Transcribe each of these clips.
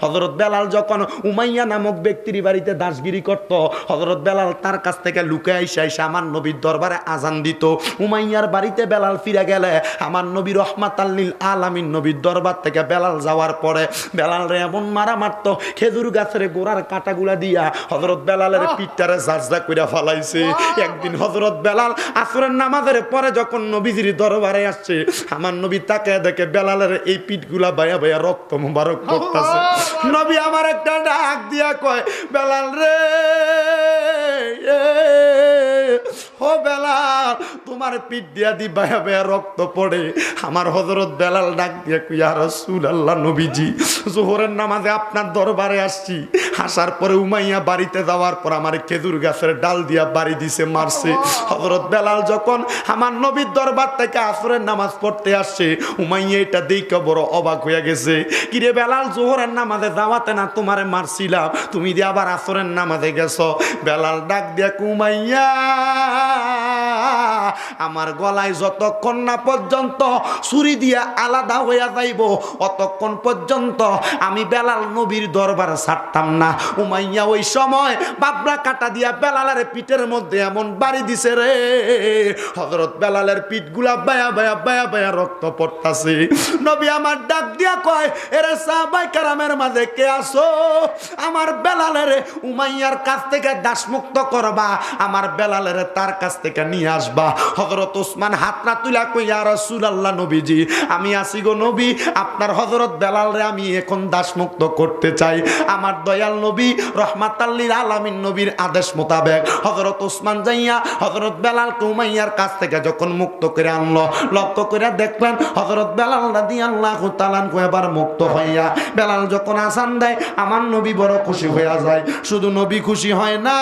হযরত বেলাল যখন উমাইয়া নামক ব্যক্তির বাড়িতে দাসগিরি করত, হযরত বেলাল তার কাছ থেকে লুকায় আইসা আমার নবীর দরবারে আজান দিত। উমাইয়ার বাড়িতে বেলাল ফিরে গেলে আমার নবী রহমাতাল লিল আলামিন নবীর দরবার থেকে বেলাল যাওয়ার পরে বেলাল রে এমন মারা মারতো, খেজুর গাছের গোড়ার কাটাগুলা দিয়া হযরত বেলালের পিঠটারে ঝাঁঝরা কইরা ফালাইছে। একদিন হযরত বেলাল আসরের নামাজের পরে যখন নবীজির দরবারে আসছে, আমার নবী তাকে দেখে বেলালের এই পিঠগুলা বায়া বায়া রক্ত মুবারক পড়তাছে। নবী আমার একটা ডাক দিয়া কয়, বেলাল রে, ও বেলাল, তোমার পিঠ দিয়া দি বায়া বায়া রক্ত পড়ে। আমার হযরত বেলাল ডাক দিয়া কই, ইয়া রাসূলুল্লাহ, নবীজি যোহরের নামাজে আপনার দরবারে আসছি, আসার পরে উমাইয়া বাড়িতে যাওয়ার পর আমার খেজুর গাছের ডাল দিয়া বাড়ি দিছে, মারছে। হযরত বেলাল যখন আমার নবীর দরবার থেকে আসরের নামাজ পড়তে আসছে, উমাইয়া এটা দেখে বড় অবাক হয়ে গেছে। কিরে বেলাল, যোহরের নামাজে যাওয়াতে না তোমারে মারছিলাম, তুমি দিয়ে আবার আসরের নামাজে গেছো? বেলাল ডাক দিয়া উমাইয়া, আমার গলায় যতক্ষণ না পর্যন্ত ছুরি দিয়া আলাদা হইয়া যাইব অতক্ষণ পর্যন্ত আমি বেলাল নবীর দরবার ছাড়তাম না। উমাইয়া ওই সময় বাবরা কাটা দিয়া বেলালের পিঠের মধ্যে এমন বাড়ি দিছে রে, হযরত বেলালের পিঠগুলা বায়া বায়া বায়া বায়া রক্ত পড়তাছে। নবী আমার ডাক দিয়া কয়, এরে সাহাবায়ে কেরামের মাঝে কে আছো? আমার বেলালের উমাইয়ার কাছ থেকে দাসমুক্ত করবা, আমার বেলালের তার কাছ থেকে নিয়ে আসবা। হযরত ওসমান হাতরা তুলা কই, ইয়া রাসূলুল্লাহ, নবীজি আমি আসি গো নবী, আপনার হযরত বেলাল রে আমি এখন দাসমুক্ত করতে চাই। আমার দয়াল নবী রহমাতাল লিল আলামিন নবীর আদেশ মোতাবেক হযরত ওসমান যাইয়া হযরত বেলালকে উমাইয়ার কাছ থেকে যখন মুক্ত করে আনলো, লক্ষ্য করে দেখলেন হযরত বেলাল রাদিয়াল্লাহু তাআলা আনহু এবার মুক্ত হইয়া বেলাল যখন আযান দেয়, আমার নবী বড় খুশি হইয়া যায়। শুধু নবী খুশি হয় না,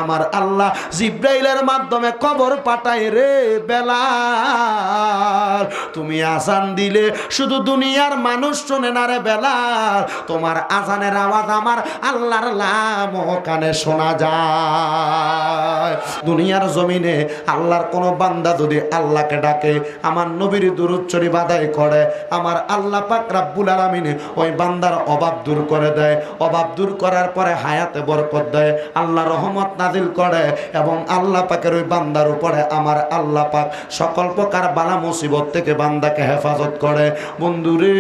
আমার আল্লাহ জিব্রাইলের মাধ্যমে খবর পাঠায়, রে বেলাল, তুমি আযান দিলে শুধু দুনিয়ার মানুষ শুনে না রে বেলাল, তোমার আযানের আওয়াজ আমার আল্লাহর লাম কানে শোনা যায়। দুনিয়ার জমিনে আল্লাহর কোন বান্দা যদি আল্লাহকে ডাকে, আমার নবীর দুরূদ শরীফ আদায় করে, আমার আল্লাহ পাক রব্বুল আলামিন ওই বান্দার অভাব দূর করে দেয়। অভাব দূর করার পরে হায়াতে বরকত দেয়, আল্লাহ রহমত নাজিল করে এবং আল্লাহ পাকের ওই বান্দার উপরে আমার আল্লাহ পাক সকল প্রকার বালা মুসিবত থেকে বান্দাকে হেফাজত করে। বন্ধুরে,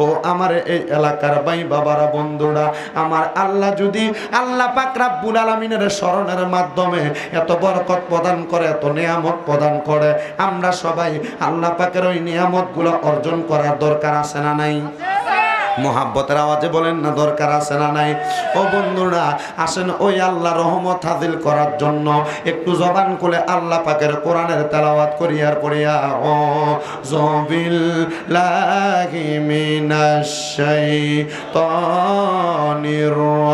ও আমার এই এলাকার ভাই বাবারা, বন্ধুরা, আমার আল্লাহ যদি আল্লাহ পাক রব্বুল আলামিনের শরণের মাধ্যমে এত বরকত প্রদান করে, এত নিয়ামত প্রদান করে, আমরা সবাই আল্লাহ পাকের ওই নিয়ামতগুলো অর্জন করার দরকার আছে না নাই? মোহাব্বতের আওয়াজে বলেন না, দরকার আছে না নাই? ও বন্ধুরা, আসেন ওই আল্লাহ রহমত হাজিল করার জন্য একটু জবান খুলে আল্লাহ পাকের কোরআনের তেলাওয়াত করি আর পড়িয়া, ও বিল্লাহি মিনাশ শাইতানির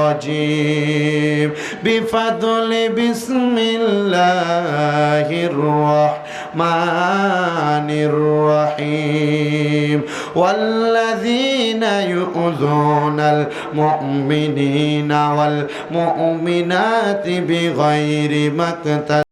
রাজিম বিফাদলি বিসমিল্লাহির রাহমানির রাহিম ওয়াল্লাযীনা يؤذون المؤمنين والمؤمنات بغير ما اكتسبوا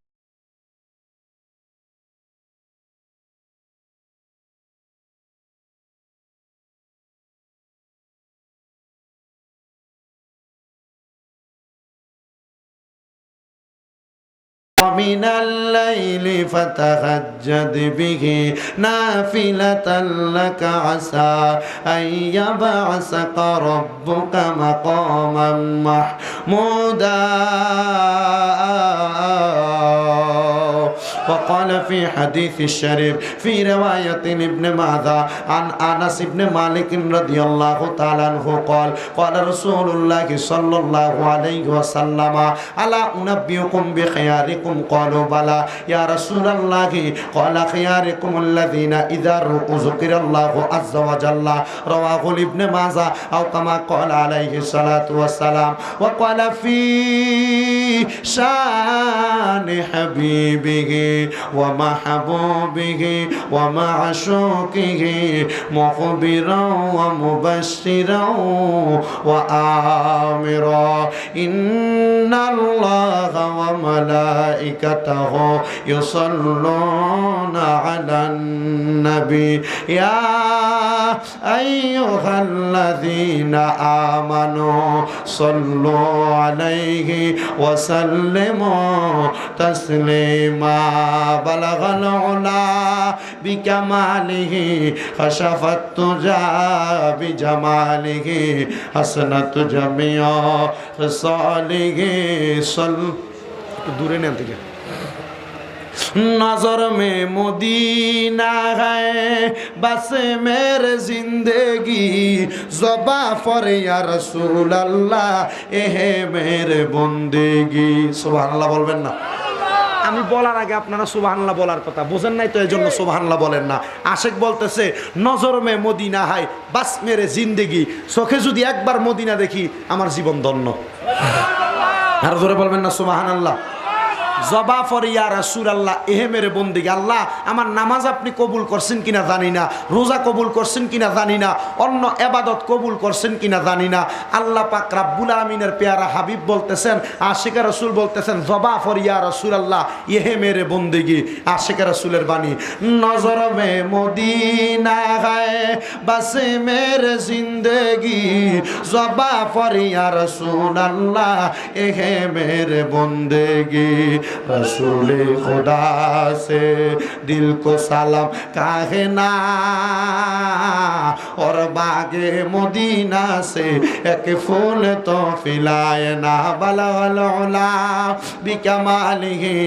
ومن الليل فتهجد به نافلة لك عسى أن يبعثك ربك مقاما محمودا. وقال في حديث الشريف في رواية ابن ماجه عن أنس بن مالك رضي الله تعالى عنه قال قال رسول الله صلى الله عليه وسلم ألا أنبئكم بخياركم قالوا بلى يا رسول الله قال خياركم الذين إذا ذكر الله عز وجل رواه ابن ماجه أو كما قال عليه الصلاة والسلام. وقال في شان حبيبه ومحبوبه ومعشوقه مخبرا ومبشرا وآمرا إن الله وملائكته يصلون على النبي يا أيها الذين آمنوا صلوا عليه وسلموا تسليما بلغ العلا بكماله خشف التجى بجماله حسنت جميع خصاله صل दूरे नहीं आते क्या नजर में मदीना है बस मेरे जिंदगी ज़बा फर या रसूल अल्लाह ए है मेरे बंदेगी सुबहानाल्लाह बोलবেন না আমি বলার আগে আপনারা সুবহানাল্লাহ বলার কথা বুঝেন নাই তো এজন্য সুবহানাল্লাহ বলেন না আশিক বলতেছে নজর মে মদিনা হায় বাস মেরে জিন্দেগি চোখে যদি একবার মদিনা দেখি আমার জীবন ধন্য আর জোরে বলবেন না সুবহানাল্লাহ জবা ফর ইয়া রাসূলুল্লাহ এহে মেরে বন্দেগী আল্লাহ আমার নামাজ আপনি কবুল করছেন কিনা জানি না রোজা কবুল করছেন কিনা জানি না অন্য ইবাদত কবুল করছেন কিনা জানি না আল্লাহ পাক রব্বুল আমিনের প্যারা হাবিব বলতেছেন আশিক রাসূল বলতেছেন জবা ফর ইয়া রাসূলুল্লাহ এহে মেরে বন্দেগী আশিক রাসূলের বাণী নজর মে মদিনা है बस मेरे जिंदगी जबा फर या रसूलुल्लाह एहे मेरे बंदेगी रसूल खुदा से दिल को सलाम काहे ना और बागे मदीना से एक फूल तो फिलाए ना बलगल बिकमालिही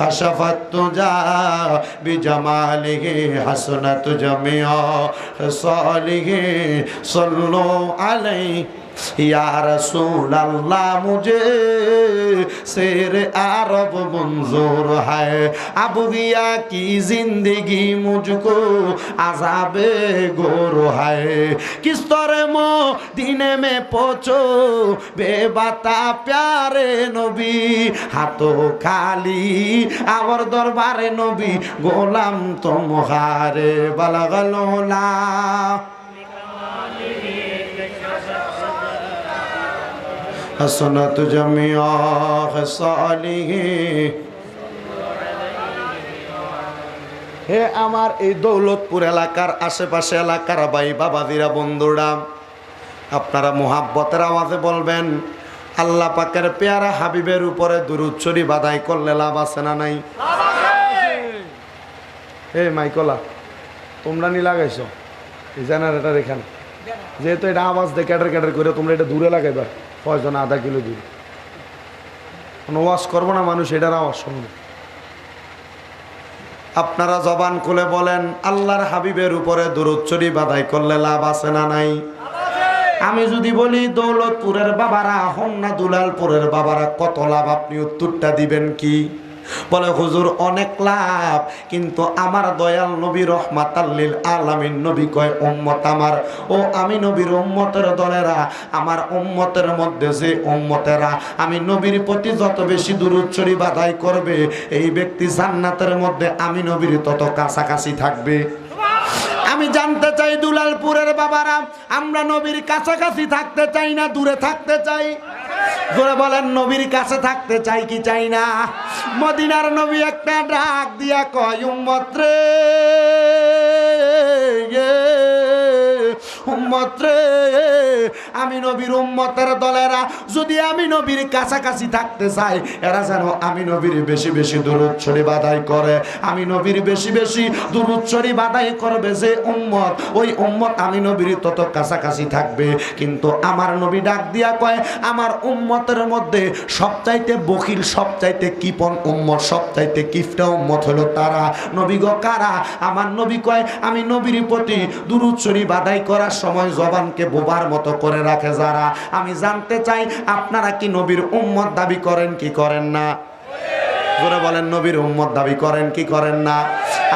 हशफत तुजा बिजमालिही हसनत जमिया सालिही सल्लु अलैहि या रसूल अल्लाह मुझे शेर अरब मंजूर है अब गया की जिंदगी मुझको अज़ाबे गोर है किस तरह मदीने में पहुँचो बेबता प्यारे नबी हाथों खाली आवर दरबारे नबी गोलाम तुम्हारे बलगल उला हसनत जमिया खसालिही হে আমার এই দৌলতপুর এলাকার আশেপাশে এলাকার ভাই বাবাজিরা বন্ধুরা আপনারা মুহাব্বতের আওয়াজে বলবেন আল্লাহ পাকের পেয়ারা হাবিবের উপরে দুরূদ শরীফ আদায় করলে লাভ আছে না নাই হে মাইকলা তোমরা নি লাগাইছো এই জেনারেটর এখানে যেহেতু এটা আওয়াজ দিয়ে ক্যাটার ক্যাটার করে তোমরা এটা দূরে লাগাইবা কয়জন আধা কিলো দূর কোনো ওয়াজ করবো না মানুষ এটার আওয়াজ শুনবে আপনারা জবান খুলে বলেন আল্লাহর হাবিবের উপরে দুরূদ শরীফ আদায় করলে লাভ আছে না নাই আমি যদি বলি দৌলতপুরের বাবারা হোমনা দুলালপুরের বাবারা কত লাভ আপনি উত্তরটা দিবেন কি বলে হুজুর অনেক লাভ কিন্তু আমার দয়াল নবী রহমাতাল লিল আলামিন নবী কয় উম্মত আমার ও আমি নবীর উম্মতের দলেরা আমার উম্মতের মধ্যে যে উম্মতেরা আমি নবীর প্রতি যত বেশি দুরূদ শরীফ আদায় করবে এই ব্যক্তি জান্নাতের মধ্যে আমি নবীর তত কাছাকাছি থাকবে আমি জানতে চাই দুলালপুরের বাবারা আমরা নবীর কাছাকাছি থাকতে চাই না দূরে থাকতে চাই জোরে বলেন নবীর কাছে থাকতে চাই কি চাই না মদিনার নবী একটা ডাক দিয়া কয় উম্মত রে উম্মত রে আমি নবীর উম্মতের দলেরা যদি আমি নবীর কাছাকাছি থাকতে চাই এরা যেন আমি নবীর বেশি বেশি দুরূদ শরীফ আদায় করে আমি নবীর বেশি বেশি দুরূদ শরীফ আদায় করবে যে উম্মত ওই উম্মত আমি নবীর তত কাছাকাছি থাকবে কিন্তু আমার নবী ডাক দিয়া কয় আমার উম্মতের মধ্যে সবচাইতে বখিল সবচাইতে কিপন উম্মত সবচাইতে কিফটা উম্মত হলো তারা নবী গো কারা আমার নবী কয় আমি নবীর প্রতি দুরূদ শরীফ আদায় করার সময় জবানকে বোবার মতো করে রাখে যারা আমি জানতে চাই আপনারা কি নবীর উম্মত দাবি করেন কি করেন না জোরে বলেন নবীর উম্মত দাবি করেন কি করেন না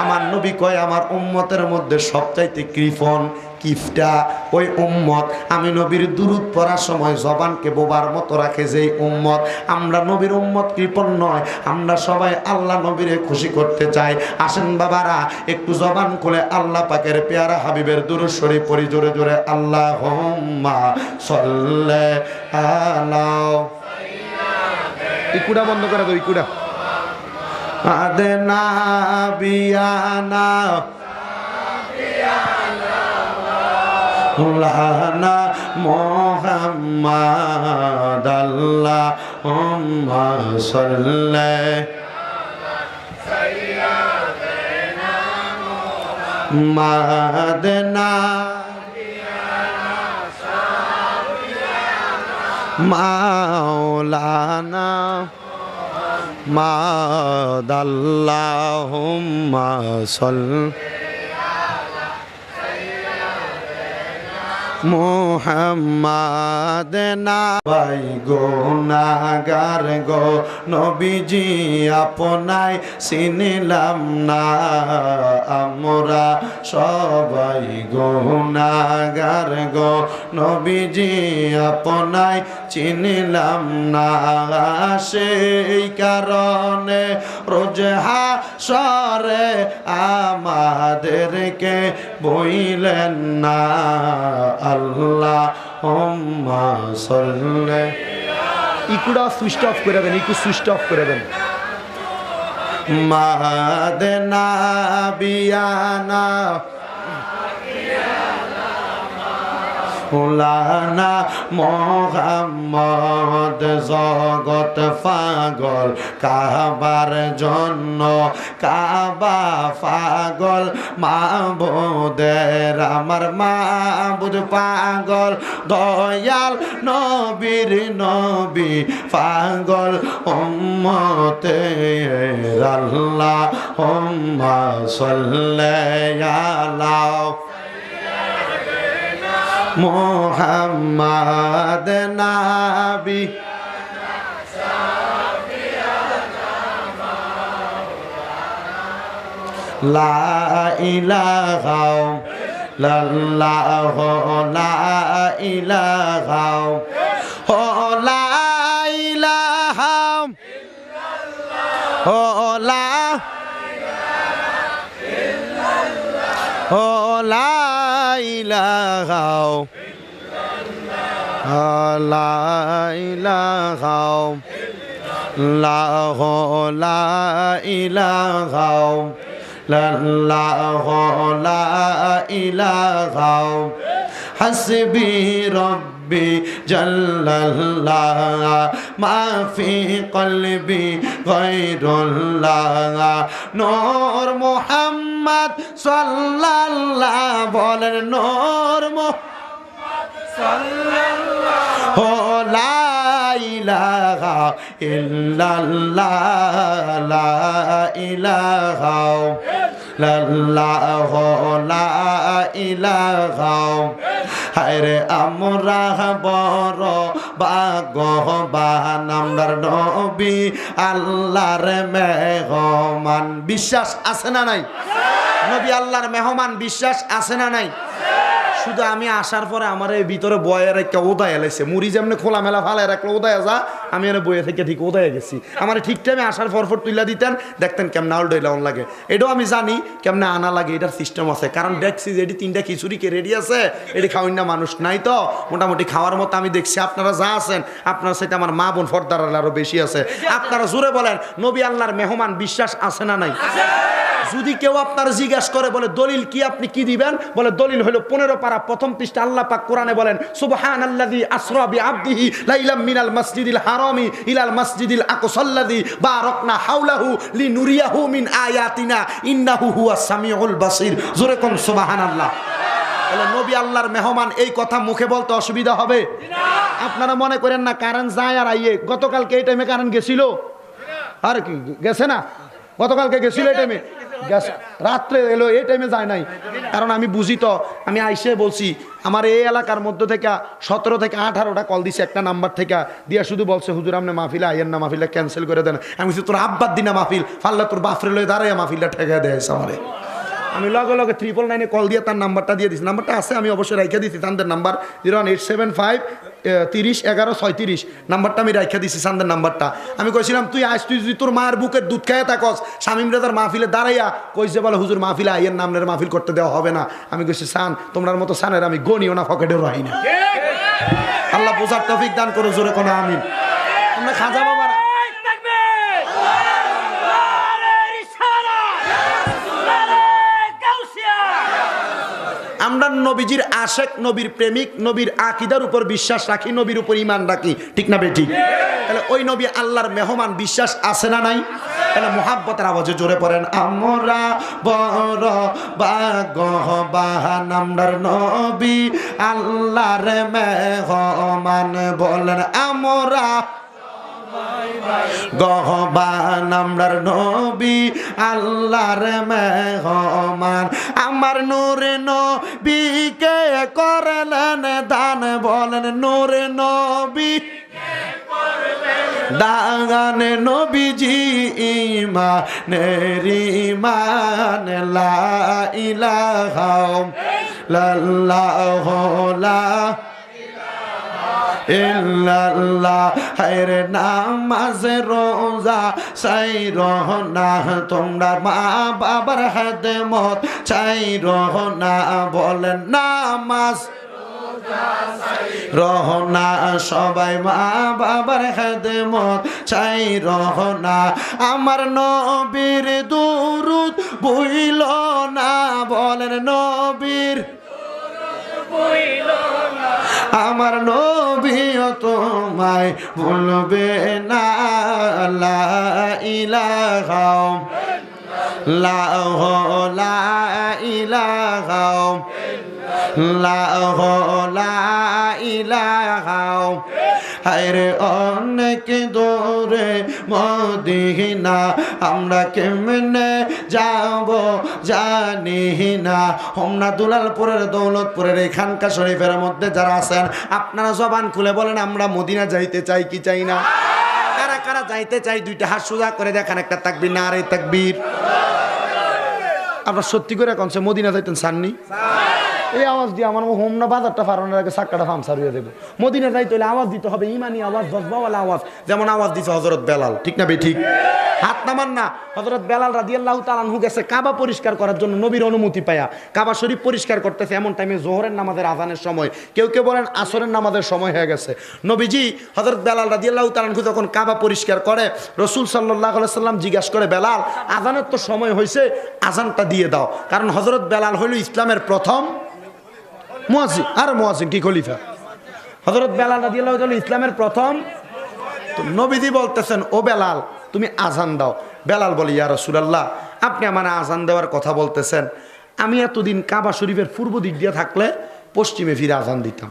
আমার নবী কয় আমার উম্মতের মধ্যে সবচাইতে কৃপণ কিফটা ওই উম্মত আমি নবীর দুরূদ পড়ার সময় জবানকে বোবার মতো রাখে যেই উম্মত। আমরা নবীর উম্মত কৃপণ নয়, আমরা সবাই আল্লাহ নবীরে খুশি করতে চাই। আসেন বাবারা একটু জবান খুলে আল্লাহ পাকের পেয়ারা হাবিবের দুরূদ শরীফ পড়ি জোরে জোরে। আল্লাহুম্মা সাল্লি আলা, ইকুড়া বন্ধ করে দাও, ইকুড়া আদেনা বিয়ানা লানা মুহাম্মাদ আল্লাহুম্মা সাল্লি মাদনা মাওলানা মাদাল্লাহুম্মা সাল্লি মুহাম্মাদ না ভাই গুনাহগার গো নবীজি আপনাই চিনিলাম না, আমরা সবাই গুনাহগার গো নবীজি আপনাই চিনিলাম না, সেই কারণে রোজ হাসরে আমাদেরকে বইলেন না আল্লাহুম্মা সাল্লি। ইকুড়া সুইচ অফ করে দেন, ইকু সুইচ অফ করে দেন। মাদনা বিয়ানা লানা মুহাম্মদ জগত পাগল কাবার জন্য, কাবা পাগল মাবুদের আমার মাবুদ পাগল, দয়াল নবীর নবী পাগল উম্মতের আল্লাহুম্মা সাল্লি আলা মুহাম্মাদ নাবি লা ইলাহা ইল্লাল্লাহ লা ইলাহা ও লা ইলাহা ইল্লাল্লাহ ও লা ও লা ইলাহা লা ইলাহা ইল্লাল্লাহ লা ইলাহা ইল্লাল্লাহ লা ইলাহা হাসবি রব্বি জাল্লাল্লাহ মা ফি কলবি গায়রুল্লাহ, নূর মুহাম্মদ সাল্লাল্লাহ বলেন, নূর মুহাম্মদ সাল্লাল্লাহ লা ইলাহা ইল্লাল্লাহ লা ইলাহা ইল্লাল্লাহ লা ইলাহা। হায়রে আমরা বড় ভাগ্যবান, আমরার নবী আল্লাহর মেহমান। বিশ্বাস আছে না নাই? নবী আল্লাহর মেহমান, বিশ্বাস আছে না নাই? শুধু আমি আসার পরে আমার এই ভিতরে বয়ের একটা ওদায় এলাইছে, মুড়ি যেমনি খোলা মেলা ফালায় রাখলো ওদায় যা, আমি এর বইয়ে থেকে ঠিক ওদায় গেছি। আমার ঠিক টাইমে আসার পরপর তুইলা দিতেন, দেখতেন কেমন আউল ডইলাউন লাগে। এটাও আমি জানি কেমনে আনা লাগে, এটার সিস্টেম আছে। কারণ দেখছি যে এটি 3টা খিচুড়ি কে রেডি আছে, এটি খাওয়াই না মানুষ নাই তো মোটামুটি খাওয়ার মতো আমি দেখছি। আপনারা যা আছেন আপনার সাথে আমার মা বোন ফর্দার আরো বেশি আছে। আপনারা জোরে বলেন নবী আল্লাহর মেহমান, বিশ্বাস আছে না নাই? যদি কেউ আপনার জিজ্ঞাসা করে বলে দলিল কি, আপনি কি দিবেন? বলে দলিল হলো 15 পারা 1ম পৃষ্ঠা। আল্লাহ পাক কোরআনে বলেন সুবহানাল্লাযী আসরা বিআবদিহি লাইলাম মিনাল মাসজিদিল হারামি ইলাল মাসজিদিল আকসাল্লাযী বারাকনা হাওলাহু লিনুরিয়াহু মিন আয়াতিনা ইন্নাহু হুয়াস সামিউল বাসীর। জোরে কোন সুবহানাল্লাহ। বলে নবী আল্লাহর মেহমান, এই কথা মুখে বলতে অসুবিধা হবে না। আপনারা মনে করেন না কারেন্ট যায় আর আইয়ে। গতকালকে এই টাইমে কারেন্ট গেছিল, আর কি গেছে না? গতকালকে গেছিল এই টাইমে, রাত্রে এলো, এই টাইমে যায় নাই। কারণ আমি বুঝি তো, আমি আইসে বলছি আমার এই এলাকার মধ্য থেকে 17 থেকে 18টা কল দিছে একটা নাম্বার থেকে দিয়া, শুধু বলছে হুজুর আপনি মাহফিলে আইয়েন না, মাহফিলটা ক্যান্সেল করে দেন। আমি বলছি তোর আব্বাদ দিনা মাহফিল ফাল্লা, তোর বাফরে লয়ে দাঁড়াইয়া মাহফিলটা ঠেকা দেয় আমারে। আমি লগে লগে 999 কল দিয়ে তার নাম্বারটা দিয়ে দিচ্ছি। নাম্বারটা আছে, আমি অবশ্যই রাইখা দিচ্ছি। তাদের নাম্বার 01875 30 11 36 নাম্বারটা আমি রাইখা দিচ্ছি। সান্দের নাম্বারটা আমি কইছিলাম তুই আজ তুই যদি তোর মায়ের বুকের দুধ খাইয়া থাকস শামীম রেজার মাহফিলে দাঁড়াইয়া কইছে বলে হুজুর মাহফিলে আইয়ের নামের মাহফিল করতে দেওয়া হবে না। আমি কইছি সান তোমার মতো সানের আমি গনিও না পকেটেও রাহি না। আল্লাহ বোঝার তৌফিক দান করো, জোরে কোনো আমিন। আমরা খাজা বাবার আমরা নবীজির আশেক, নবীর প্রেমিক, নবীর আকীদার উপর বিশ্বাস রাখি, নবীর উপর ঈমান রাখি, ঠিক না বেঠিক? তাহলে ওই নবী আল্লাহর মেহমান, বিশ্বাস আছে না নাই? তাহলে মুহাব্বতের আওয়াজে জোরে পড়েন আমরা বড় ভাগ্যবান আমরার নবী আল্লাহর মেহমান। বলেন আমরা গহবান আমরার নবী আল্লাহর মেহমান। আমার নূরে নবীকে করলেন দান। বলেন নূরে নবী দাগান নবীজি ইমানের ইমান। লা ইলাহা ইল্লাল্লাহ লা ইল্লাল্লাহ। হায়রে নামাজ রোজা চাই রহনা তোমরা মা বাবার খেদমত চাই রহনা। বলেন নামাজ রহনা সবাই মা বাবার খেদমত চাই রহনা। আমার নবীর দুরূদ ভুইল না। বলেন নবীর আমার নবীও তোমায় ভুলবে না। লা ইলাহা ইল্লাল্লাহ লা ইলাহা ইল্লাল্লাহ লা ইলাহা। হায়রে অনেক দূরে মদিনা আমরা কেমনে যাব জানি না। হোমনা দুলালপুরের দৌলতপুরের এখানকার শরীফের মধ্যে যারা আছেন আপনারা জবান খুলে বলেন আমরা মদিনা যাইতে চাই কি চাই না? কারা কারা যাইতে চাই দুইটা হাত সোজা করে দেখান, একটা তাকবীর নারে তাকবীর। আপনারা সত্যি করে কোন সে মদিনা যাইতেন চাননি? এই আওয়াজ দিয়ে আমার হোমনা বাজারটা ফারানোর আগে চাক্কাটা ফামসার হয়ে দেবো। মদিনা যাইতে হলে আওয়াজ দিতে হবে, ইমানি আওয়াজ, জজবাওয়ালা আওয়াজ, যেমন আওয়াজ দিচ্ছে হযরত বেলাল, ঠিক না বেঠিক? হাত নামান না। হযরত বেলাল রাদিয়াল্লাহু তাআলা আনহু গেছে কাবা পরিষ্কার করার জন্য নবীর অনুমতি পায়া। কাবা শরীফ পরিষ্কার করতেছে এমন টাইমে জোহরের নামাজের আজানের সময়, কেউ কেউ বলেন আসরের নামাজের সময় হয়ে গেছে। নবীজি হযরত বেলাল রাদিয়াল্লাহু তাআলা আনহু যখন কাবা পরিষ্কার করে রাসূল সাল্লাল্লাহু আলাইহি সাল্লাম জিজ্ঞাসা করে বেলাল আজানের তো সময় হয়েছে, আজানটা দিয়ে দাও। কারণ হযরত বেলাল হইল ইসলামের প্রথম মুয়াজ্জিন। আর মুয়াজ্জিন কি খলিফা? হযরত বেলাল রাদিয়াল্লাহু তাআলা ইসলামের প্রথম। তো নবীজি বলতেছেন ও বেলাল তুমি আজান দাও। বেলাল বলে ইয়া রাসূলুল্লাহ আপনি আমার আজান দেওয়ার কথা বলতেছেন, আমি এতদিন কাবা শরীফের পূর্ব দিক দিয়ে থাকলে পশ্চিমে ফিরে আজান দিতাম,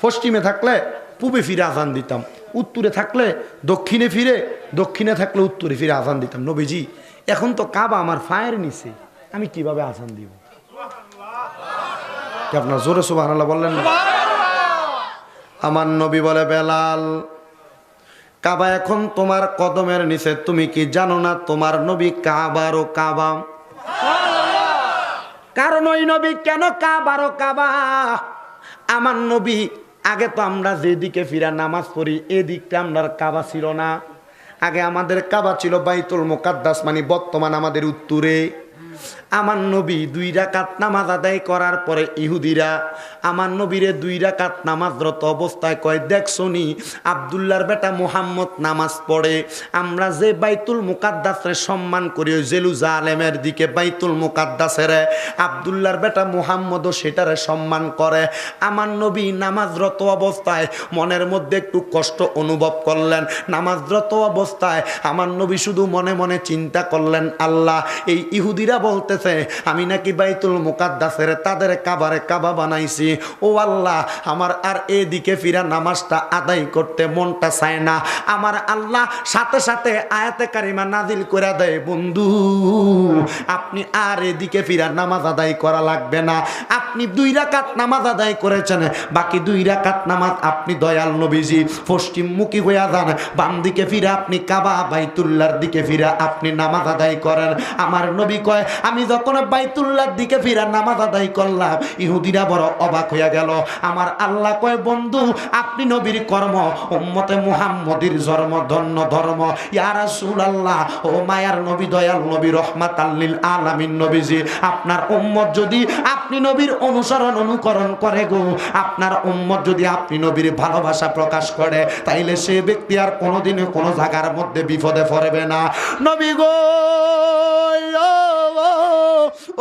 পশ্চিমে থাকলে পূবে ফিরে আজান দিতাম, উত্তরে থাকলে দক্ষিণে ফিরে, দক্ষিণে থাকলে উত্তরে ফিরে আজান দিতাম। নবীজি এখন তো কাবা আমার ফায়ের নিচে, আমি কিভাবে আজান দিব? আপনার জোরে সুবহানাল্লাহ বললেন না? আমার নবী বলে বেলাল কাবা এখন তোমার কদমের নিচে, তুমি কি জানো না তোমার নবী কাবারও কাবা? কারণ ওই নবী কেন কাবারও কাবা? আমার নবী আগে তো আমরা যেদিকে ফিরা নামাজ পড়ি এদিকটা আমরা কাবা ছিল না। আগে আমাদের কাবা ছিল বাইতুল মুকাদ্দাস, মানে বর্তমান আমাদের উত্তরে। আমার নবী 2 রাকাত নামাজ আদায় করার পরে ইহুদিরা আমার নবীরে 2 রাকাত নামাজরত অবস্থায় কয় দেখছনি আব্দুল্লাহর বেটা মুহাম্মদ নামাজ পড়ে। আমরা যে বাইতুল মুকাদ্দাসের সম্মান করি ওই জেরুজালেমের দিকে বাইতুল মুকাদ্দাসের, আব্দুল্লাহর বেটা মুহাম্মদও সেটারে সম্মান করে। আমার নবী নামাজরত অবস্থায় মনের মধ্যে একটু কষ্ট অনুভব করলেন। নামাজরত অবস্থায় আমার নবী শুধু মনে মনে চিন্তা করলেন আল্লাহ এই ইহুদিরা বলতেছে আমি নাকি বাইতুল মুকাদ্দাসের তাদের কাবারে কাবা বানাইছি। ও আল্লাহ আমার আর এদিকে ফিরা নামাজটা আদায় করতে মনটা চায় না। আমার আল্লাহ সাথে সাথে আয়াতে কারিমা নাজিল করে দেয় বন্ধু আপনি আর এদিকে ফিরা নামাজ আদায় করা লাগবে না, আপনি 2 রাকাত নামাজ আদায় করেছেন, বাকি 2 রাকাত নামাজ আপনি দয়াল নবীজি পশ্চিমমুখী হইয়া যান, বাম দিকে ফিরে আপনি কাবা বাইতুল্লাহর দিকে ফিরে আপনি নামাজ আদায় করেন। আমার নবী কয় আমি যখন বাইতুল্লাহর দিকে ফিরে নামাজ আদায় করলাম, ইহুদিরা বড় অবাক হইয়া গেল। আমার আল্লাহ কয় বন্ধু আপনি নবীর কর্ম, উম্মতে মুহাম্মদীর জন্ম ধন্য ধর্ম। ইয়া রাসূলুল্লাহ, ও মায়ার নবী দয়াল নবী রহমাতাল লিল আলামিন নবীজি, আপনার উম্মত যদি আপনি নবীর অনুকরণ করে গো, আপনার উম্মত যদি আপনি নবীর ভালোবাসা প্রকাশ করে, তাইলে সে ব্যক্তি আর কোনোদিনও কোনো জায়গার মধ্যে বিপদে পড়বে না। নবী গো,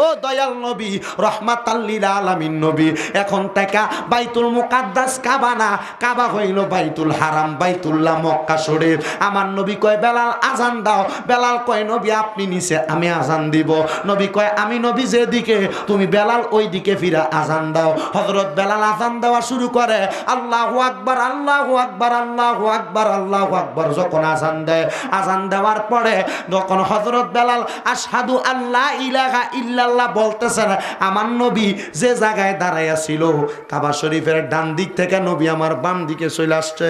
ও দয়াল নবী রহমাতাল লিল আলামিন নবী, এখন থেকে বাইতুল মুকাদ্দাস কাবা না, কাবা হইল বাইতুল হারাম, বাইতুল্লাহ মক্কা শরীফ। আমার নবী কয় বেলাল আজান দাও। বেলাল কয় নবী আপনি নিচে, আমি আজান দিব। নবী কয় আমি নবী যেদিকে, তুমি বেলাল ওই দিকে ফিরা আজান দাও। হযরত বেলাল আজান দেওয়া শুরু করে, আল্লাহু আকবার আল্লাহু আকবার আল্লাহু আকবার আল্লাহু আকবার। যখন আজান দেয়, আজান দেওয়ার পরে যখন হযরত বেলাল আশহাদু আল্লা ইলাহা ইল্লাল্লাহ বলতেছেন, আমার নবী যে জায়গায় দাঁড়াইয়া ছিল কাবা শরীফের ডান দিক থেকে নবী আমার বাম দিকে চলে আসছে।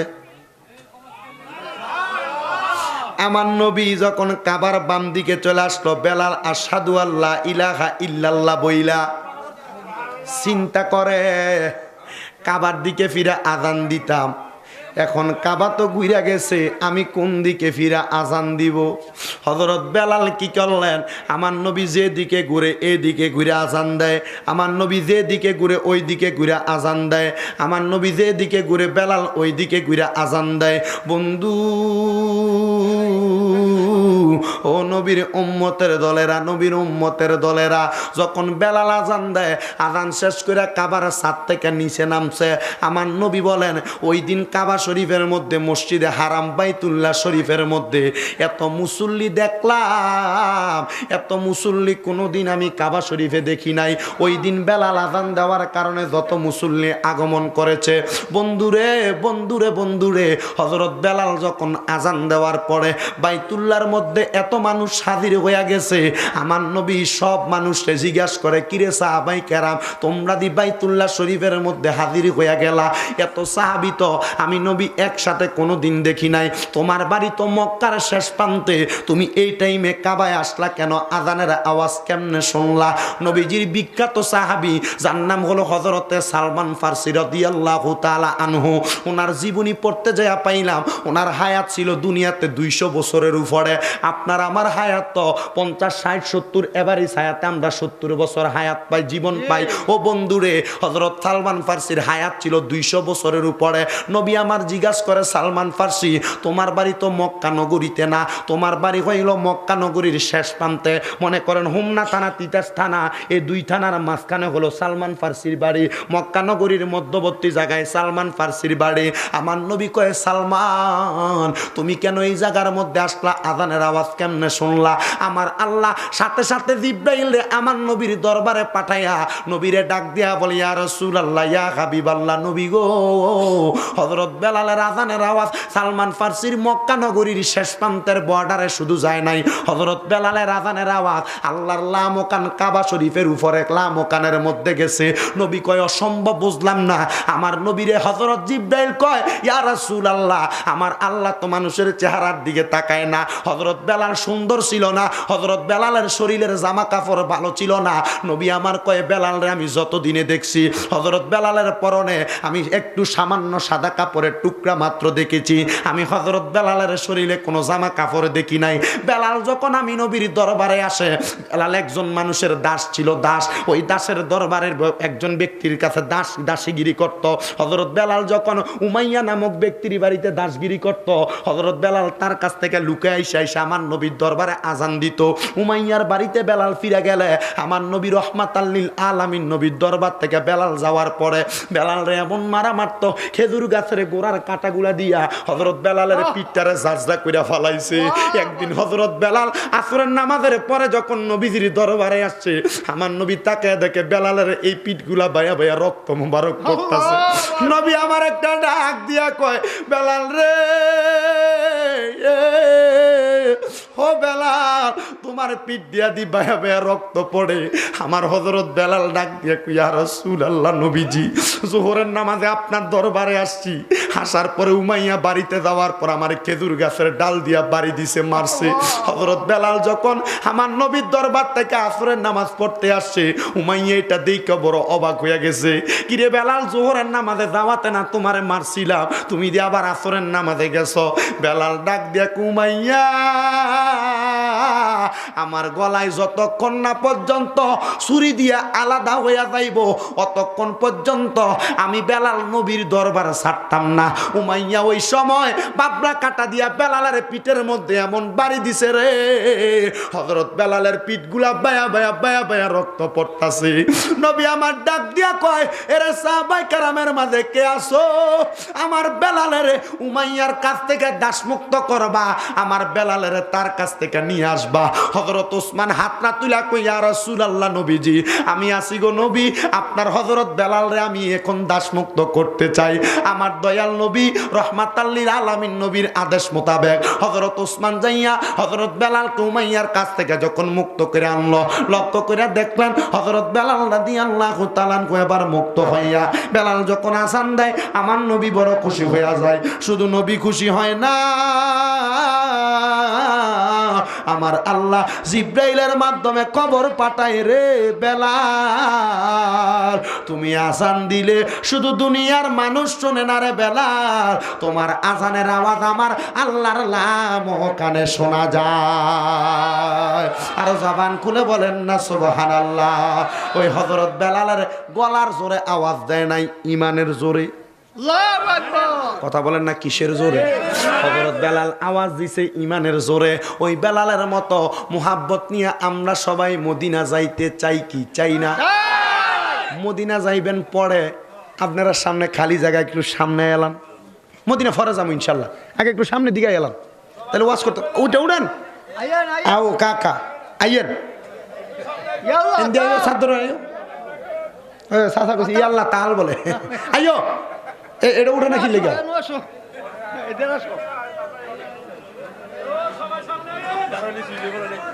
আমার নবী যখন কাবার বাম দিকে চলে আসলো, বেলাল আশহাদু আল্লা ইলাহা ইল্লাল্লাহ বইলা চিন্তা করে কাবার দিকে ফিরে আজান দিতাম, এখন কাবা তো ঘুরে গেছে, আমি কোন দিকে ফিরা আজান দিব। হযরত বেলাল কি করলেন, আমার নবী যে দিকে ঘুরে এদিকে ঘুরে আজান দেয়, আমার নবী যে দিকে ঘুরে ওই দিকে ঘুরে আজান দেয়, আমার নবী যে দিকে ঘুরে বেলাল ওই দিকে ঘুরে আজান দেয়। বন্ধু ও নবীর উম্মতের দলেরা, নবীর উম্মতের দলেরা, যখন বেলাল আজান দেয়, আজান শেষ করে কাবার ছাদ থেকে নিচে নামছে। আমার নবী বলেন ওই দিন কাবা শরীফের মধ্যে, মসজিদে হারাম বাইতুল্লাহ শরীফের মধ্যে এত মুসল্লি দেখলাম, এত মুসল্লি কোনোদিন আমি কাবা শরীফে দেখি নাই। ওই দিন বেলাল আজান দেওয়ার কারণে যত মুসল্লি আগমন করেছে, বন্ধুরে বন্ধুরে বন্ধুরে, হযরত বেলাল যখন আজান দেওয়ার পরে বাইতুল্লাহর মধ্যে এত মানুষ হাজির হইয়া গেছে, আমার নবী সব মানুষকে জিজ্ঞাসা করে, কিরে সাহাবাই কেরাম তোমরা দি বাইতুল্লাহ শরীফের মধ্যে হাজির হইয়া গেলা, এত সাহাবী তো আমি নবী একসাথে কোনো দিন দেখি নাই, তোমার বাড়ি তো মক্কার শেষ প্রান্তে, তুমি এই টাইমে কাবায় আসলা কেন, আজানের আওয়াজ কেমনে শুনলা? নবীজির বিখ্যাত সাহাবী যার নাম হলো হযরতে সালমান ফারসি রাদিয়াল্লাহু তাআলা আনহু, ওনার জীবনী পড়তে যাইয়া পাইলাম ওনার হায়াত ছিল দুনিয়াতে 200 বছরের উপরে। আপনার আমার হায়াত তো 50 60 70, এভারেজ হায়াতে আমরা 70 বছর হায়াত পাই, জীবন পাই। ও বন্ধুরে, হযরত সালমান ফারসির হায়াত ছিল 200 বছরের উপরে। নবী আমার জিজ্ঞাসা করে, সালমান ফারসি তোমার বাড়ি তো মক্কা নগরীতে না, তোমার বাড়ি হইল মক্কা নগরীর শেষ প্রান্তে, মনে করেন হোমনা থানা তিতাস থানা, এই 2 থানার মাঝখানে হলো সালমান ফারসির বাড়ি, মক্কা নগরীর মধ্যবর্তী জায়গায় সালমান ফারসির বাড়ি। আমার নবী কয়ে, সালমান তুমি কেন এই জায়গার মধ্যে আসলা, আজানের আওয়াজ কেমনে শুনলা? আমার আল্লাহ সাথে সাথে জিবরাইল আমার নবীর দরবারে পাঠাইয়া নবীরে ডাক দিয়া বলে, ইয়া রাসূলুল্লাহ ইয়া হাবিবাল্লাহ, নবী গো, হযরত বেলালের আজানের আওয়াজ সালমান ফারসির মক্কা নগরীর শেষ প্রান্তের বর্ডারে শুধু যায় নাই, হযরত বেলালের আজানের আওয়াজ আল্লাহর লামকান কাবা শরীফের উপরে লামকানের মধ্যে গেছে। নবী কয়, অসম্ভব, বুঝলাম না। আমার নবীরে হযরত জিবরাইল কয়, ইয়া রাসূলুল্লাহ আমার আল্লাহ তো মানুষের চেহারার দিকে তাকায় না, হযরত বেলাল সুন্দর ছিল না, হযরত বেলালের শরীরের জামা কাপড় ভালো ছিল না। নবী আমার কয়, বেলালরে আমি যতদিনে দেখছি, হযরত বেলালের পরনে আমি একটু সামান্য সাদা কাপড়ের টুকরা মাত্র দেখেছি, আমি হযরত বেলালের শরীরে কোনো জামা কাপড় দেখি নাই। বেলাল যখন আমি নবীর দরবারে আসে, বেলাল একজন মানুষের দাস ছিল, দাস, ওই দাসের দরবারের একজন ব্যক্তির কাছে দাসীগিরি করত। হযরত বেলাল যখন উমাইয়া নামক ব্যক্তির বাড়িতে দাসগিরি করত, হযরত বেলাল তার কাছ থেকে লুকায় আইসা আমার নবীর দরবারে আজান দিত। উমাইয়ার বাড়িতে বেলাল ফিরে গেলে আমার নবী রহমাতাল লিল আলামিন নবীর দরবার থেকে বেলাল যাওয়ার পরে বেলালরে এমন মারা মারতো, খেজুর গাছের গোড়ার কাটাগুলা দিয়া হযরত বেলালের পিঠটারে জাজরা কইরা ফালাইছে। একদিন হযরত বেলাল আসরের নামাজের পরে যখন নবীজির দরবারে আসছে, আমার নবী তাকে দেখে বেলালের এই পিঠগুলা বাইয়া বাইয়া রক্ত মোবারক করতেছে। নবী আমার একটা ডাক দিয়া কয়, বেলাল রে, ও বেলাল তোমার পিঠ দিয়া দি বায়া বায়া রক্ত পড়ে। আমার হযরত বেলাল ডাক দিয়ে কই, ইয়া রাসূলুল্লাহ নবীজি, জোহরের নামাজে আপনার দরবারে আসছি, আসার পরে উমাইয়া বাড়িতে যাওয়ার পর আমার খেজুর গাছের ডাল দিয়া বাড়ি দিছে, মারছে। হযরত বেলাল যখন আমার নবীর দরবার থেকে আসরের নামাজ পড়তে আসছে, উমাইয়া এটা দেখে বড় অবাক হয়ে গেছে। কিরে বেলাল, জোহরের নামাজে যাওয়াতে না তোমারে মারছিলাম, তুমি দিয়ে আবার আসরের নামাজে গেছো? বেলাল ডাক দিয়া উমাইয়া, আমার গলায় যতক্ষণ না পর্যন্ত ছুরি দিয়া আলাদা হইয়া যাইব অতক্ষণ পর্যন্ত আমি বেলাল নবীর দরবার ছাড়তাম না। উমাইয়া ওই সময় বাবলা কাটা দিয়া বেলালের পিঠের মধ্যে এমন বাড়ি দিছে রে, হযরত বেলালের পিঠগুলা বায়া বায়া বায়া বায়া রক্ত পড়তাছে। নবী আমার ডাক দিয়া কয়, এরে সাহাবায়ে কেরামের মাঝে কে আছো? আমার বেলালের উমাইয়ার কাছ থেকে দাসমুক্ত করবা, আমার বেলালের তার কাছ থেকে নিয়ে আসবা। হযরত ওসমান হাতটা তুলা কই, ইয়া রাসূলুল্লাহ নবীজি, আমি আসি গো নবী, আপনার হযরত বেলালরে আমি এখন দাসমুক্ত করতে চাই। আমার দয়াল নবী রহমাতাল লিল আলামিন নবীর আদেশ মোতাবেক হযরত ওসমান যাইয়া হযরত বেলালকে উমাইয়ার কাছ থেকে যখন মুক্ত করে আনলো, লক্ষ্য করে দেখলেন হযরত বেলাল রাদিয়াল্লাহু তাআলা এবার মুক্ত হইয়া বেলাল যখন আযান দেয়, আমার নবী বড় খুশি হইয়া যায়। শুধু নবী খুশি হয় না, আমার আল্লাহ জিব্রাইলের মাধ্যমে খবর পাঠায়, রে বেলাল, তুমি আযান দিলে শুধু দুনিয়ার মানুষ শুনে না রে বেলাল, তোমার আযানের আওয়াজ আমার আল্লাহর নাম কানে শোনা যায়। আর জবান খুলে বলেন না সুবহানাল্লাহ। ওই হযরত বেলালের গলার জোরে আওয়াজ দেয় নাই, ইমানের জোরে। কথা বলেন না কিসের জোরে? হযরত বেলাল আওয়াজ দিছে ইমানের জোরে। ওই বেলালের মতো মুহাব্বত নিয়ে আমরা সবাই মদিনা যাইতে চাই কি চাই না? মদিনা যাইবেন পরে, আপনারা সামনে খালি জায়গা একটু সামনে এলাম, মদিনা ফরে যাবো ইনশাল্লাহ, আগে একটু সামনে দিকে এলাম, তাহলে ওয়াজ করতে উঠেন। আও কাকা আইয়েন, সাথা কইছি আল্লাহ তাল বলে, আইয়ো এটা উঠে নাকি লেগে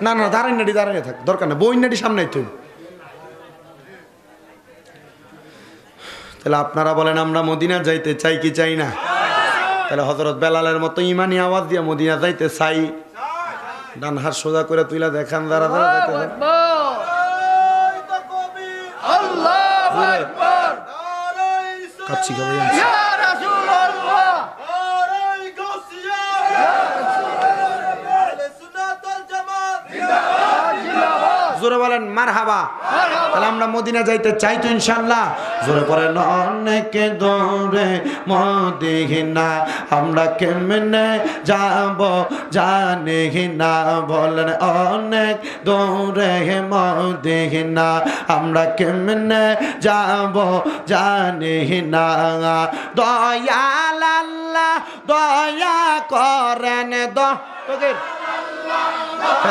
না না, দাঁড়াই নাডি দাঁড়াই থাক, দরকার না, বই নাডি সামনে তুই। তাহলে আপনারা বলেন আমরা মদিনা যাইতে চাই কি চাই না? তাহলে হযরত বেলালের মতো ইমানি আওয়াজ দিয়ে মদিনা যাইতে চাই। ডান হাত সোজা করে তুইলা দেখান, দাঁড়া দাঁড়া যাইতে কাচ্ছি খাবে জোরে বলেন মারহাবা। তাহলে আমরা মদিনা যাইতে চাই তো ইনশাআল্লাহ। জোরে পড়েন অনেকে দৌড়ে মদিনা, আমরা কেমনে যাব জানি না, বলেন অনেক দৌড়ে মদিনা, আমরা কেমনে যাব জানি না। দয়াল আল্লাহ দয়া করেন,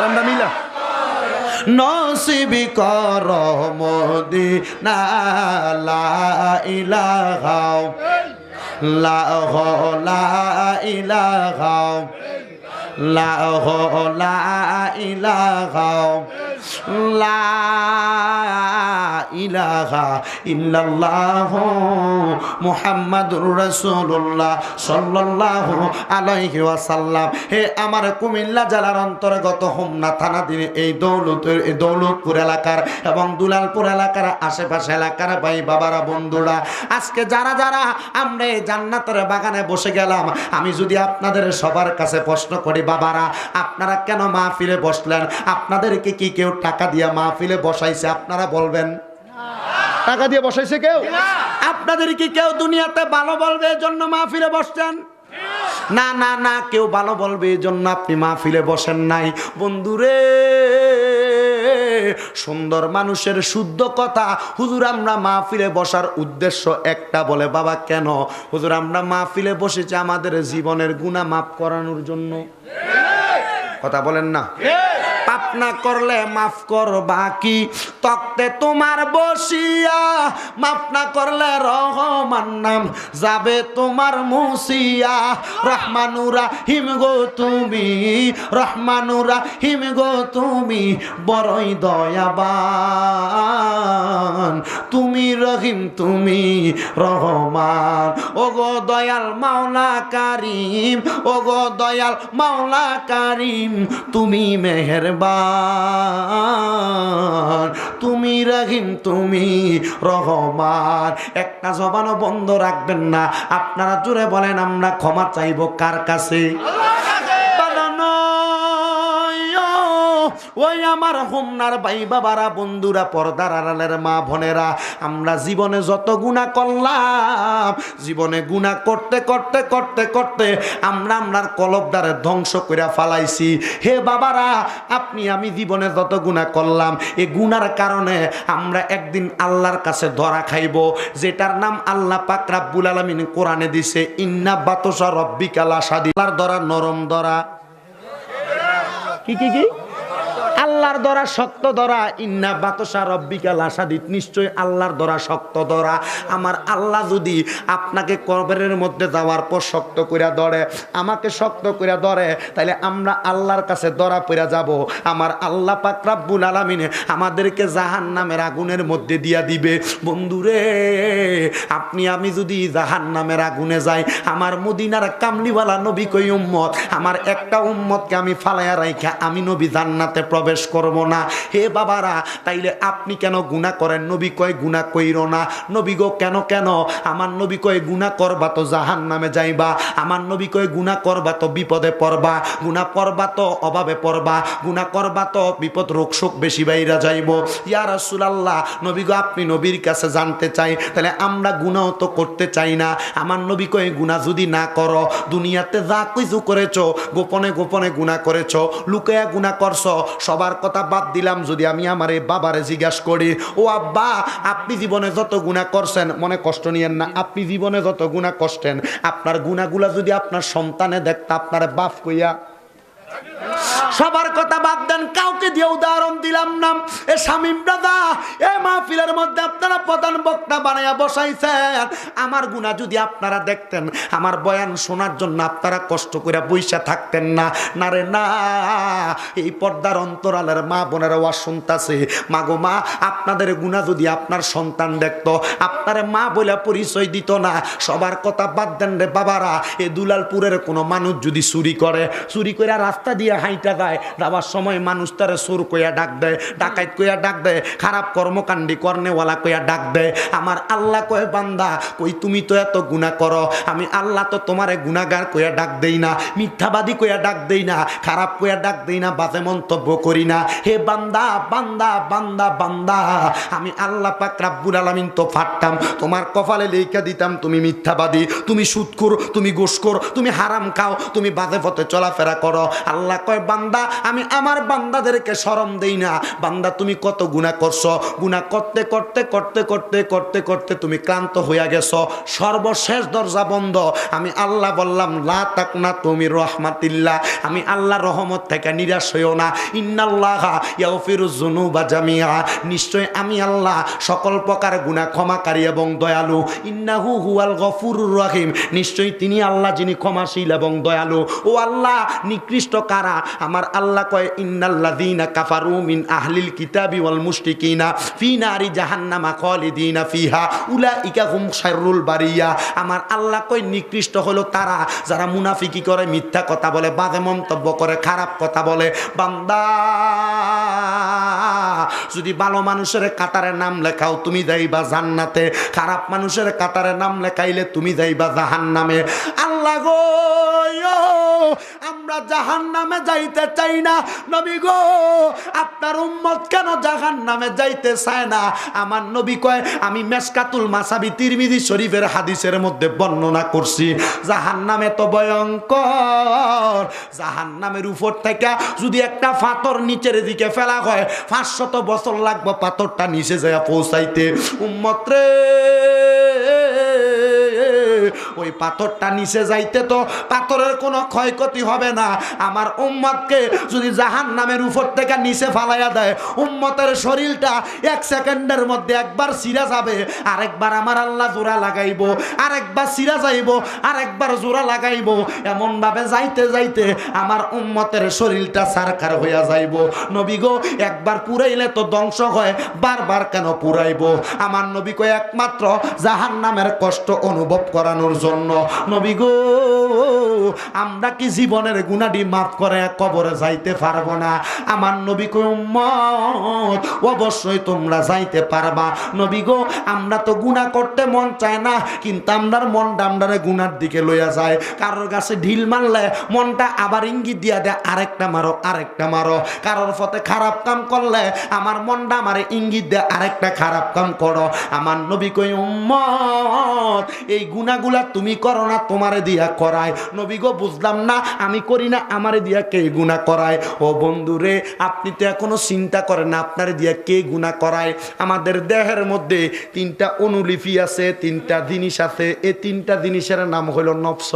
আমরা মিলা নসিবি কর মদিনা, লা ইলাহা লা ইলাহা লা ইলাহা লা ইলাহা ইল্লাল্লাহু মুহাম্মাদুর রাসূলুল্লাহ সাল্লাল্লাহু আলাইহি ওয়াসাল্লাম। হে আমার কুমিল্লা জেলার অন্তর্গত হোমনা থানাধীন এই দৌলতপুর এলাকার এবং দুলালপুর এলাকার আশেপাশে এলাকার ভাই বাবারা বন্ধুরা, আজকে যারা যারা আমরা এই জান্নাতের বাগানে বসে গেলাম, আমি যদি আপনাদের সবার কাছে প্রশ্ন করি, বাবারা আপনারা কেন মাহফিলে বসলেন? আপনাদেরকে কি কেউ টাকা দিয়ে মাহফিলে বসাইছে? আপনারা বলবেন টাকা দিয়ে বসাইছে কেউ? আপনাদের কি কেউ দুনিয়াতে ভালো বলবে এই জন্য মাহফিলে বসছেন? না না না, কেউ ভালো বলবে এই জন্য আপনি মাহফিলে বসেন নাই। বন্ধুরে, সুন্দর মানুষের শুদ্ধ কথা, হুজুর আমরা মাহফিলে বসার উদ্দেশ্য একটা, বলে বাবা কেন? হুজুর আমরা মাহফিলে বসেছি আমাদের জীবনের গুনাহ মাফ করানোর জন্য। কথা বলেন না, পাপ না করলে মাফ করবা কি তক্তে তোমার বসিয়া, মাফ না করলে রহমান নাম যাবে তোমার মুসিয়া। রহমানুর রাহিম গো তুমি, রহমানুর রাহিম গো তুমি বড়ই দয়াবান, তুমি রহিম তুমি রহমান। ও গো দয়াল মাওলা কারীম, ও গো দয়াল মাওলা কারীম তুমি মেহেরবান, তুমি রহিম তুমি রহমান। একটা জবানও বন্ধ রাখবেন না। আপনারা জুড়ে বলেন আমরা ক্ষমা চাইব কার কাছে? ওই আমার হোমনার ভাই বাবারা, বন্ধুরা, পর্দার আড়ালের মা বোনেরা, আমরা জীবনে যত গুনাহ করলাম, জীবনে গুনাহ করতে করতে করতে করতে আমরা আমরার কলবদারে ধ্বংস করে ফালাইছি। হে বাবারা, আপনি আমি জীবনে যত গুনাহ করলাম, এই গুনার কারণে আমরা একদিন আল্লাহর কাছে ধরা খাইব, যেটার নাম আল্লাহ পাক রাব্বুল আলামিন কোরআনে দিছে, ইন্না বাতশা রব্বিকা লাশাদীদ। আল্লাহর ধরা নরম ধরা, কি কি কি? আল্লাহর ধরা শক্ত ধরা। ইন্না বাতশা রব্বিকা লাশাদীদ, নিশ্চয় আল্লাহর ধরা শক্ত ধরা। আমার আল্লাহ যদি আপনাকে কবরের মধ্যে যাওয়ার পর শক্ত কইরা ধরে, আমাকে শক্ত কইরা ধরে, তাহলে আমরা আল্লাহর কাছে ধরা পড়ে যাব। আমার আল্লাহ পাক রব্বুল আলামিন আমাদেরকে জাহান্নামের আগুনের মধ্যে দিয়া দিবে। বন্ধুরে, আপনি আমি যদি জাহান্নামের আগুনে যাই, আমার মদিনার কামলিওয়ালা নবী কই উম্মত, আমার একটা উম্মতকে আমি ফালাইয়া রাইখা আমি নবী জান্নাতে প্রবেশ করব না। হে বাবারা, তাইলে আপনি কেন গুনাহ করেন? নবী কয় গুনাহ কইরো না। নবী গো কেন কেন? আমার নবী কয় গুনাহ করবা তো জাহান্নামে যাইবা, আমার নবী কয় গুনাহ করবা তো বিপদে পড়বা, গুনাহ করবা তো অভাবে পড়বা, গুনাহ করবা তো বিপদ রোগ শোক বেশি বাইরা যাইব। ইয়া রাসূলুল্লাহ, নবী গো আপনি নবীর কাছে জানতে চাই, তাহলে আমরা গুনাহ তো করতে চাই না। আমার নবী কয় গুনাহ যদি না করো, দুনিয়াতে যা কিছু করেছো, গোপনে গোপনে গুনাহ করেছো, লুকায়া গুনাহ করছো, সবার কথা বাদ দিলাম, যদি আমি আমার এই বাবারে জিজ্ঞাসা করি, ও আব্বা আপনি জীবনে যত গুনাহ করছেন, মনে কষ্ট নিয়েন না, আপনি জীবনে যত গুনাহ করছেন, আপনার গুনাহগুলা যদি আপনার সন্তানে দেখতে, আপনার বাপ কইয়া সবার কথা বাদ দেন, কাউকে দিয়ে উদাহরণ দিলাম না। এ শামীম দাদা, এই মাহফিলের মধ্যে আপনারা প্রধান বক্তা বানায়া বসাইছেন, আমার গুনাহ যদি আপনারা দেখতেন, আমার বয়ান শোনার জন্য আপনারা কষ্ট করে বইসা থাকতেন না। না রে না, এই পর্দার অন্তরালের মা বোনেরা ওয়াজ শুনতাছে, মা গো মা, আপনাদের গুনাহ যদি আপনার সন্তান দেখতো, আপনার মা বলে পরিচয় দিত না। সবার কথা বাদ দেন রে বাবারা, এই দুলালপুরের কোনো মানুষ যদি চুরি করে, চুরি করে রাস্তা দিয়ে হাইটা যায়, যাওয়ার সময় মানুষ তারে চোর কইয়া ডাক দেয়, ডাকাইত কইয়া ডাক দেয়, খারাপ কর্মকাণ্ডী কর্নেওয়ালা কইয়া ডাক দেয়। আমার আল্লাহ কয় বান্দা, কই তুমি তো এত গুনাহ করো, আমি আল্লাহ তো তোমারে গুনাহগার কইয়া ডাক দেই না, মিথ্যাবাদী কইয়া ডাক দেই না, খারাপ কইয়া ডাক দেই না, বাজে মন্তব্য করি না। হে বান্দা বান্দা বান্দা বান্দা, আমি আল্লাহ পাক রব্বুল আলামিন তো ফাটতাম, তোমার কপালে লেখা দিতাম তুমি মিথ্যাবাদী, তুমি সুদখোর, তুমি ঘুষখোর, তুমি হারাম খাও, তুমি বাজে পথে চলাফেরা করো। আল্লাহ কয় বান্দা, আমি আমার বান্দাদেরকে শরম দেই না। বান্দা তুমি কত গুনাহ করছো, গুনাহ করতে করতে করতে করতে করতে করতে তুমি ক্লান্ত হইয়া গেছো, সর্বশেষ দরজা বন্ধ। আমি আল্লাহ বললাম, লা তাকনা তুমি রহমাতিল্লাহ, আমি আল্লাহ রহমত থেকে নিরাশ হইও না। ইন্নাল্লাহা ইয়াগফিরুজ যুনুবা জামিআ, নিশ্চয় আমি আল্লাহ সকল প্রকার গুনাহ ক্ষমাকারী এবং দয়ালু। ইন্নাহু হুয়াল গফুরুর রহিম, নিশ্চয় তিনি আল্লাহ যিনি ক্ষমাশীল এবং দয়ালু। ও আল্লাহ, নিকৃষ্ট কারা? আমার আল্লাহ কয়, ইন্নাল্লাযীনা কাফারু মিন আহলিল কিতাবি ওয়াল মুশরিকিনা ফি নারি জাহান্নামা খালিদিনা ফিহা উলাইকা হুম শাররুল বারিয়া। আমার আল্লাহ কয়, নিকৃষ্ট হলো তারা যারা মুনাফিকি করে, মিথ্যা কথা বলে, বাজে মন্তব্য করে, খারাপ কথা বলে। বান্দা, যদি ভালো মানুষের কাতারে নাম লেখাও তুমি যাইবা জান্নাতে, খারাপ মানুষের কাতারে নাম লেখাইলে তুমি যাইবা জাহান্নামে। আল্লাহ গো, আমরা জাহান্নামে যাইতে চাই না। নবী গো, আপনার উম্মত কেন জাহান্নামে যাইতে চায় না? আমার নবী কয়, আমি মেশকাতুল মাসাবি তিরমিজি শরীফের হাদিসের মধ্যে বর্ণনা করছি, জাহান্নামে তো ভয়ঙ্কর, জাহান্নামের উপর থেকে যদি একটা পাথর নিচের দিকে ফেলা হয়, 500 বছর লাগবে পাথরটা নিচে যায় পৌঁছাইতে। উম্মত রে, ওই ওই পাথরটা নিচে যাইতে তো পাথরের কোনো ক্ষয়ক্ষতি হবে না। আমার উম্মতকে যদি জাহান্নামের উপর থেকে নিচে ফালাইয়া দেয়, উম্মতের শরীরটা 1 সেকেন্ডের মধ্যে একবার ছিঁড়া যাবে, আরেকবার আমার আল্লাহ জোড়া লাগাইব, আরেকবার ছিঁড়া যাইব, আরেকবার জোড়া লাগাইব। এমন ভাবে যাইতে যাইতে আমার উম্মতের শরীরটা সারকার হইয়া যাইব। নবী গো, একবার পুরাইলে তো ধ্বংস হয়, বারবার কেন পুরাইব? আমার নবী কো একমাত্র জাহান্নামের কষ্ট অনুভব করানোর জন্য। নবী গো, আমরা কি জীবনের গুনাহটি মাফ করে কবরে যাইতে পারবো না? আমার নবী কো উম্মত, অবশ্যই তোমরা যাইতে পারবা। নবী গো, আমরা তো গুনাহ করতে মন চায় না, কিন্তু আমরার মনটা আমরারে গুনার দিকে লইয়া যায়। কারোর কাছে ঢিল মারলে মনটা আবার ইঙ্গিত দিয়া দেয়, আরেকটা মারো, আরেকটা মারো। কারোর পথে খারাপ কাম করলে আমার মনটা আমারে ইঙ্গিত দেয়, আরেকটা খারাপ কাম করো। আমার নবী কই উম্মত, এই গুনাহগুলা তুমি করো না, তোমারে দিয়া করায়। নবী গো, বুঝলাম না, আমি করি না, আমারে দিয়া কে গুনাহ করায়? ও বন্ধুরে, আপনি তো এখনো চিন্তা করেন না আপনারে দিয়া কে গুনাহ করায়। আমাদের দেহের মধ্যে 3টা অনুলিপি আছে, 3টা জিনিস আছে। এই 3টা জিনিসের নাম হলো নফস।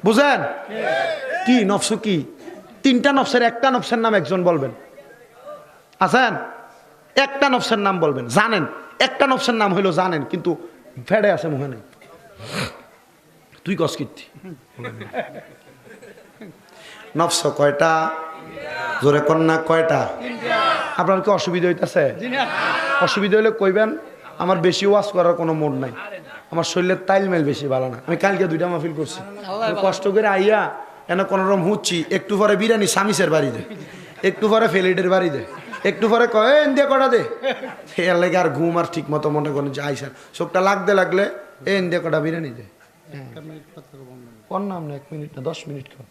বুঝেন কি নফস কি? 3টা নফসের একটা নফসের নাম একজন বলবেন, আছেন? একটা নফসের নাম বলবেন, জানেন? একটা নফসের নাম হইলো জানেন, কিন্তু ফেড়ে আছে মুখে নেই। তুই কস কীর্তি নফস কয়টা? জোরে কন্যা কয়টা? আপনার কি অসুবিধা হইতেছে? অসুবিধা হইলে কইবেন। আমার বেশি ওয়াজ করার কোনো মুড নাই, আমার শরীরের তাইলমেল বেশি ভালো না। আমি কালকে 2টা মাহফিল করছি, কষ্ট করে আইয়া এনে কোনোরকম হুচ্ছি। একটু পরে বিরিয়ানি স্বামীসের বাড়ি দে, একটু পরে ফেলিডের বাড়ি দে, একটু পরে কয় দিয়ে কটা দে। এর লাগে আর ঘুম আর ঠিক মতো মনে করেন যে আইসার চোখটা লাগতে লাগলে দিয়ে কটা বিরিয়ানি দে। কোন নাম না 1 মিনিট না 10 মিনিট কর।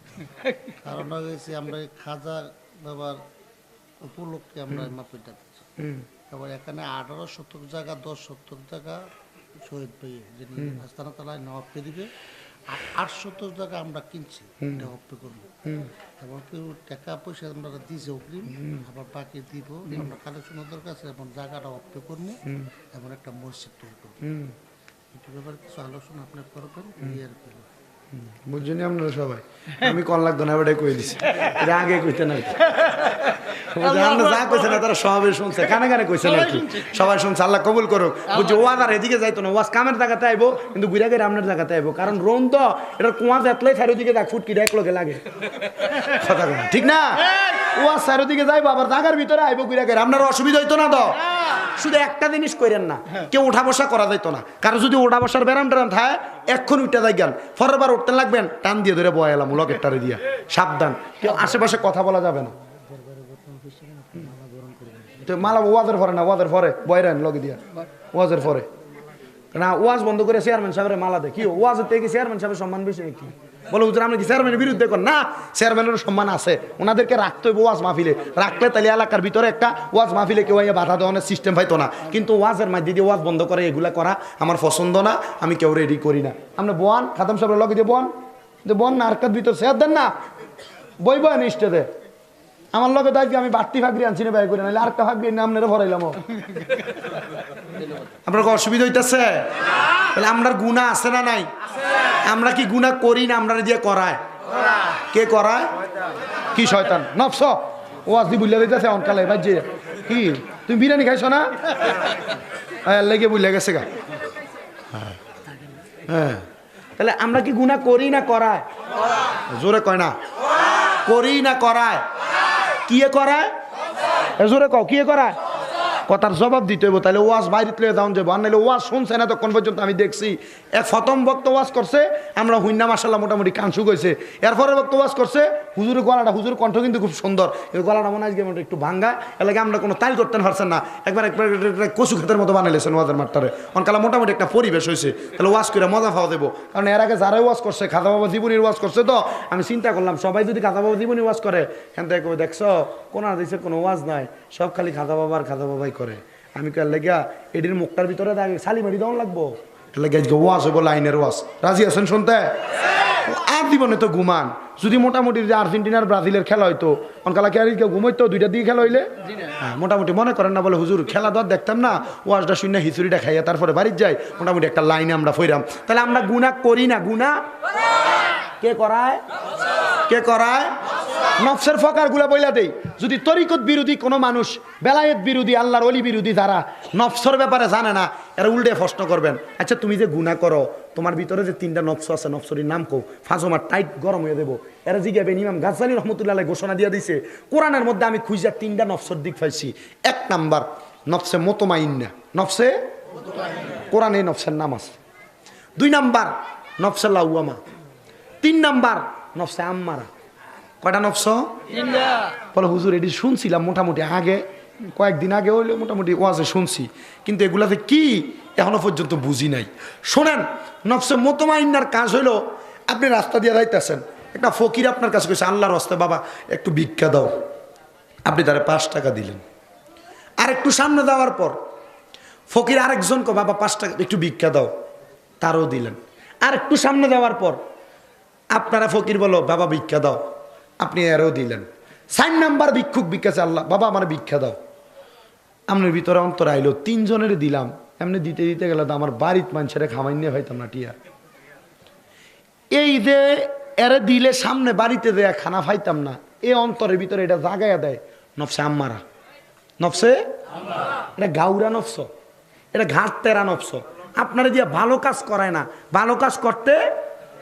কারণ হয়েছে আমরা খাজা বাবার উপলক্ষে আমরা মাহফিলটা দিচ্ছি। আবার এখানে 18 শতক জায়গা 10 শতক জায়গা শহীদ ভাই যিনি আস্তানা তালায় নবাবকে দিবে, 8 শতক জায়গা আমরা কিনছি, এটা হপ্পে করবো। এবং কেউ টাকা পয়সা আমরা দিয়েছে অগ্রিম, আবার বাকি দিব। আমরা কালেকশনের দরকার আছে এবং জায়গাটা হপ্পে করবো এবং একটা মসজিদ তৈরি করবো। এটার ব্যাপারে কিছু আলোচনা আপনি করবেন, আর কি বুঝছেন আপনারা সবাই? আমি কোন লাগতো না, ওটাই কই দিছি, এটা আগে কইতে না। যা কইছে না তারা সবাই শুনছে, কানে কানে কইছে না, কি সবাই শুনছে। আল্লাহ কবুল করুক। বুঝছি ওয়াজ আর এদিকে যাইতো না, ওয়াজ কামের জায়গাতে আইবো, কিন্তু ঘুরে গিয়ে আপনার জায়গাতে আইবো। কারণ রোন তো এটার কুয়া দেখলেই চারিদিকে দেখ ফুটকিটা এক লগে লাগে, কথা কথা ঠিক না? ওয়াজ চারিদিকে যাইবো, আবার জায়গার ভিতরে আইবো ঘুরে গিয়ে। আপনার অসুবিধা হইতো না তো? শুধু একটা জিনিস করেন না, কেউ উঠা বসা করা যাইতো না। কারণ যদি উঠা বসার ব্যারাম টেরাম থাকে, এখন উঠে যাই গেল, পরের বার উঠতে লাগবেন, টান দিয়ে ধরে বয়া এলাম লকের টারে দিয়া। সাবধান, কেউ আশেপাশে কথা বলা যাবে না। মালা ওয়াজের পরে না, ওয়াজের পরে বয়রান লগে দিয়া, ওয়াজের পরে না। ওয়াজ বন্ধ করে চেয়ারম্যান সাহেবের মালা দেয়। কি ওয়াজের থেকে চেয়ারম্যান সাহেবের সম্মান বেশি নাকি? বলে হুজুর আপনি কি চেয়ারম্যানের বিরুদ্ধে করেন? না, চেয়ারম্যানের সম্মান আছে, ওনাদেরকে রাখতে হবে ওয়াজ মাহফিলে। রাখলে তাহলে এলাকার ভিতরে একটা ওয়াজ মাহফিলে কেউ বাধা দেওয়ানোর সিস্টেম পাইতো না। কিন্তু ওয়াজের মাধ্যমে দিয়ে ওয়াজ বন্ধ করে এগুলা করা আমার পছন্দ না, আমি কেউ রেডি করি না। আপনি বোয়ান খাতাম সাহেবের লগে দিয়ে বোয়ান না, আরকার ভিতর চেয়ার দেন না, বই বয়ান স্টেজে আমার লগে দায়িত্ব। আমি বাড়তি ফাঁকরি আনছি না, ব্যয় করে নাহলে আরেকটা ফাঁকরি না আপনারা ভরাইলাম। আপনার অসুবিধা হইতেছে? তাহলে আমরা গুনাহ আছে না নাই? আমরা কি গুনাহ করি না? আমরা দিয়ে করায়, কে করায়? কি শয়তান নফস। ওয়াজ দি বুঝলে দিতেছে অনকালে বাজে। কি তুমি বিরিয়ানি খাইছো না? লেগে বুঝলে গেছে গা। হ্যাঁ, তাহলে আমরা কি গুনাহ করি না করায়? জোরে কয় না, করি না করায়? কি করায়? জোরে কও, কি করায়? কথার জবাব দিতে হইব। তাহলে ওয়াজ বাইরে তুলে দাউন যাবো, আর নাহলে ওয়াজ শুনছে না তখন পর্যন্ত। আমি দেখছি এক প্রথম বক্ত ওয়াজ করছে, আমরা হুইন্না মাশাল্লাহ মোটামুটি কানসু গেছে। এরপরে বক্ত ওয়াজ করছে, হুজুরের গলাটা, হুজুরের কণ্ঠ কিন্তু খুব সুন্দর, এই গলাটা মনে হয় একটু ভাঙ্গা, এলাকা আমরা কোনো তাইল করতে পারছেন না, একবার কচু ক্ষেতের মতো বানাইলেছেন ওয়াজের মাঠটারে। অনকালা মোটামুটি একটা পরিবেশ হয়েছে, তাহলে ওয়াজ করে মজা পাওয়া দেবো। কারণ এর আগে যারাই ওয়াজ করছে, খাজা বাবা জীবনীর ওয়াজ করছে, তো আমি চিন্তা করলাম সবাই যদি খাজা বাবা জীবনী ওয়াজ করে, হ্যাঁ দেখছো কোন দেশে কোনো ওয়াজ নাই, সব খালি খাজা বাবার খাজা বাবাই করে। আমি কার লেগা এটির মুখটার ভিতরে সালি মারি দেওয়া লাগবো, লেগে ওয়াজ হইব লাইনের ওয়াজ। রাজি আছেন শুনতে? আর জীবনে তো ঘুমান যদি মোটামুটি যে আর্জেন্টিনার ব্রাজিলের খেলা হইতো অনকালা কি আর কেউ ঘুমাইতো 2টা দিকে খেলা হইলে হ্যাঁ মোটামুটি মনে করেন না বলে হুজুর খেলা তো আর দেখতাম না ওয়াজটা শূন্য হিচুড়িটা খাইয়া তারপরে বাড়ির যাই মোটামুটি একটা লাইনে আমরা ফইরাম তাহলে আমরা গুনাহ করি না গুনাহ কে করায় কে করায় নফসের ফকার গুলা বইলা দেই যদি তরিকত বিরোধী কোনো মানুষ বেলায়েত বিরোধী আল্লাহর ওলি বিরোধী যারা নফসর ব্যাপারে জানে না এরা উল্টে প্রশ্ন করবেন আচ্ছা তুমি যে গুনাহ করো তোমার ভিতরে যে 3টা নফস আছে নফসরির নাম কও ফাজমার টাইট গরম হয়ে দেবো এরা জিজ্ঞাবেন ইমাম গাজ্জালী রহমতুল্লাহ আলাইহি ঘোষণা দিয়ে দিছে কোরআনের মধ্যে আমি খুঁজা 3টা নফসর দিক পাইছি 1 নাম্বার নফসে মুতমাইন্না নফসে কোরআনে নফসের নাম আছে 2 নাম্বার নফসে লাওয়ামা 3 নাম্বার নফসে আম্মারা কয়টা নফস বলে হুজুর এটি শুনছিলাম মোটামুটি আগে কয়েকদিন আগে হইলে মোটামুটি ওয়াজে শুনছি কিন্তু এগুলাতে কি এখনো পর্যন্ত বুঝি নাই শোনেন নফসে মুতমাইন্নার কাজ হইলো আপনি রাস্তা দিয়ে যাইতেছেন একটা ফকির আপনার কাছে কইছে আল্লাহর রাস্তায় বাবা একটু ভিক্ষা দাও আপনি তারে 5 টাকা দিলেন আর একটু সামনে যাওয়ার পর ফকির আরেকজনকে বাবা 5 টাকা একটু ভিক্ষা দাও তারও দিলেন আর একটু সামনে যাওয়ার পর আপনারা ফকির বলো বাবা ভিক্ষা দাও আপনি এরও দিলেন 4 নাম্বার ভিক্ষুক ভিক্ষাছে আল্লাহ বাবা আমার ভিক্ষা দাও আপনার ভিতরে অন্তর আইলো 3 জনের দিলাম এমনি দিতে দিতে গেলে তো আমার বাড়ির মানুষেরা খামাই নিয়ে হইতাম না টিয়া এই যে এরে দিলে সামনে বাড়িতে দেয়া খানা খাইতাম না এই অন্তরের ভিতরে এটা জাগাইয়া দেয় নফসে আম্মারা নফসে এটা গাউরা নফস এটা ঘাট তেরা নফস আপনারা দিয়ে ভালো কাজ করায় না ভালো কাজ করতে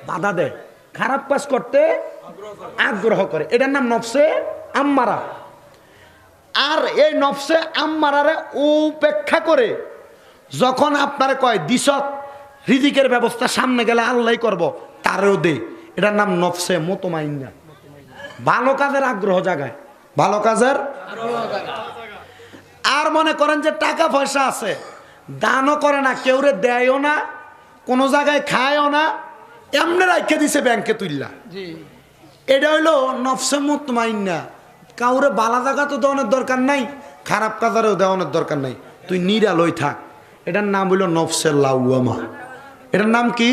বাধা দেয় খারাপ কাজ করতে আগ্রহ করে এটার নাম নফসে আম্মারা আর এই নফসে আম্মারারে উপেক্ষা করে যখন আপনারা কয় দিশত রিজিকের ব্যবস্থা সামনে গেলে আল্লাহই করব তারেও দে এটার নাম নফসে মুতমাইন্না ভালো কাজের আগ্রহ জাগায় ভালো কাজের আর মনে করেন যে টাকা পয়সা আছে দানও করে না কেউরে দেয়ও না কোনো জায়গায় খায়ও না এমনি রাখে দিছে ব্যাংকে তুললা এটা হইলো নফসে মুতমাইন্না কাউরে বালা জায়গা তো দেওয়ানোর দরকার নাই খারাপ কাজারেও দেওয়ানোর দরকার নাই তুই নিরালয় থাক এটার নাম হইল নফসে লাউয়ামা এটার নাম কি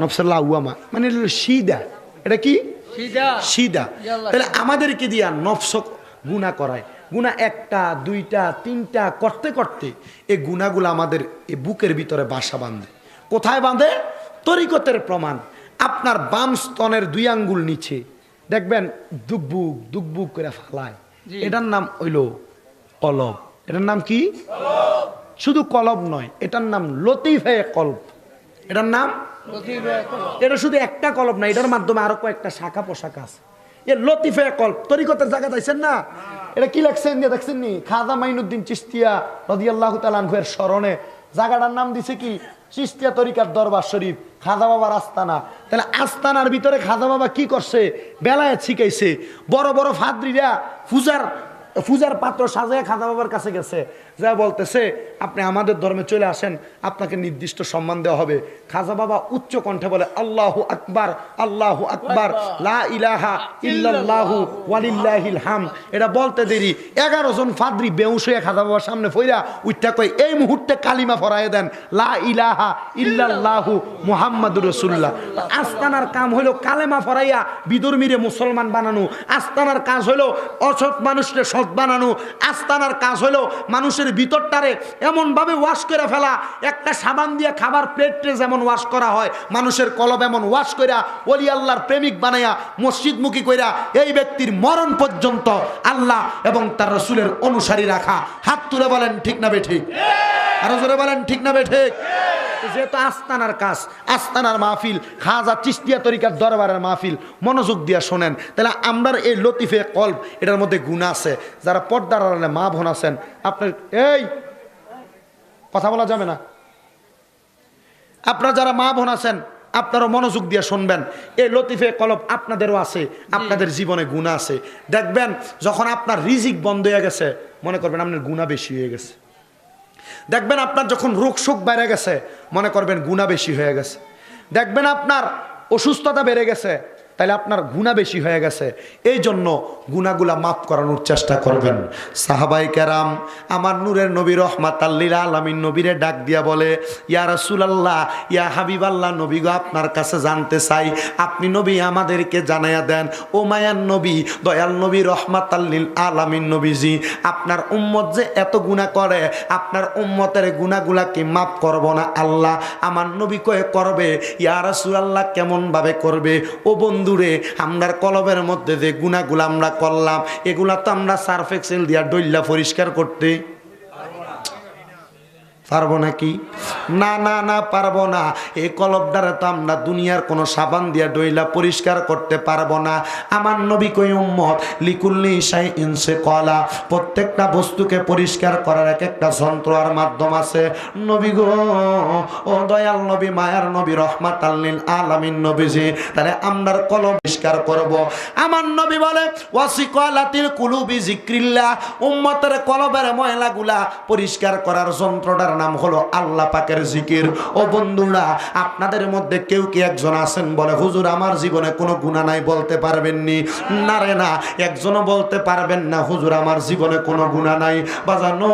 নফসে লাউয়ামা মানে এটা হলো সিদা এটা কি সিদা তাহলে আমাদেরকে দিয়া নফস গুনাহ করায় গুনাহ 1টা 2টা 3টা করতে করতে এই গুনাহগুলো আমাদের এই বুকের ভিতরে বাসা বাঁধে কোথায় বাঁধে তরিকতের প্রমাণ আপনার বাম স্তনের 2 আঙ্গুল নিচে দেখবেন দুকবুক দুকবুক করে ফালায় এটার নাম হইল কলব এটার নাম কি শুধু কলব নয় এটার নাম লতিফে কলব এটার নাম এটা শুধু একটা কলব না এটার মাধ্যমে আরো কয়েকটা শাখা পোশাক আছে এ লতিফে কলব তরিকতের জায়গা যাইছেন না এটা কি লেখছেন দেখছেন নি খাজা মাইনুদ্দিন চিশতিয়া রাদিয়াল্লাহু তাআলা আনহু এর স্মরণে জায়গাটার নাম দিছে কি চিশতিয়া তরিকার দরবার শরীফ খাজা বাবার আস্তানা তাহলে আস্তানার ভিতরে খাজা বাবা কি করছে বেলায়েত শিখাইছে বড় বড় ফাদরিরা পূজার পাত্র সাজায় খাজা বাবার কাছে গেছে যা বলতেছে আপনি আমাদের ধর্মে চলে আসেন আপনাকে নির্দিষ্ট সম্মান দেওয়া হবে খাজা বাবা উচ্চ কণ্ঠে বলে আল্লাহু আকবার লা ইলাহা ইল্লাল্লাহু ওয়ালিল্লাহিল হামদ এটা বলতে দেরি 11 জন ফাদরি বেহুশ হয়ে খাজা বাবার সামনে ফইরা উঠটা কই এই মুহূর্তে কালিমা পড়ায় দেন লা ইলাহা ইল্লাল্লাহু মুহাম্মাদুর রাসূলুল্লাহ আস্তানার কাম হলো কালেমা পড়াইয়া বিধর্মীরে মুসলমান বানানো আস্তানার কাজ হলো অসৎ মানুষকে সৎ বানানো আস্তানার কাজ হলো মানুষের ভিতরটারে এমন ভাবে ওয়াশ করে ফেলা একটা সাবান দিয়ে খাবার প্লেটে যেমন ওয়াশ করা হয় মানুষের কলব এমন ওয়াশ কইরা ওলি আল্লাহর প্রেমিক বানাইয়া মসজিদমুখী কইরা এই ব্যক্তির মরণ পর্যন্ত আল্লাহ এবং তার রাসূলের অনুসারী রাখা হাত তুলে বলেন ঠিক না বেঠিক আরো জোরে বলেন ঠিক না বেঠিক যেহেতু আস্তানার কাজ আস্তানার মাহফিল খাজা চিশতিয়া তরিকার দরবারের মাহফিল মনোযোগ দিয়া শোনেন তাহলে আমরা এই লতিফে কলব এটার মধ্যে গুনাহ আছে যারা পর্দার আড়ালে মা বোন আছেন আপনার এই কথা বলা যাবে না আপনারা যারা মা বোন আছেন আপনারা মনোযোগ দিয়ে শুনবেন এই লতিফে কলব আপনাদেরও আছে আপনাদের জীবনে গুনাহ আছে দেখবেন যখন আপনার রিজিক বন্ধ হয়ে গেছে মনে করবেন আপনার গুনাহ বেশি হয়ে গেছে দেখবেন আপনার যখন রোগ শোক বেড়ে গেছে মনে করবেন গুনাহ বেশি হয়ে গেছে দেখবেন আপনার অসুস্থতা বেড়ে গেছে তাহলে আপনার গুনাহ বেশি হয়ে গেছে। এই জন্য গুনাহগুলা মাফ করানোর চেষ্টা করবেন। সাহাবায়ে কেরাম আমার নূরের নবী রহমাতাল লিল আলামিন নবীরে ডাক দিয়া বলে, ইয়া রাসূলুল্লাহ, ইয়া হাবিবাল্লাহ, নবী গো আপনার কাছে জানতে চাই, আপনি নবী আমাদেরকে জানাইয়া দেন। ও মায়ার নবী, দয়াল নবী রহমাতাল লিল আলামিন নবীজি, আপনার উম্মত যে এত গুনাহ করে, আপনার উম্মতের গুনাহগুলা কি মাফ করব না আল্লাহ? আমার নবী কয়ে করবে। ইয়া রাসূলুল্লাহ, কেমন ভাবে করবে? ও বন্ধুরে, আমরার কলবের মধ্যে যে গুনাহগুলা আমরা করলাম, এগুলা তো আমরা সার্ফ এক্সেল দিয়া ডইল্লা পরিষ্কার করতে পারবো নাকি? না না না, পারবো না। এই কলব দ্বারা তো আমরা দুনিয়ার কোনো সাবান দিয়া ডইলা পরিষ্কার করতে পারবো না। আমার নবী কই, উম্মত লিকুল্লি শাইইন সিকালা, প্রত্যেকটা বস্তুকে পরিষ্কার করার এক একটা যন্ত্র আর মাধ্যম আছে। নবী গো, ও দয়াল নবী, মায়ার নবী, রহমাতাল লিল আলামিন নবীজি, তাহলে আমরার কলব পরিষ্কার করব। আমার নবী বলে, ওয়াসিকালাতিল কুলুবি যিকরিল্লাহ, উম্মতের কলবের ময়লাগুলা পরিষ্কার করার যন্ত্রটার নাম হলো আল্লাহ পাকের জিকির। ও বন্ধুরা, আপনাদের মধ্যে কেউ কি একজন আছেন বলে, হুজুর আমার জীবনে কোনো গুনাহ নাই, বলতে পারবেননি? না রে না, একজনও বলতে পারবেন না হুজুর আমার জীবনে কোনো গুনাহ নাই। বাজানো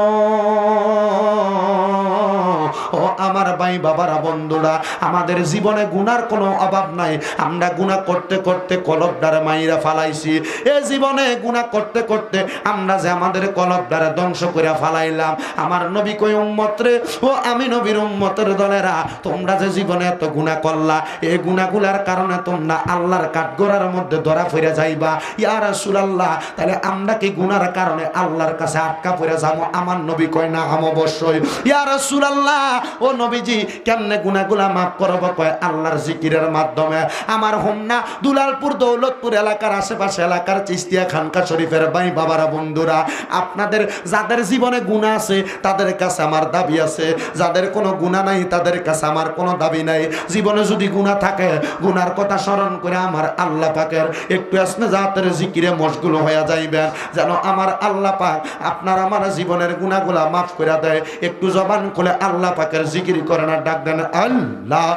ও আমার ভাই বাবারা, বন্ধুরা, আমাদের জীবনে গুনার কোনো অভাব নাই। আমরা গুনাহ করতে করতে কলবদারে মাইরা ফালাইছি। এ জীবনে গুনাহ করতে করতে আমরা যে আমাদের কলবদারে ধ্বংস করে ফালাইলাম। আমার নবী কই, উম্মত রে, ও আমি নবীর উম্মতের দলেরা, তোমরা যে জীবনে এত গুনাহ করলা, এই গুনাহগুলার কারণে তোমরা আল্লাহর কাঠগড়ার মধ্যে ধরা পড়ে যাইবা। ইয়া রাসূলুল্লাহ, তাহলে আমরা কি গুনার কারণে আল্লাহর কাছে আটকা পড়ে যাবো? আমার নবী কয়, না, অবশ্যই। ইয়া রাসূলুল্লাহ, ও নবীজি, কেমনে গুনাহগুলা মাফ করব? কয়, আল্লাহর জিকিরের মাধ্যমে। আমার হোমনা দুলালপুর দৌলতপুর এলাকার আশেপাশে এলাকার চিস্তিয়া খানকা শরীফের ভাই বাবারা, বন্ধুরা, আপনাদের যাদের জীবনে গুনাহ আছে তাদের কাছে আমার দাবি আছে, যাদের কোনো গুনাহ নাই তাদের কাছে আমার কোনো দাবি নাই। জীবনে যদি গুনাহ থাকে, গুনার কথা স্মরণ করে আমার আল্লাহ পাকের একটু আসনে জাতের জিকিরে মশগুল হয়ে যাইবেন, যেন আমার আল্লাহ পাক আপনার আমার জীবনের গুনাহগুলা মাফ করে দেয়। একটু জবান খুলে আল্লাহ পাকের জিকির করেন আর ডাক দেন, আল্লাহ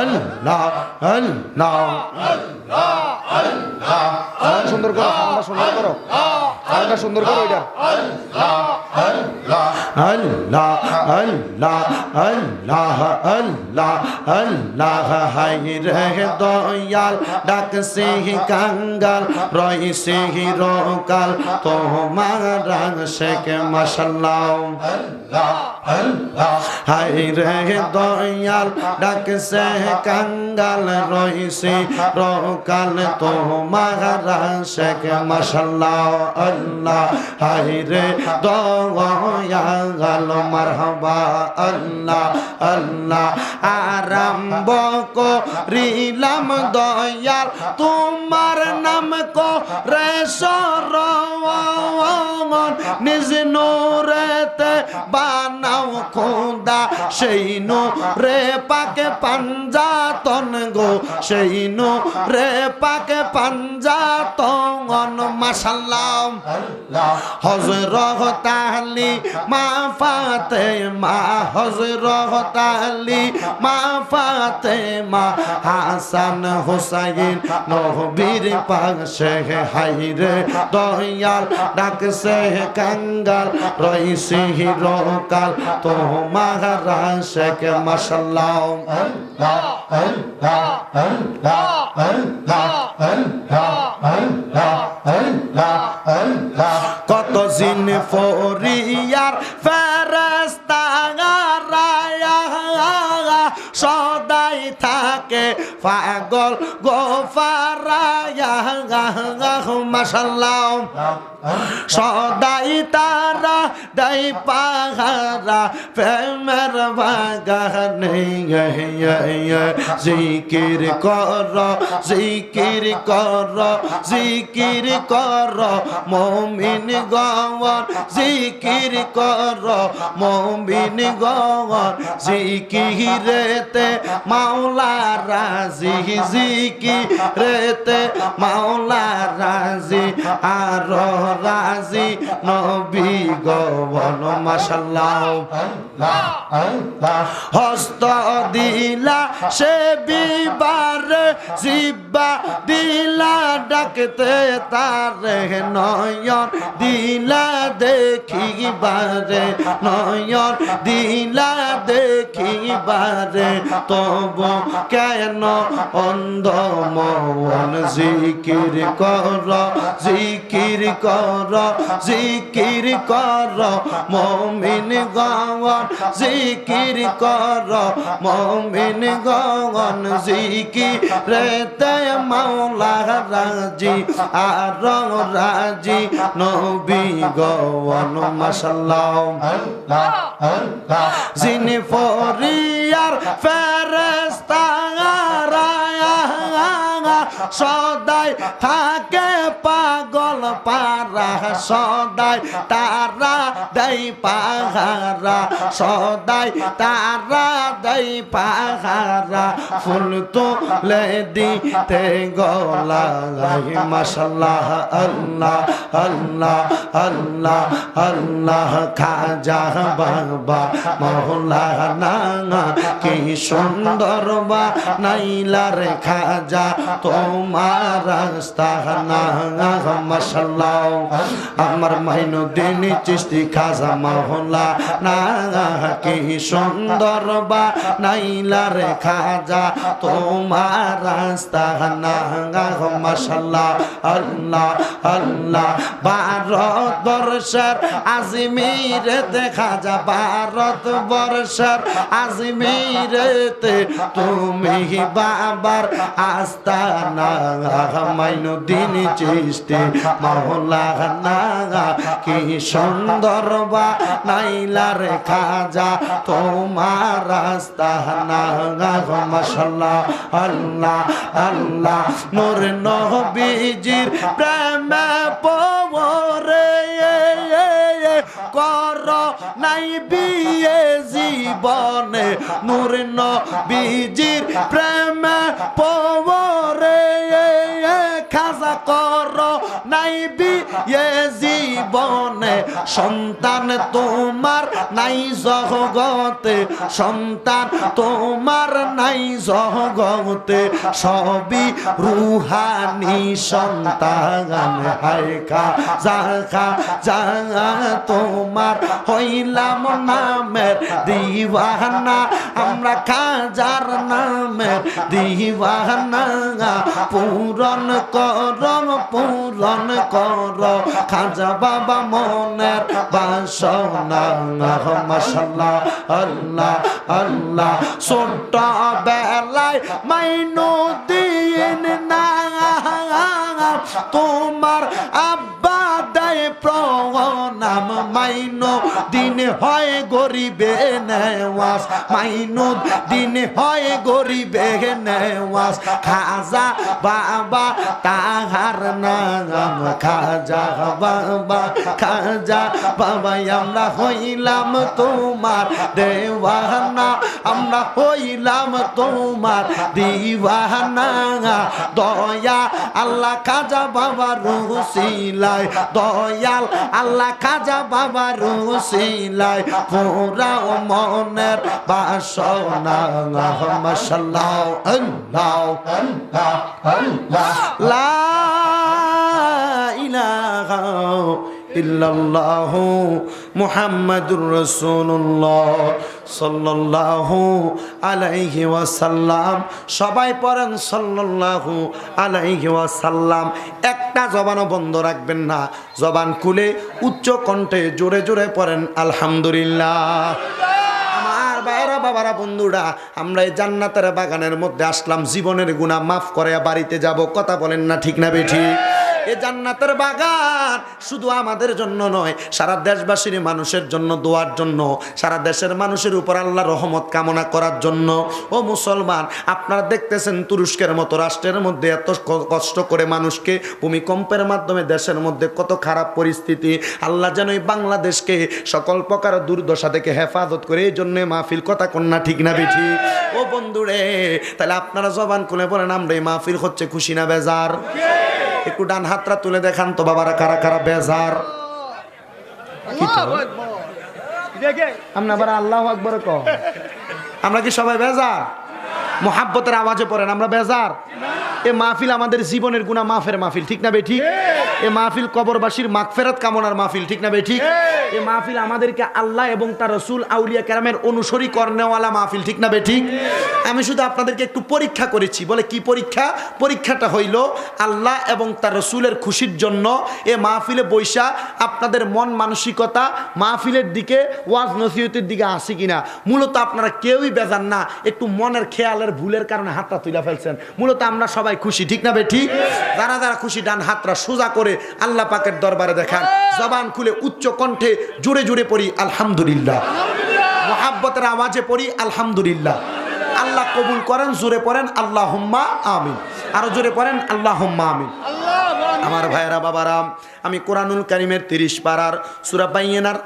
আল্লাহ আল্লাহ আল্লাহ আল্লাহ। সুন্দর করো, সুন্দর করো, সুন্দর করো এটা। আল্লাহ আল্লাহ আল্লাহ আল্লাহ আল্লাহ আল্লাহ আল্লাহ। হাই রে দয়াল, ডাকছে কাঙ্গাল, রইছে রকাল, তোমার শেখ মাশাআল্লাহ। হাই রে দয়াল, ডাকছে কাঙ্গাল, রইছে রকাল, তোমার শেখ মাশাআল্লাহ। আল্লাহ হাই রে দয়াল, মারহাবা আল্লাহ আল্লাহ। আরম্ভ করিলাম দয়াল তোমার নাম করে শরণ, নিজ নূরেতে বানাও খোদা সেই নূরে পাকে পাঞ্জাতন গো, সেই নূরে পাকে পাঞ্জাতন। মাশাআল্লাহ। হযরত আলী মা ফাতেমা, হযরত আলী মা ফাতেমা, হাসান হুসাইন নবীর পাশে। হাই রে দয়াল, ডাকছে কাঙ্গাল, রইছে রকাল, তোমার শেখ মাশাআল্লাহ। কত জিন ফরিয়ার ফেরেশতা সদাই থাকে পাগল গোফারায়া। মাশাআল্লাহ। সদাই তারা দাই পাহারা প্রেমের বাগানে। জিকির কর জিকির কর জিকির কর মুমিন গণ, জিকির কর মুমিন গণ। জিকিরেতে মাওলা রাজি জিকিরেতে মাওলা রাজি আর রাজি নবী গবন মাশাআল্লাহ হস্ত দিলা সে বিবারে জিব্বা দিলা ডাকতে তারে নয়ন দিলা দেখিবারে নয়ন দিলা দেখিবারে তব কেন অন্ধ মন জিকির কর জিকির কর জিকির কর মুমিন গণ জিকির কর মুমিন গণ জিকিরেতে মাওলা রাজি আর রাজি নবী গণ মাশাআল্লাহ জিনে ফরিয়ার ফেরেশতারা সদাই থাকে পাগল পারা সদাই তারা দেই পাহারা সদাই তারা দেই পাহারা ফুল তুলে দিতে গলাই মাশাআল্লাহ আল্লাহ আল্লাহ আল্লাহ আল্লাহ খাজা বাবা মাওলানা কি সুন্দর বা নাইলা রে খাজা তোমার আস্তানা মাশাআল্লাহ আমার মাইনুদ্দিন চিশতি খাজা মাওলানা কি সুন্দর বা নাইলা রে খাজা তোমার আস্তানা মাশাআল্লাহ আল্লাহ আল্লাহ ভারত বর্ষের আজমিরেতে খাজা ভারত বর্ষের আজমিরেতে তুমি বাবার আস্তানা মাইনুদ্দিন চিশতি মাওলানা কি সুন্দর বা নাইলা রে খাজা তোমার আস্তানা মাশাআল্লাহ আল্লাহ আল্লাহ নূর নবীজির প্রেমে পড়ে কর নাই বিয়ে জীবনে নূর নবীজির প্রেমে পড়ে খাজা কর নাই বিয়ে জীবনে সন্তান তোমার নাই জগতে সন্তান তোমার নাই জগতে সবই রুহানি সন্তান হায় খাজা খাজা তোমার হইলাম নামের দিওয়ানা আমরা খাজার নামের দিওয়ানা পূরণ কর খাজা বাবা মনের বাসনা মাশাআল্লাহ আল্লাহ আল্লাহ ছোট বেলায় মাইনুদ্দিন না তোমার আব্বা দেয় প্রণাম মাইনুদ্দিন হয় গরিবে নেওয়াজ মাইনুদ্দিন হয় গরিবে নেওয়াজ খাজা বাবা তাহার নাম খাজা বাবা আমরা হইলাম তোমার দেওয়ানা আমরা হইলাম তোমার দিওয়ানা দয়া আল্লাহ খাজা বাবা রুসিলায় দয়াল আল্লাহ খাজা বাবা রুসিলায় পুরা মনের বাসনা মাশাআল্লাহ আল্লাহ লা ইলাহা ইল্লাল্লাহু মুহাম্মাদুর রাসূলুল্লাহ সাল্লাল্লাহু আলাইহি ওয়াসাল্লাম সবাই পড়েন সাল্লাল্লাহু আলাইহি ওয়াসাল্লাম একটা জবানও বন্ধ রাখবেন না জবান খুলে উচ্চ কণ্ঠে জোরে জোরে পড়েন আলহামদুলিল্লাহ আমার ভাইরা বাবারা বন্ধুরা আমরা এই জান্নাতের বাগানের মধ্যে আসলাম জীবনের গুনাহ মাফ করে বাড়িতে যাব কথা বলেন না ঠিক না বেঠিক এ জান্নাতের বাগান শুধু আমাদের জন্য নয়, সারা দেশবাসীর মানুষের জন্য, দোয়ার জন্য, সারা দেশের মানুষের উপর আল্লাহ রহমত কামনা করার জন্য। ও মুসলমান, আপনারা দেখতেছেন তুরস্কের মতো রাষ্ট্রের মধ্যে এত কষ্ট করে মানুষকে ভূমিকম্পের মাধ্যমে দেশের মধ্যে কত খারাপ পরিস্থিতি। আল্লাহ যেন এই বাংলাদেশকে সকল প্রকার দুর্দশা থেকে হেফাজত করে, এই জন্য মাহফিল কথা কন্যা ঠিক না বেঠি? ও বন্ধুরে, তাহলে আপনারা জবান খুলে বলেন, আমরা এই মাহফিল হচ্ছে খুশি না বেজার? একটু ডান হাতটা তুলে দেখান তো বাবারা, কারা কারা বেজার? আমরা আবার আল্লাহু আকবার কও। আমরা কি সবাই বেজার? মোহাব্বতের আওয়াজে পড়েন, আমরা বেজার? এ মাহফিল আমাদের জীবনের গুনাহ মাফের মাহফিল, ঠিক না বেঠিক? এ মাহফিল কবরবাসীর মাগফিরাত কামনার মাহফিল, ঠিক না বেঠিক? এ মাহফিল আমাদেরকে আল্লাহ এবং তার রাসূল আউলিয়া কেরামের অনুসরী করনেওয়ালা মাহফিল, ঠিক না বেঠিক? আমি শুধু আপনাদেরকে একটু পরীক্ষা করেছি। বলে কি পরীক্ষা? পরীক্ষাটা হইল আল্লাহ এবং তার রাসূলের খুশির জন্য এ মাহফিলে বৈশা আপনাদের মন মানসিকতা মাহফিলের দিকে, ওয়াজ নসিহতের দিকে আসে কিনা। মূলত আপনারা কেউই বেজার না, একটু মনের খেয়ালের ভুলের কারণে হাতটা তুলে ফেলছেন। মূলত আমরা সবাই খুশি, ঠিক না বেঠিক? যারা যারা খুশি ডান হাতটা সোজা করে আল্লাহ পাকের দরবারে দেখান, জবান খুলে উচ্চ কণ্ঠে জোরে জোরে পড়ি আলহামদুলিল্লাহ, মুহাব্বতের আওয়াজে পড়ি আলহামদুলিল্লাহ। আল্লাহ কবুল করেন, জোরে পড়েন আল্লাহুম্মা আমিন, আরো জোরে পড়েন আল্লাহুম্মা আমিন। আমার ভাইয়েরা বাবারা, আমি কোরআনুল কারীমের 30 পারার সূরা বাইয়িনার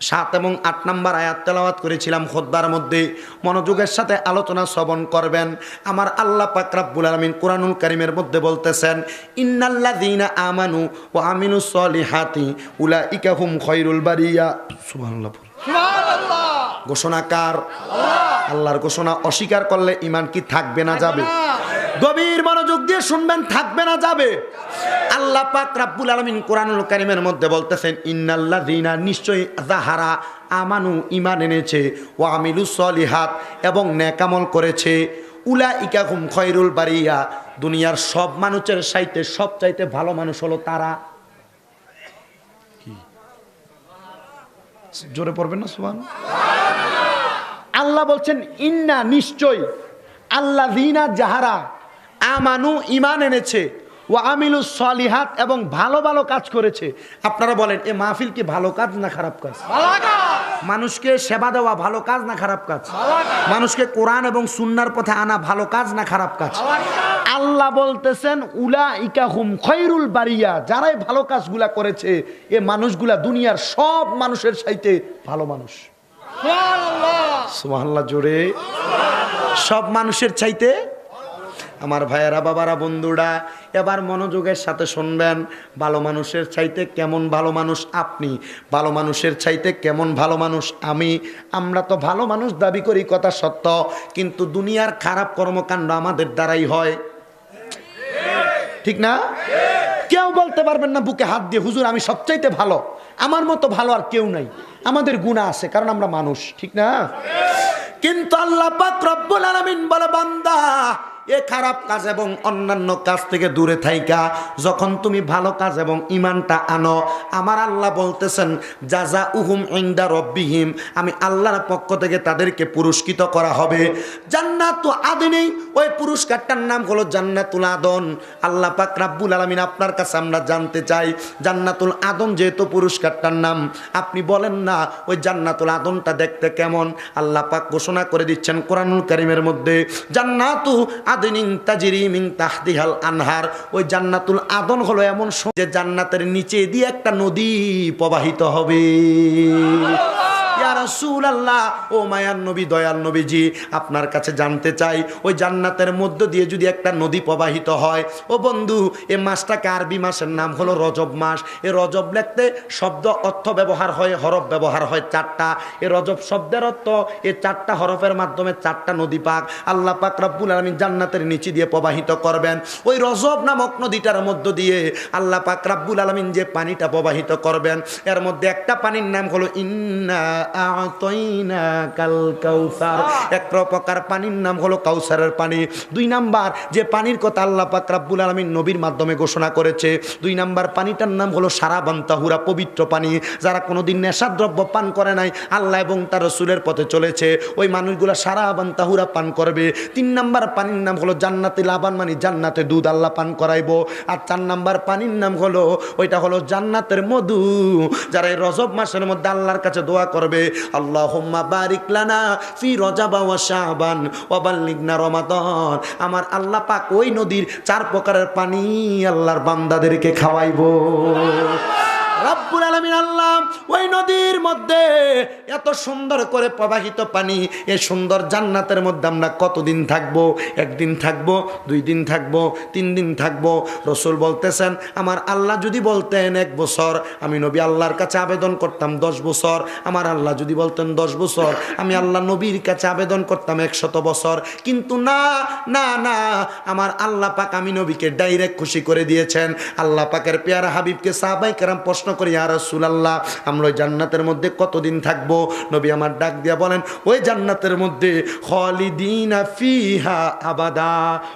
7 এবং 8 নম্বর আয়াত তেলাওয়াত করেছিলাম খুতবার মধ্যে। মনোযোগের সাথে আলোচনা শ্রবণ করবেন। আমার আল্লাহ পাক রব্বুল আলামিন কোরআনুল কারীমের মধ্যে বলতেছেন, ইন্নাল্লাযীনা আমানু ওয়া আমিলুস সলিহাতি উলাইকা হুম খায়রুল বারিয়া। সুবহানাল্লাহ, সুবহানাল্লাহ। ঘোষণাকার আল্লাহর ঘোষণা। অস্বীকার করলে ঈমান কি থাকবে না যাবে? গভীর মনোযোগ দিয়ে শুনবেন, থাকবে না যাবে? আল্লাহ পাক রব্বুল আলামিন কোরআনুল কারীমের মধ্যে বলতেছেন, ইন্নাল্লাযীনা, নিশ্চয়ই, যাহারা আমানু, ঈমান এনেছে, ওয়া আমিলুস সলিহাত, এবং নেক আমল করেছে, উলাইকা হুম খায়রুল বারিয়া, দুনিয়ার সব মানুষের চাইতে সবচাইতে ভালো মানুষ হলো তারা। কি জোরে পড়বেন না সুবহান? আল্লাহ বলছেন, ইন্না, নিশ্চয়, আল্লাযীনা, যাহারা আমানু, ঈমান এনেছে, ওয়া আমিলুস সলিহাত, এবং ভালো ভালো কাজ করেছে। আপনারা বলেন, এ মাহফিল কি ভালো কাজ না খারাপ কাজ? মানুষকে সেবা দেওয়া ভালো কাজ না খারাপ কাজ? মানুষকে কোরআন এবং সুন্নাহর পথে আনা ভালো কাজ না খারাপ কাজ? আল্লাহ বলতেছেন, উলাইকা হুম খায়রুল বারিয়া, যারাই ভালো কাজগুলা করেছে, এ মানুষগুলা দুনিয়ার সব মানুষের চাইতে ভালো মানুষ। সুবহানাল্লাহ, জোরে। সব মানুষের চাইতে। আমার ভাইয়েরা বাবারা বন্ধুরা, এবার মনোযোগের সাথে শুনবেন। ভালো মানুষের চাইতে কেমন ভালো মানুষ আপনি, ভালো মানুষের চাইতে কেমন ভালো মানুষ আমি। আমরা তো ভালো মানুষ দাবি করি, কথা সত্য, কিন্তু দুনিয়ার খারাপ কর্মকাণ্ড আমাদের দ্বারাই হয়, ঠিক না? কেউ বলতে পারবেন না বুকে হাত দিয়ে, হুজুর আমি সবচাইতে ভালো, আমার মতো ভালো আর কেউ নাই। আমাদের গুনাহ আছে, কারণ আমরা মানুষ, ঠিক না? কিন্তু আল্লাহ পাক রব্বুল আলামিন বলে, বান্দা, এ খারাপ কাজ এবং অন্যান্য কাজ থেকে দূরে থাইকা যখন তুমি ভালো কাজ এবং ঈমানটা আনো, আমার আল্লাহ বলতেছেন, জাযাউহুম ইনদা রাব্বিহিম, আমি আল্লাহর পক্ষ থেকে তাদেরকে পুরস্কৃত করা হবে জান্নাতু আদনি। ওই পুরস্কারটার নাম হলো জান্নাতুল আদন। আল্লাহ পাক রব্বুল আলামিন আপনার কাছে আমরা জানতে চাই, জান্নাতুল আদন যেহেতু পুরস্কারটার নাম, আপনি বলেন না ওই জান্নাতুল আদনটা দেখতে কেমন? আল্লাহ পাক ঘোষণা করে দিচ্ছেন কোরআনুল কারীমের মধ্যে, জান্নাতু আদনিন তাজরি মিন তাহতিহাল আনহার। ওই জান্নাতুল আদন হলো এমন যে জান্নাতের নিচে দিয়ে একটা নদী প্রবাহিত হবে। ইয়া রাসূলুল্লাহ, ও মায়ার নবী, দয়াল নবীজি, আপনার কাছে জানতে চাই, ওই জান্নাতের মধ্য দিয়ে যদি একটা নদী প্রবাহিত হয়, ও বন্ধু, এই মাসটাকে আরবি মাসের নাম হলো রজব মাস। এই রজব লিখতে শব্দ অর্থ ব্যবহার হয়, হরফ ব্যবহার হয় 4টা। এই রজব শব্দের অর্থ, এই 4টা হরফের মাধ্যমে 4টা নদী পাক আল্লাহ পাক রব্বুল আলামিন জান্নাতের নিচে দিয়ে প্রবাহিত করবেন। ওই রজব নামক নদীটার মধ্য দিয়ে আল্লাহ পাক রব্বুল আলামিন যে পানিটা প্রবাহিত করবেন, এর মধ্যে একটা পানির নাম হলো ইন্না আ'তাইনাকাল কাউসার। এক প্রকার পানির নাম হলো কাউসারের পানি। 2 নাম্বার যে পানির কথা আল্লাহ পাক রব্বুল আলামিন নবীর মাধ্যমে ঘোষণা করেছে, 2 নাম্বার পানিটার নাম হলো শারাবান তাহুরা, পবিত্র পানি। যারা কোনোদিন নেশাদ্রব্য পান করে নাই, আল্লাহ এবং তার রাসূলের পথে চলেছে, ওই মানুষগুলা শারাবান তাহুরা পান করবে। 3 নাম্বার পানির নাম হলো জান্নাতি লাবান, মানে জান্নাতে দুধ আল্লাহ পান করাইবো। আর 4 নাম্বার পানির নাম হলো, ওইটা হলো জান্নাতের মধু। যারা এই রজব মাসের মধ্যে আল্লাহর কাছে দোয়া করবে, আল্লাহুম্মা বারিক লানা ফি রজব ওয়া শাবান ওয়া বাল্লিগনা রমাদান, আমার আল্লাহ পাক ওই নদীর 4 প্রকারের পানি আল্লাহর বান্দাদেরকে খাওয়াইবো। রব্বুল আলামিন আল্লাহ ওই নদীর মধ্যে এত সুন্দর করে প্রবাহিত পানি, এই সুন্দর জান্নাতের মধ্যে আমরা কতদিন থাকবো? 1 দিন থাকবো, 2 দিন থাকবো, 3 দিন থাকবো। রাসূল বলতেছেন, আমার আল্লাহ যদি বলতেন 1 বছর, আমি নবী আল্লাহর কাছে আবেদন করতাম 10 বছর। আমার আল্লাহ যদি বলতেন 10 বছর, আমি আল্লাহ নবীর কাছে আবেদন করতাম 100 বছর। কিন্তু না না না, আমার আল্লাহ পাক আমি নবীকে ডাইরেক্ট খুশি করে দিয়েছেন। আল্লাহ পাকের পেয়ারা হাবিবকে সাহাবায়ে কেরাম প্রশ্ন করি, ইয়া রাসূলুল্লাহ, আমরা ওই জান্নাতের মধ্যে কতদিন থাকবো? নবী আমার ডাক দিয়া বলেন, ওই জান্নাতের মধ্যে খালিদিনা ফিহা আবাদা,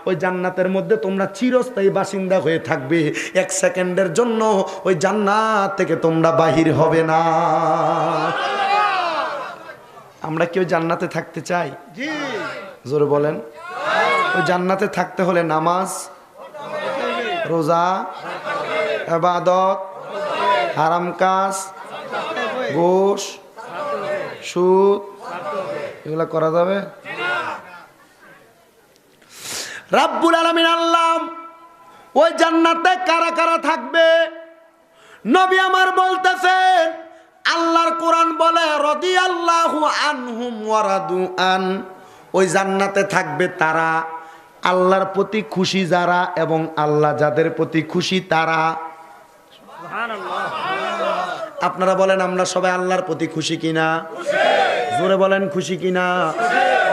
ওই জান্নাতের মধ্যে তোমরা চিরস্থায়ী বাসিন্দা হয়ে থাকবে। 1 সেকেন্ডের জন্য ওই জান্নাত থেকে তোমরা বাহির হবে না। আমরা কেউ জান্নাতে থাকতে চাই? জি, জোরে বলেন। ওই জান্নাতে থাকতে হলে নামাজ, রোজা, ইবাদত, হারাম কাজ, ঘুষ, সুদ, এগুলা করা যাবে? রব্বুল আলামিন আল্লাহ ওই জান্নাতে কারা কারা থাকবে? নবী আমার বলতেছেন, আল্লাহর কোরআন বলে রাদিয়াল্লাহু আনহুম ওয়া রাদু আন, ওই জান্নাতে থাকবে তারা আল্লাহর প্রতি খুশি যারা, এবং আল্লাহ যাদের প্রতি খুশি তারা। আপনারা বলেন, আমরা সবাই আল্লাহর প্রতি খুশি কিনা? জোরে বলেন, খুশি কিনা?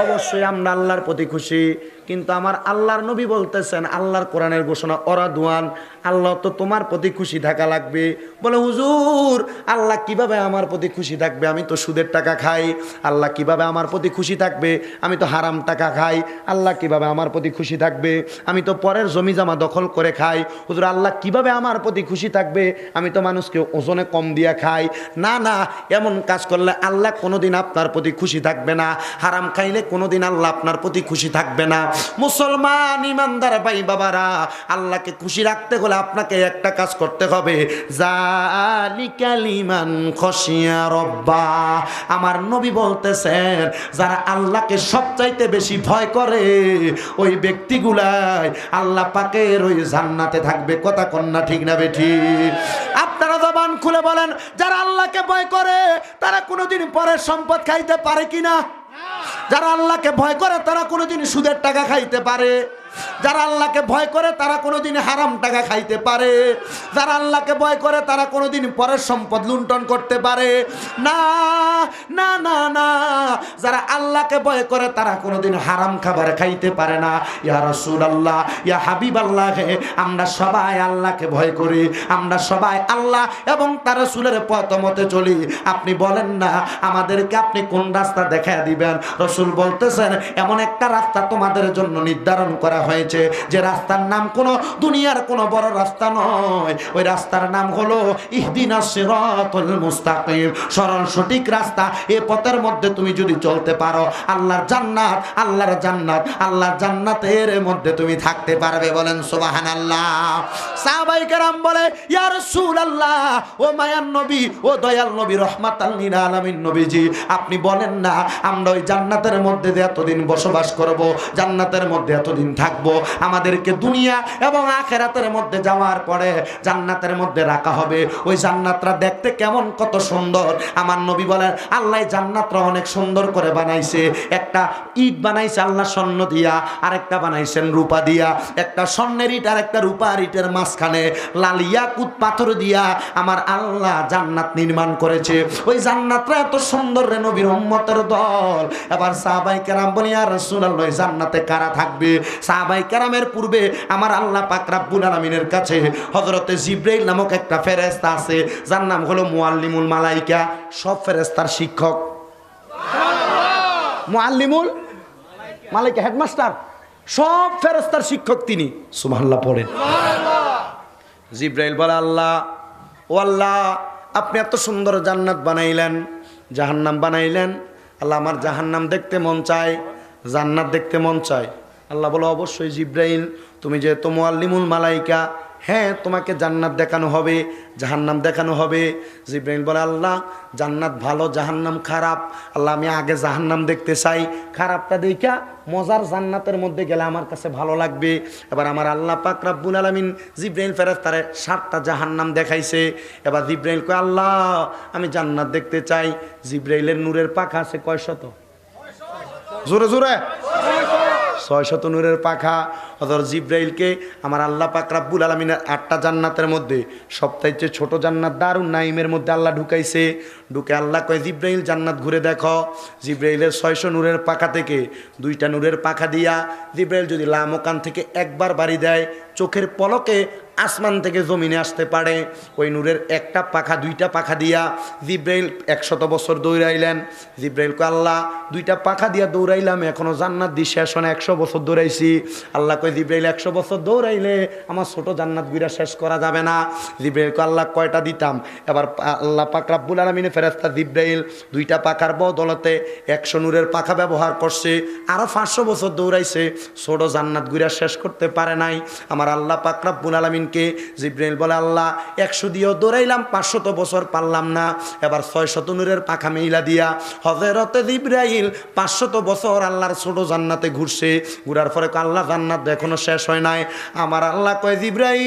অবশ্যই আমরা আল্লাহর প্রতি খুশি। কিন্তু আমার আল্লাহর নবী বলতেছেন, আল্লাহর কোরআনের ঘোষণা, অরাদুয়ান, আল্লাহ তো তোমার প্রতি খুশি থাকা লাগবে। বলে, হুজুর আল্লাহ কিভাবে আমার প্রতি খুশি থাকবে? আমি তো সুদের টাকা খাই। আল্লাহ কিভাবে আমার প্রতি খুশি থাকবে? আমি তো হারাম টাকা খাই। আল্লাহ কিভাবে আমার প্রতি খুশি থাকবে? আমি তো পরের জমি জমা দখল করে খাই। হুজুর আল্লাহ কিভাবে আমার প্রতি খুশি থাকবে? আমি তো মানুষকে ওজনে কম দিয়ে খাই। না না, এমন কাজ করলে আল্লাহ কোনোদিন আপনার প্রতি খুশি থাকবে না। হারাম খাইলে কোনোদিন আল্লাহ আপনার প্রতি খুশি থাকবে না। মুসলমান ইমানদার ভাই বাবারা, আল্লাহকে খুশি রাখতে হলে আপনাকে একটা কাজ করতে হবে, যালিকা লিমান খশিয়া রব্বা। আমার নবী বলতেছেন, যারা আল্লাহকে সবচাইতে বেশি ভয় করে, ওই ব্যক্তিগুলাই আল্লাহ পাকের ওই জান্নাতে থাকবে। কথা কন্যা ঠিক না বেঠি? আপনারা জবান খুলে বলেন, যারা আল্লাহকে ভয় করে তারা কোনোদিন পরের সম্পদ খাইতে পারে কিনা? যারা আল্লাহকে ভয় করে তারা কোনোদিন সুদের টাকা খাইতে পারে? যারা আল্লাহকে ভয় করে তারা কোনোদিন হারাম টাকা খাইতে পারে? যারা আল্লাহকে ভয় করে তারা কোনোদিন পরের সম্পদ লুণ্ঠন করতে পারে? না না না না, যারা আল্লাহকে ভয় করে তারা কোনোদিন হারাম খাবার খাইতে পারে না। ইয়া রাসূলুল্লাহ, ইয়া হাবিবাল্লাহ, আমরা সবাই আল্লাহকে ভয় করি, আমরা সবাই আল্লাহ এবং তার রাসূলের পথ মতে চলি। আপনি বলেন না, আমাদেরকে আপনি কোন রাস্তা দেখায় দিবেন? রাসূল বলতেছেন, এমন একটা রাস্তা তোমাদের জন্য নির্ধারণ করা হয়েছে, যে রাস্তার নাম কোনো দুনিয়ার কোনো বড় রাস্তা নয়। ওই রাস্তার নাম হলো ইহদিনাস সিরাতুল মুস্তাকিম, সরল সঠিক রাস্তা। এই পথের মধ্যে তুমি যদি চলতে পারো, আল্লাহর জান্নাত, আল্লাহর জান্নাত, আল্লাহর জান্নাতের মধ্যে তুমি থাকতে পারবে। বলেন সুবহানাল্লাহ। সাহাবায়ে কেরাম বলে, ইয়া রাসূলুল্লাহ, ও মায়ার নবী, ও দয়াল নবী, রহমাতাল লিল আলামিন নবীজি, আপনি বলেন না, আমরা ওই জান্নাতের মধ্যে যে এতদিন বসবাস করব, জান্নাতের মধ্যে এতদিন থাকবো, আমাদেরকে দুনিয়া এবং আখিরাতের মধ্যে যাওয়ার পরে জান্নাতের মধ্যে রাখা হবে। ওই জান্নাতটা দেখতে কেমন, কত সুন্দর। আমার নবী বলেন, আল্লাহ জান্নাতটা অনেক সুন্দর করে বানাইছে। একটা ইট বানাইছে আল্লাহ স্বর্ণ দিয়া, আরেকটা বানাইছেন রূপা দিয়া। একটা স্বর্ণের ইট আর একটা রূপার ইটের মাঝখানে লাল ইয়াকুত পাথর দিয়া আমার আল্লাহ জান্নাত নির্মাণ করেছে। ওই জান্নাতটা এত সুন্দর রে নবীর উম্মতের দল। এবার সাহাবায়ে কেরাম বলে, ইয়া রাসূলুল্লাহ, জান্নাতে কারা থাকবে? সাহাবায়ে কেরামের পূর্বে আমার আল্লাহ পাক রব্বুল আলামিনের কাছে হযরতে জিবরাইল নামক একটা ফেরেশতা আছে, যার নাম হলো মুআল্লিমুল মালাইকা, সব ফেরেশতার শিক্ষক। মুআল্লিমুল মালাইকা, হেডমাস্টার, সব ফেরেশতার শিক্ষক তিনি। সুবহানাল্লাহ পড়েন। জিব্রাইল বলে, আল্লাহ, ও আল্লাহ, আপনি এত সুন্দর জান্নাত বানাইলেন, জাহান্নাম বানাইলেন। আল্লাহ, আমার জাহান্নাম দেখতে মন চায়, জান্নাত দেখতে মন চায়। আল্লাহ বলে, অবশ্যই জিব্রাইল, তুমি যেহেতু মুআল্লিমুল মালাইকা, হ্যাঁ, তোমাকে জান্নাত দেখানো হবে, জাহান্নাম দেখানো হবে। জিব্রাইল বলে, আল্লাহ, জান্নাত ভালো, জাহান্নাম খারাপ। আল্লাহ, আমি আগে জাহান্নাম দেখতে চাই, খারাপটা দেখা মজার জান্নাতের মধ্যে গেলে আমার কাছে ভালো লাগবে। এবার আমার আল্লাহ পাক রব্বুল আলামিন জিব্রাইল ফেরেশতারে 7টা জাহান্নাম দেখাইছে। এবার জিব্রাইল কয়, আল্লাহ, আমি জান্নাত দেখতে চাই। জিব্রাইলের নূরের পাখা আছে কয় শত? জোরে জোরে 600 নূরের পাখা। অথর জিব্রাইলকে আমার আল্লাহ পাক রব্বুল আলামিনের 8টা জান্নাতের মধ্যে সবচাইতে ছোট জান্নাত দারুন নাইমের মধ্যে আল্লাহ ঢুকাইছে। ঢুকে আল্লাহ কয়, জিব্রাইল জান্নাত ঘুরে দেখো। জিব্রাইলের 600 নূরের পাখা থেকে 2টা নূরের পাখা দিয়া জিব্রাইল যদি লামকান থেকে একবার বাড়ি দেয়, চোখের পলকে আসমান থেকে জমিনে আসতে পারে। ওই নূরের একটা পাখা 2টা পাখা দিয়া জিব্রাইল 100 বছর দৌড়াইলেন। জিব্রাইল কয়, আল্লাহ, 2টা পাখা দিয়া দৌড়াইলাম, এখনো জান্নাত দিয়ে শেষ হয় না, 100 বছর দৌড়াইছি। আল্লাহ কয়, জিব্রাইল 100 বছর দৌড়াইলে আমার ছোট জান্নাত গুইরা শেষ করা যাবে না। জিব্রাইল কয়, আল্লাহ, কয়টা দিতাম? এবার আল্লাহ পাক রব্বুল আলামিনের ফেরেশতা জিব্রাইল 2টা পাখার বদলতে 100 নূরের পাখা ব্যবহার করছে, আরো 500 বছর দৌড়াইছে, ছোট জান্নাত গুইরা শেষ করতে পারে নাই। আমার আল্লাহ পাক রব্বুল আলামিনকে জিব্রাইল বলে, আল্লাহ, 100 দিয়েও দৌড়াইলাম, 500 বছর পারলাম না। এবার 600 নূরের পাখা মিলা দিয়া হযরতে জিব্রাইল 500 বছর আল্লাহর ছোট জান্নাতে ঘুরছে। ঘুরার পরে আল্লাহ, জান্নাত এখনো শেষ হয় নাই। আমার আল্লাহ কয়, জিব্রাইল,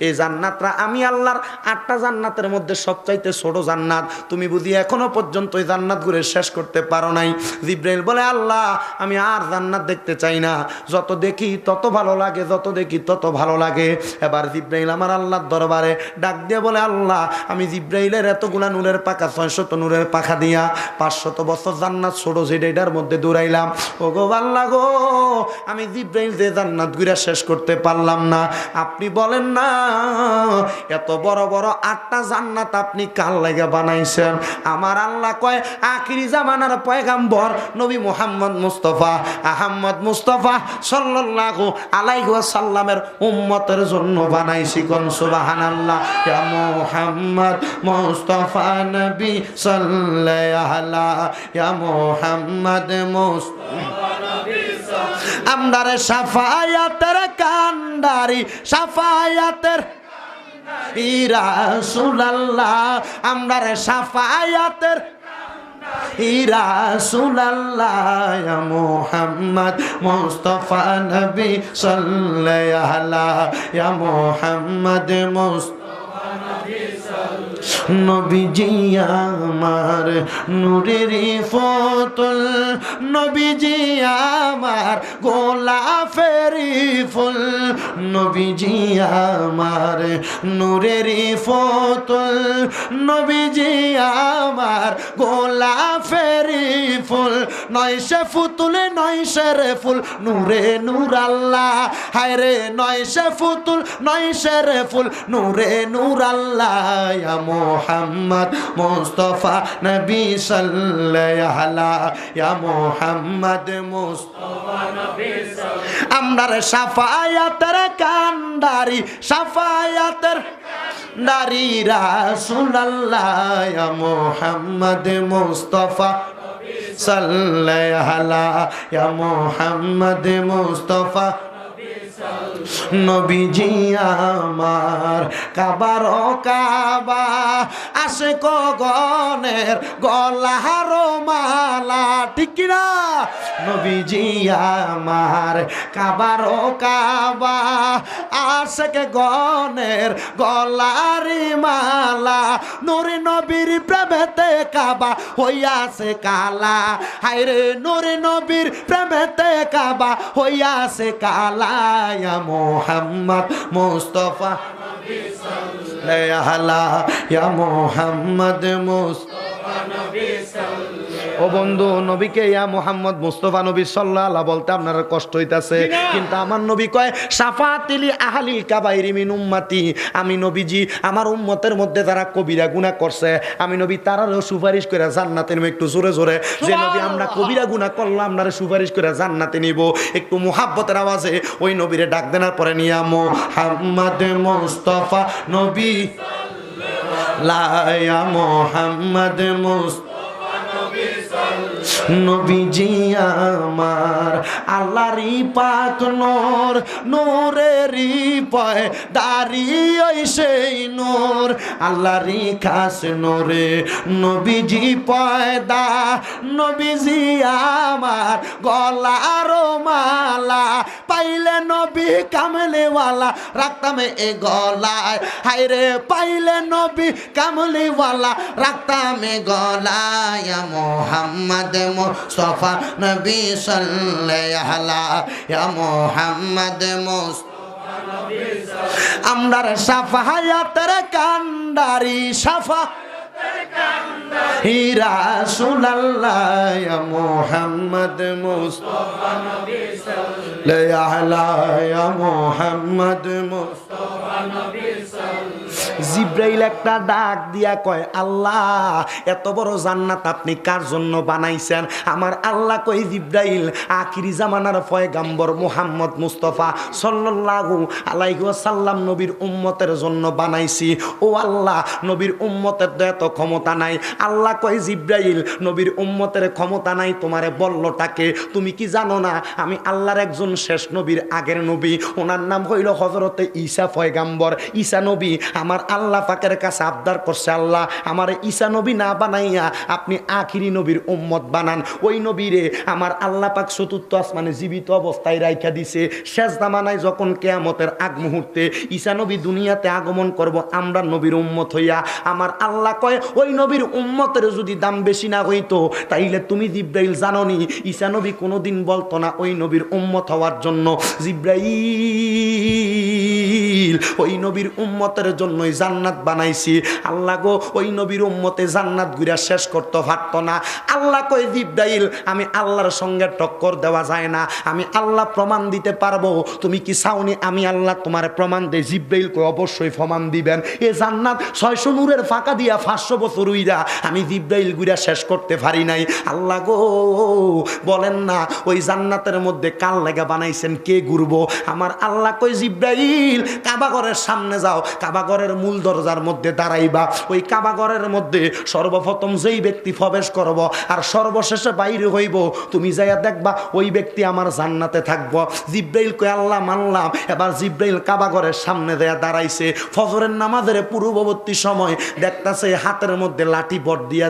এই জান্নাতটা আমি আল্লাহর 8টা জান্নাতের মধ্যে সবচাইতে ছোট জান্নাত, তুমি বুঝি এখনো পর্যন্ত এই জান্নাত ঘুরে শেষ করতে পারো নাই। জিব্রাইল বলে, আল্লাহ, আমি আর জান্নাত দেখতে চাই না, যত দেখি তত ভালো লাগে, যত দেখি তত ভালো লাগে। এবার জিব্রাইল আমার আল্লাহর দরবারে ডাক দিয়ে বলে, আল্লাহ, আমি জিব্রাইলের এতগুলা নূরের পাখা 600 নূরের পাখা দিয়া 500 বছর জান্নাত ছোট যেটার মধ্যে দৌড়াইলাম। ও গো আল্লাহ গো, আমি জিব্রাইল যে জান্নাত ঘুরে শেষ করতে পারলাম না, আপনি বলেন না এত বড় বড় 8টা জান্নাত আপনি কার লাগা বানাইছেন? আমার আল্লাহ কয়, আখিরি জামানার পয়গাম্বর নবী মুহাম্মদ মুস্তাফা আহমদ মুস্তাফা সাল্লাল্লাহু আলাইহি ওয়াসাল্লামের উম্মতের জন্য বানাইছি। কোন সুবহানাল্লাহ। ইয়া মুহাম্মদ মুস্তাফা নবী সাল্লাল্লাহু আলাইহি ইয়া মুহাম্মদ মুস্তাফা নবী সাল্লাল্লাহু আমদারে শাফায়াতের কান্ডারি, শাফায়াতের রাসূলুল্লাহ, আমদারে শাফায়াতের রাসূলুল্লাহ, ইয়া মুহাম্মদ মুস্তাফা নবী সাল্লাল্লাহু আলাইহি ইয়া মুহাম্মদ মুস্তাফা নবী সাল্লাল্লাহু নবীজি আমার নূরের ফুল, নবীজি আমার গোলাপের ফুল, নবীজি আমার নূরের ফুল, নবীজি আমার গোলাপের ফুল, নয়শে ফুতুলে নয়শের ফুল, নূরে নূর আল্লাহ, হায় রে নয়শে ফুতুল নয়শের ফুল, নূরে নূর আল্লাহ, ইয়া মুহাম্মদ মুস্তাফা নবী সাল্লাল্লাহু আলাইহি ইয়া মুহাম্মদ মুস্তাফা নবী সাল্লাল্লাহু আমরার শাফায়াতের কান্ডারি, শাফায়াতের কান্ডারি রাসূলুল্লাহ, ইয়া মুহাম্মদ মুস্তাফা নবী সাল্লাল্লাহু আলাইহি ইয়া মুহাম্মদ মুস্তাফা নবীজি আমার কাবার কাবা, আশিক গণের গলার মালা, ঠিক কিনা? নবীজি আমার কাবার কাবা, আশিক গণের গলার মালা, নূরে নবীর প্রেমেতে কাবা হইয়াছে কালা, হায়রে নূরে নবীর প্রেমেতে কাবা হইয়াছে কালা, ইয়া মুহাম্মদ মুস্তাফা নবী সাল্লাল্লাহু আলাইহি ইয়া মুহাম্মদ মুস্তাফা নবী সাল্লাল্লাহু ও বন্ধু, নবীকে ইয়া মুহাম্মদ মুস্তাফা নবী সাল্লাল্লাহু বলতে আপনার কষ্ট হইতাছে, কিন্তু আমার নবী কয় শাফাতিলি আহলিল কাবাইরি মিন উম্মতি, আমি নবীজি আমার উম্মতের মধ্যে যারা কবিরা গুনাহ করছে আমি নবী তারারও সুপারিশ করে জান্নাতে নিব। একটু জোরে জোরে যে নবী আমরা কবিরা গুনাহ করলাম আপনারা সুপারিশ করে জান্নাতে নিব, একটু মুহাব্বতের আওয়াজে ওই নবীরে ডাক দেনার পরে নিয়া মুহাম্মদ মুস্তাফা নবী লায়া মুহাম্মদ মুস্তাফা নবীজি আমার আল্লাহরই পাক নূর, নূরেরই পয় দাঁড়িয়ে সেই নূর, আল্লাহরই খাস নূরে নবীজি পয়দা, নবীজি আমার গলার মালা, পাইলে নবী কামলিওয়ালা রাখতাম এ গলায়, হায়রে পাইলে নবী কামলিওয়ালা রাখতাম এ গলায়, মুহাম্মদ মুস্তাফা নবী সাল্লাল্লাহু আলাইহি ইয়া মুহাম্মদ মুস্তাফা নবী সাল্লাল্লাহু আমরার শাফায়াতের কান্ডারি শাফায়াতের কান্ডারি রাসূলুল্লাহ ইয়া মুহাম্মদ মুস্তাফা নবী সাল্লাল্লাহু আলাইহি ইয়া মুহাম্মদ মুস্তাফা নবী সাল্লাল্লাহু। জিব্রাইল একটা ডাক দিয়া কয় আল্লাহ এত বড় জান্নাত আপনি কার জন্য বানাইছেন? আমার আল্লাহ কই জিব্রাইল আখিরি জামানার পয়গাম্বর মুহাম্মদ মুস্তাফা সাল্লাল্লাহু আলাইহি ওয়াসাল্লাম নবীর উম্মতের জন্য বানাইছি। ও আল্লাহ নবীর উম্মতের তো এত ক্ষমতা নাই। আল্লাহ কয় জিব্রাইল নবীর উম্মতের ক্ষমতা নাই তোমারে বললটাকে, তুমি কি জানো না আমি আল্লাহর একজন শেষ নবীর আগের নবী, ওনার নাম হইল হযরতে ঈসা পয়গাম্বর। ঈসা নবী আমার আল্লাহ পাকের কাছে আবদার করছে আল্লাহ আমার ঈসা নবী না বানাইয়া আপনি আখিরি নবীর উম্মত বানান। ওই নবীরে আমার আল্লাহ পাক চতুর্থ আসমানে জীবিত অবস্থায় রাইখা দিছে। শেষ জামানায় যখন কিয়ামতের আগ মুহূর্তে ঈসা নবী দুনিয়াতে আগমন করব আমরা নবীর উম্মত হইয়া, আমার আল্লাহ কয় ওই নবীর উম্মতের যদি দাম বেশি না হইতো তাইলে তুমি জিব্রাইল জানোনি ঈসা নবী কোনোদিন বলতো না ওই নবীর উম্মত হওয়ার জন্য। জিব্রাইল ওই নবীর উম্মতের জন্যই জান্নাত বানাইছি। আল্লাহ গো ওই নবীর উম্মতে জান্নাত ঘুরা শেষ করতে পারতো না। আল্লাহ কই জিব্রাইল আমি আল্লাহর সঙ্গে টক্কর দেওয়া যায় না, আমি আল্লাহ প্রমাণ দিতে পারবো, তুমি কি চাওনি আমি আল্লাহ তোমার প্রমাণ দেই? জিব্রাইল কই অবশ্যই প্রমাণ দিবেন। এ জান্নাত 600 নূরের ফাঁকা দিয়া 500 বছর উইরা আমি জিব্রাইল ঘুরা শেষ করতে পারি নাই। আল্লাহ গো বলেন না ওই জান্নাতের মধ্যে কাল লাগা বানাইছেন, কে ঘুরবো? আমার আল্লাহ কই জিব্রাইল কাবাঘরের সামনে যাও, কাবাঘরের মূল দরজার মধ্যে দাঁড়াইবা। ওই কাবাঘরের মধ্যে সর্বপ্রথম যেই ব্যক্তি প্রবেশ করব আর সর্বশেষে বাইরে হইব তুমি যাইয়া দেখবা ওই ব্যক্তি আমার জান্নাতে থাকবো। জিব্রাইল কই আল্লাহ মানলাম। এবার জিব্রাইল কাবাঘরের সামনে দেয়া দাঁড়াইছে। ফজরের নামাজের পূর্ববর্তী সময় দেখতাছে হাতের মধ্যে লাঠি বট দিয়া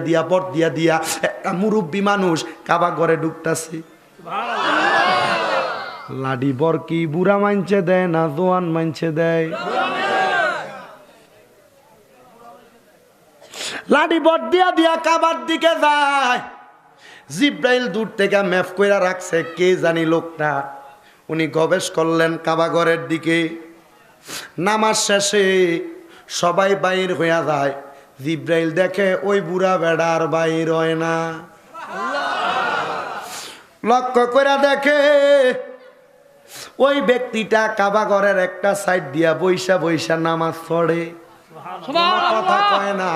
দিয়া একটা মুরব্বী মানুষ কাবাঘরে ঢুকতাছে। লাডি বর কি বুড়া মানছে দেয় না জোয়ান মানছে দেয়? লাডি বট দিয়া কাবার দিকে যায়। জিব্রাইল দূর থেকে ম্যাপ কইরা রাখছে, কে জানি লোকটা। উনি গবেষ করলেন কাবাঘরের দিকে। নামাজ শেষে সবাই বাইর হইয়া যায়। জিব্রাইল দেখে ওই বুড়া বেড়ার বাইর হয় না। লক্ষ্য করে দেখে ওই ব্যক্তিটা কাবাঘরের একটা সাইড দিয়া বইসা নামাজ পড়ে, কথা কয় না।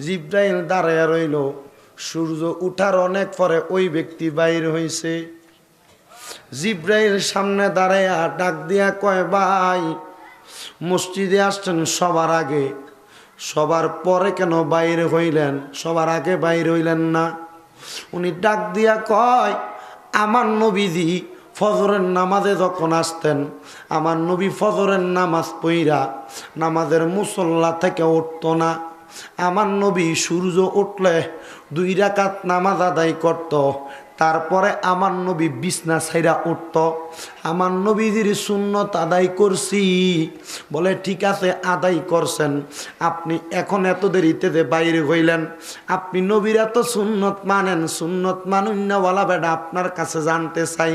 জিব্রাইল দাঁড়ায় রইল। সূর্য উঠার অনেক পরে ওই ব্যক্তি বাইর হইছে। জিব্রাইল সামনে দাঁড়াইয়া ডাক দিয়া কয় ভাই মসজিদে আসছেন সবার আগে, সবার পরে কেন বাইরে হইলেন? সবার আগে বাইরে হইলেন না? উনি ডাক দিয়া কয় আমার নবীজি ফজরের নামাজে যখন আসতেন আমার নবী ফজরের নামাজ পইরা নামাজের মুসল্লা থেকে উঠতো না। আমার নবী সূর্য উঠলে 2 রাকাত নামাজ আদায় করত, তারপরে আমার নবী বিছনা ছাইরা উঠত, আমার নবীজির সুন্নত আদায় করছি। বলে ঠিক আছে আদায় করছেন, আপনি এখন এত দেরিতে যে বাইরে হইলেন, আপনি নবীর এত সুন্নত মানেন, সুন্নত মানুন না ওয়ালা বেটা আপনার কাছে জানতে চাই,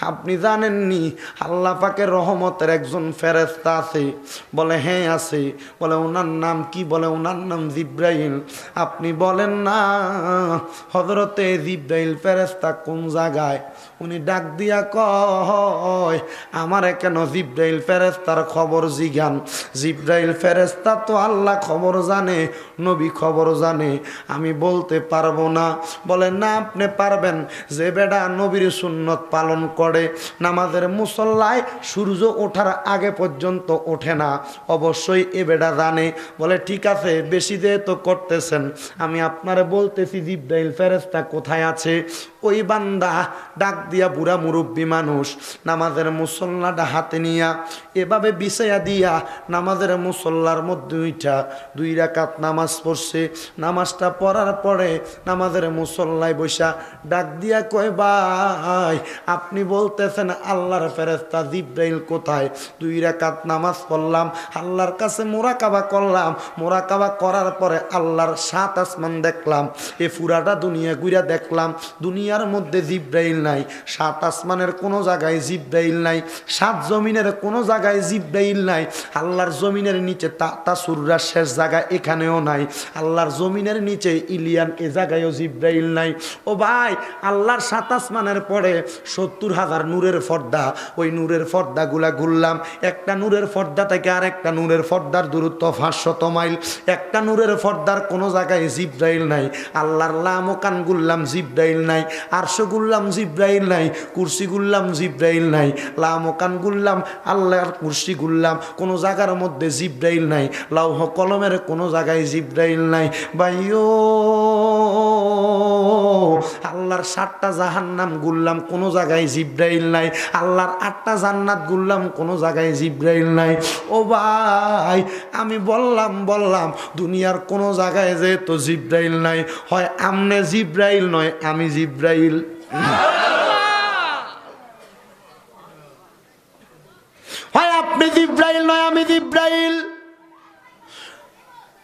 আপনি জানেননি আল্লাহ পাকের রহমতের একজন ফেরেশতা আছে? বলে হ্যাঁ আছে। বলে ওনার নাম কি? বলে ওনার নাম জিব্রাইল। আপনি বলেন না হযরতে জিব্রাইল ফেরেশতা কোন জায়গায়? উনি ডাক দিয়া কয় আমারে কেন জিব্রাইল ফেরেশতার খবর জিগান? জিব্রাইল ফেরেশতা তো আল্লাহ খবর জানে, নবী খবর জানে, আমি বলতে পারবো না। বলে না আপনি পারবেন। যে বেটা নবীর সুন্নত পালন করে, নামাজের মুসল্লায় সূর্য ওঠার আগে পর্যন্ত ওঠে না, অবশ্যই এ বেটা জানে। বলে ঠিক আছে, বেশি যেহেতু করতেছেন আমি আপনারে বলতেছি জিব্রাইল ফেরেশতা কোথায় আছে। ওই বান্দা ডাক দিয়া, বুড়া মুরব্বী মানুষ, নামাজের মুসল্লাটা হাতে নিয়া এভাবে বিছাইয়া দিয়া নামাজের মুসল্লার মধ্যে উইঠা 2 রাকাত নামাজ পড়ছে। নামাজটা পড়ার পরে নামাজের মুসল্লায় বসা ডাক দিয়া কয় ভাই আপনি বলতেছেন আল্লাহর ফেরেশতা জিব্রাইল কোথায়? 2 রাকাত নামাজ পড়লাম, আল্লাহর কাছে মোরাকাবা করলাম, মোরাকাবা করার পরে আল্লাহর 7 আসমান দেখলাম, এ পুরাটা দুনিয়া ঘুরে দেখলাম, দুনিয়ার মধ্যে জিব্রাইল নাই, 7 আসমানের কোনো জায়গায় জিব্রাইল নাই, 7 জমিনের কোনো জায়গায় জিব্রাইল নাই, আল্লাহর জমিনের নিচে তাসুররা শেষ জায়গা এখানেও নাই, আল্লাহর জমিনের নিচে ইলিয়ান এ জায়গায়ও জিব্রাইল নাই। ও ভাই আল্লাহর 7 আসমানের পরে 70,000 নূরের পর্দা, ওই নূরের পর্দাগুলা ঘুরলাম, একটা নূরের পর্দা থেকে আর একটা নূরের পর্দার দূরত্ব 500 মাইল, একটা নূরের পর্দার কোনো জায়গায় জিব্রাইল নাই। আল্লাহর লামকান গুললাম জিব্রাইল নাই, আরশ গুললাম জিব্রাইল নাই, কুরসি গুললাম জিব্রাইল নাই, লামকান গুললাম আল্লাহর কুরসি গুললাম, কোনো জায়গার মধ্যে জিব্রাইল নাই, লৌহ কলমের কোনো জায়গায় জিব্রাইল নাই। ভাইও আল্লাহর 7টা জাহান্নাম গুললাম, কোনো জায়গায় জিব্রাইল নাই, আল্লাহর 8টা জান্নাত গুললাম, কোনো জায়গায় জিব্রাইল নাই। ও ভাই আমি বললাম দুনিয়ার কোনো জায়গায় যেহেতু জিব্রাইল নাই, হয় আমনে জিব্রাইল নয় আমি জিব্রাইল। হয় আপনি জিব্রাইল নয় আমি জিব্রাইল।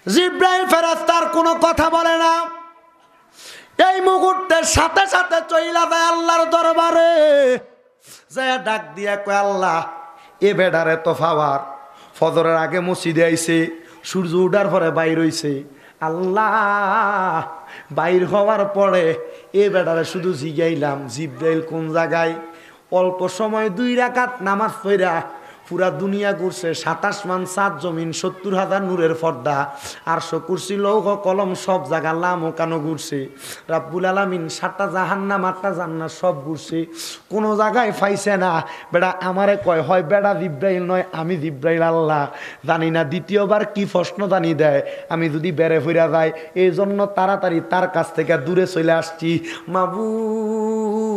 জিব্রাইল ফেরেশতার কোনো কথা বলে না, এই মুহূর্তের সাথে সাথে চইলা যায় আল্লাহর দরবারে, যায় ডাক দিয়া কয় আল্লাহ এ বেডারে তো পাওয়ার, ফজরের আগে মসজিদে আইছে, সূর্য উঠার পরে বাইর হইছে, আল্লাহ বাইর হওয়ার পরে এ বেডারে শুধু জিগাইলাম জিব্রাইল কোন জায়গায়? অল্প সময় 2 রাকাত নামাজ পড়া পুরা দুনিয়া ঘুরছে, 7 আসমান 7 জমিন, 70,000 নূরের পর্দা, আরশ কুরসি লৌহ কলম সব জায়গা লামকানো ঘুরছে, রাব্বুল আলামিন 7টা জাহান্নাম 8টা জান্নাত সব ঘুরছে, কোনো জায়গায় পাইছে না। বেটা আমারে কয় হয় বেটা জিব্রাইল নয় আমি জিব্রাইল। আল্লাহ জানি না দ্বিতীয়বার কি প্রশ্ন জানি দেয়, আমি যদি বেড়ে ফিরা যাই এই জন্য তাড়াতাড়ি তার কাছ থেকে দূরে চলে আসছি। মাবুদ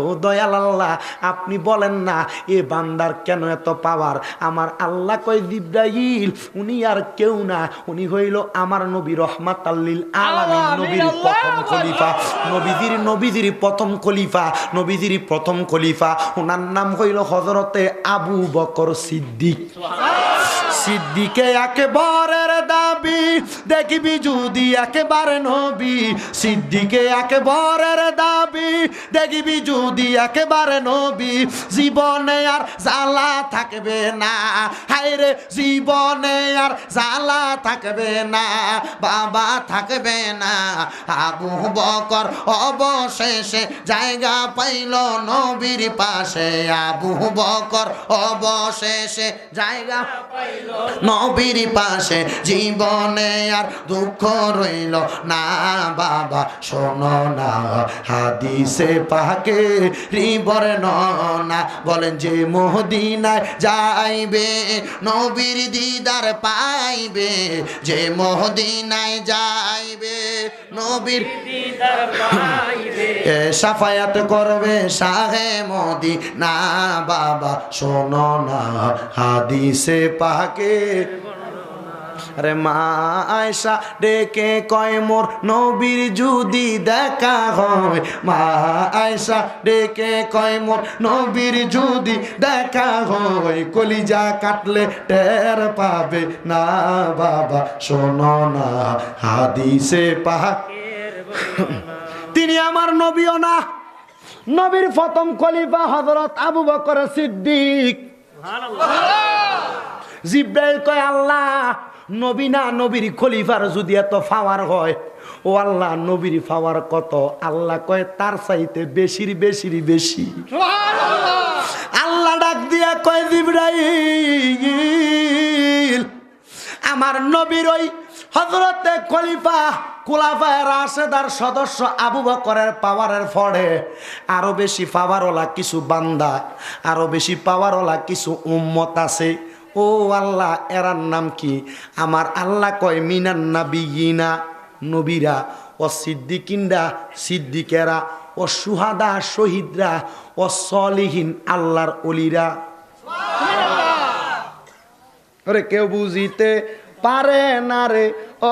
ও দয়াল আল্লাহ আপনি বলেন না এ বান্দার কেন এত পাওয়ার? আমার আল্লাহ কয় জিব্রাইল উনি আর কেউ না, উনি হইল আমার নবী রহমাতাল লিল আলামিন, নবীর প্রথম খলিফা, নবীজির প্রথম খলিফা, নবীজির প্রথম খলিফা, ওনার নাম হইল হযরতে আবু বকর সিদ্দিক। সিদ্দিকে একেবারের দাবি দেখবি যদি একেবারে নবী, সিদ্দিকে একেবারের দাবি দেখবি যদি একেবারে নবী, জীবনে আর জ্বালা থাকবে না, হায়রে জীবনে আর জ্বালা থাকবে না, বাবা থাকবে না। আবু বকর অবশেষে জায়গা পাইল নবীর পাশে, আবু বকর অবশেষে জায়গা পাইল নবীর পাশে, জীবনে আর দুঃখ রইল না। বাবা শোনো না হাদিসে পাকে বর্ণনা বলেন যে মদিনায় যাইবে নবীর দিদার পাইবে, যে মদিনায় যাইবে নবীর দিদার পাইবে, শাফায়াত করবে শাহে মদিনা। বাবা শোনো না হাদিসে পাকে রে মা আয়েশা ডেকে কয় মোর নবীর যদি দেখা হয়, মা আয়েশা ডেকে কয় মোর নবীর যদি দেখা হয়, কলিজা কাটলে টের পাবে না বাবা শোনো না হাদিসে পাক। তিনি আমার নবীও না, নবীর প্রথম খলিফা হযরত আবু বকর সিদ্দিক। জিব্রাইল কয় আল্লাহ নবী না, নবীর খলিফার যদি এত পাওয়ার হয়, ও আল্লাহ নবীর পাওয়ার কত? আল্লাহ কয় তার চাইতে বেশির বেশির বেশি। আল্লাহ ডাক দিয়া কয় জিবরাইল আমার নবীর ওই হযরতে খলিফা খুলাফায়ে রাশেদার সদস্য আবু বকরের পাওয়ারের ফড়ে আরো বেশি পাওয়ারওয়ালা কিছু বান্দা, আরো বেশি পাওয়ারওয়ালা কিছু উম্মত আছে। ও আল্লাহ এরার নাম কি? আমার আল্লাহ কয় মিনান নাবিয়িনা নবীরা, ও সিদ্দিকিনরা সিদ্দিকেরা, ও সুহাদা শহীদরা, ও সলিহিন আল্লাহর অলিরা। ওরে কেউ বুঝিতে পারে না রে